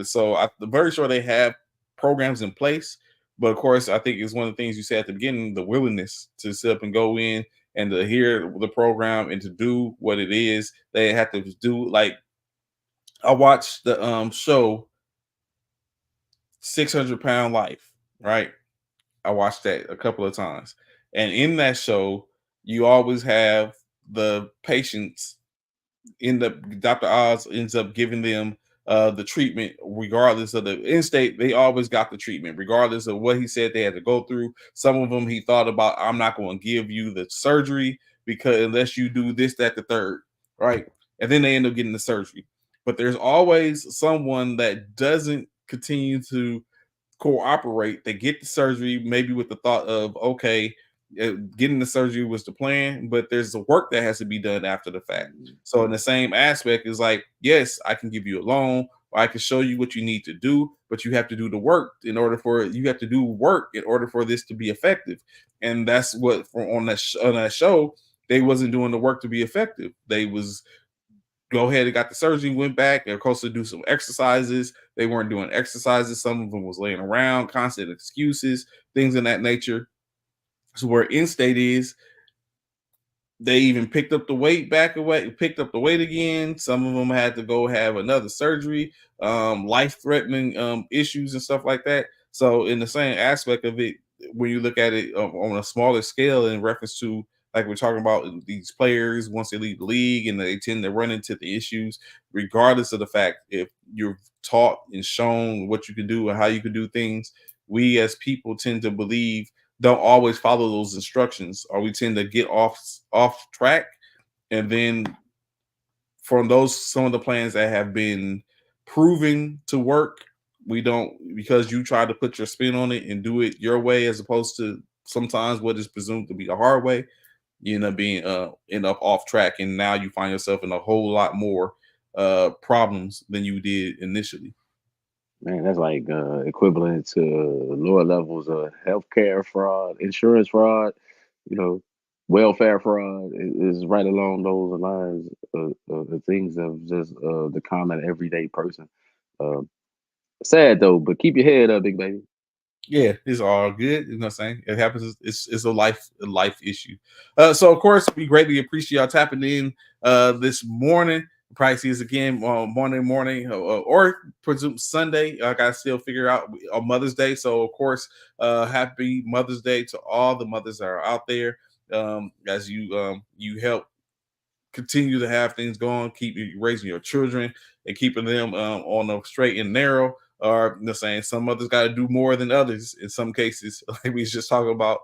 So I'm very sure they have programs in place. But of course, I think it's one of the things you said at the beginning: the willingness to sit up and go in and to hear the program and to do what it is they have to do. Like I watched the show 600-Pound Life, right? I watched that a couple of times. And in that show, you always have the patients end up Dr. Oz ends up giving them the treatment regardless of the in state. They always got the treatment regardless of what he said they had to go through. Some of them he thought about, I'm not going to give you the surgery because unless you do this, that, the third, right? And then they end up getting the surgery. But there's always someone that doesn't continue to cooperate. They get the surgery, maybe with the thought of, okay, getting the surgery was the plan, but there's the work that has to be done after the fact. So in the same aspect is like, yes, I can give you a loan, or I can show you what you need to do, but you have to do the work in order for you have to do work in order for this to be effective. And that's what on that show, they wasn't doing the work to be effective. They was go ahead and got the surgery, went back. They're supposed to do some exercises. They weren't doing exercises. Some of them was laying around, constant excuses, things in that nature. So where in state is, They even picked up the weight picked up the weight again. Some of them had to go have another surgery, life-threatening issues and stuff like that. So, in the same aspect of it, when you look at it on a smaller scale, in reference to like we're talking about these players once they leave the league and they tend to run into the issues, regardless of the fact if you're taught and shown what you can do and how you can do things, we as people tend to believe don't always follow those instructions, or we tend to get off track. And then from those some of the plans that have been proven to work, we don't, because you try to put your spin on it and do it your way as opposed to sometimes what is presumed to be the hard way, you end up being end up off track, and now you find yourself in a whole lot more problems than you did initially. Man, that's like equivalent to lower levels of healthcare fraud, insurance fraud, you know, welfare fraud is right along those lines of the things of just the common everyday person. Uh, Sad though, but keep your head up, big baby. Yeah, it's all good. You know what I'm saying? It happens. It's a life issue. So of course we greatly appreciate y'all tapping in this morning. Probably see us again on Monday morning or presume Sunday. I gotta still figure out on Mother's Day. So of course, happy Mother's Day to all the mothers that are out there. As you help continue to have things going, keep raising your children and keeping them on the straight and narrow. Or saying some others got to do more than others in some cases. Like we was just talking about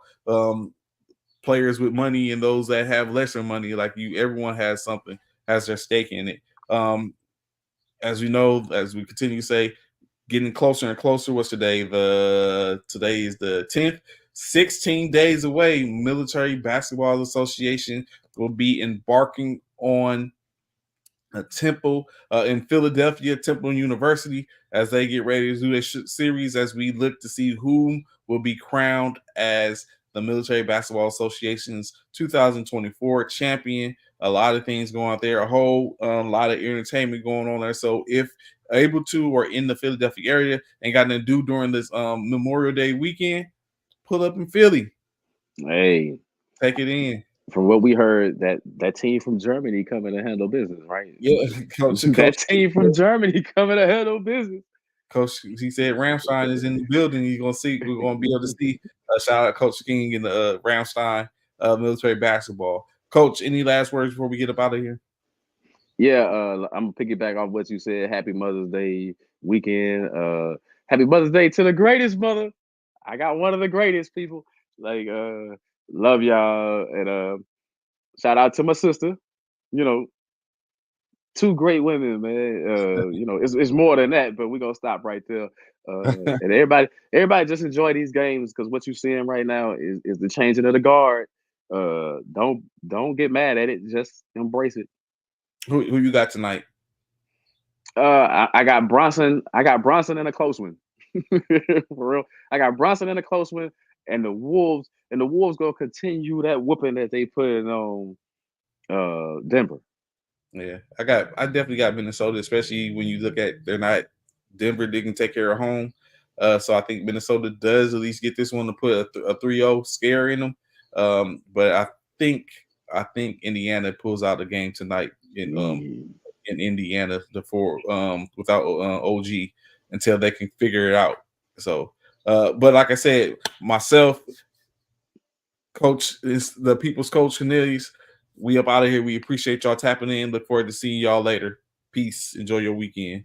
players with money and those that have lesser money. Like everyone has something, has their stake in it. As we know, as we continue to say, getting closer and closer. What's today? Today is the 10th. 16 days away, Military Basketball Association will be embarking on a Temple in Philadelphia, Temple University, as they get ready to do their series, as we look to see whom will be crowned as the Military Basketball Association's 2024 champion. A lot of things going on there, a whole lot of entertainment going on there. So if able to or in the Philadelphia area and got to do during this Memorial Day weekend, pull up in Philly, Hey, take it in. from what we heard, that team from Germany coming to handle business, right? Yeah, coach. That team from Germany coming to handle business. Coach, he said Ramstein is in the building. We're gonna be able to see. Shout out Coach King in the Ramstein military basketball. Coach, any last words before we get up out of here? Yeah, I'm gonna piggyback off what you said. Happy Mother's Day weekend. Happy Mother's Day to the greatest mother. I got one of the greatest people. Like, love y'all, and shout out to my sister. You know, two great women, man. It's more than that, but we're gonna stop right there. And everybody just enjoy these games, because what you're seeing right now is the changing of the guard. Don't get mad at it. Just embrace it. Who you got tonight? I got Bronson. I got Bronson in a close one. For real. I got Bronson in a close one, and the Wolves. And the Wolves gonna continue that whooping that they put on Denver. Yeah, I definitely got Minnesota, especially when you look at Denver didn't take care of home. So I think Minnesota does at least get this one to put a 3-0 scare in them. But I think Indiana pulls out the game tonight in Indiana without OG until they can figure it out. So, but like I said, myself, Coach is the People's Coach Cornelius. We up out of here. We appreciate y'all tapping in. Look forward to seeing y'all later. Peace. Enjoy your weekend.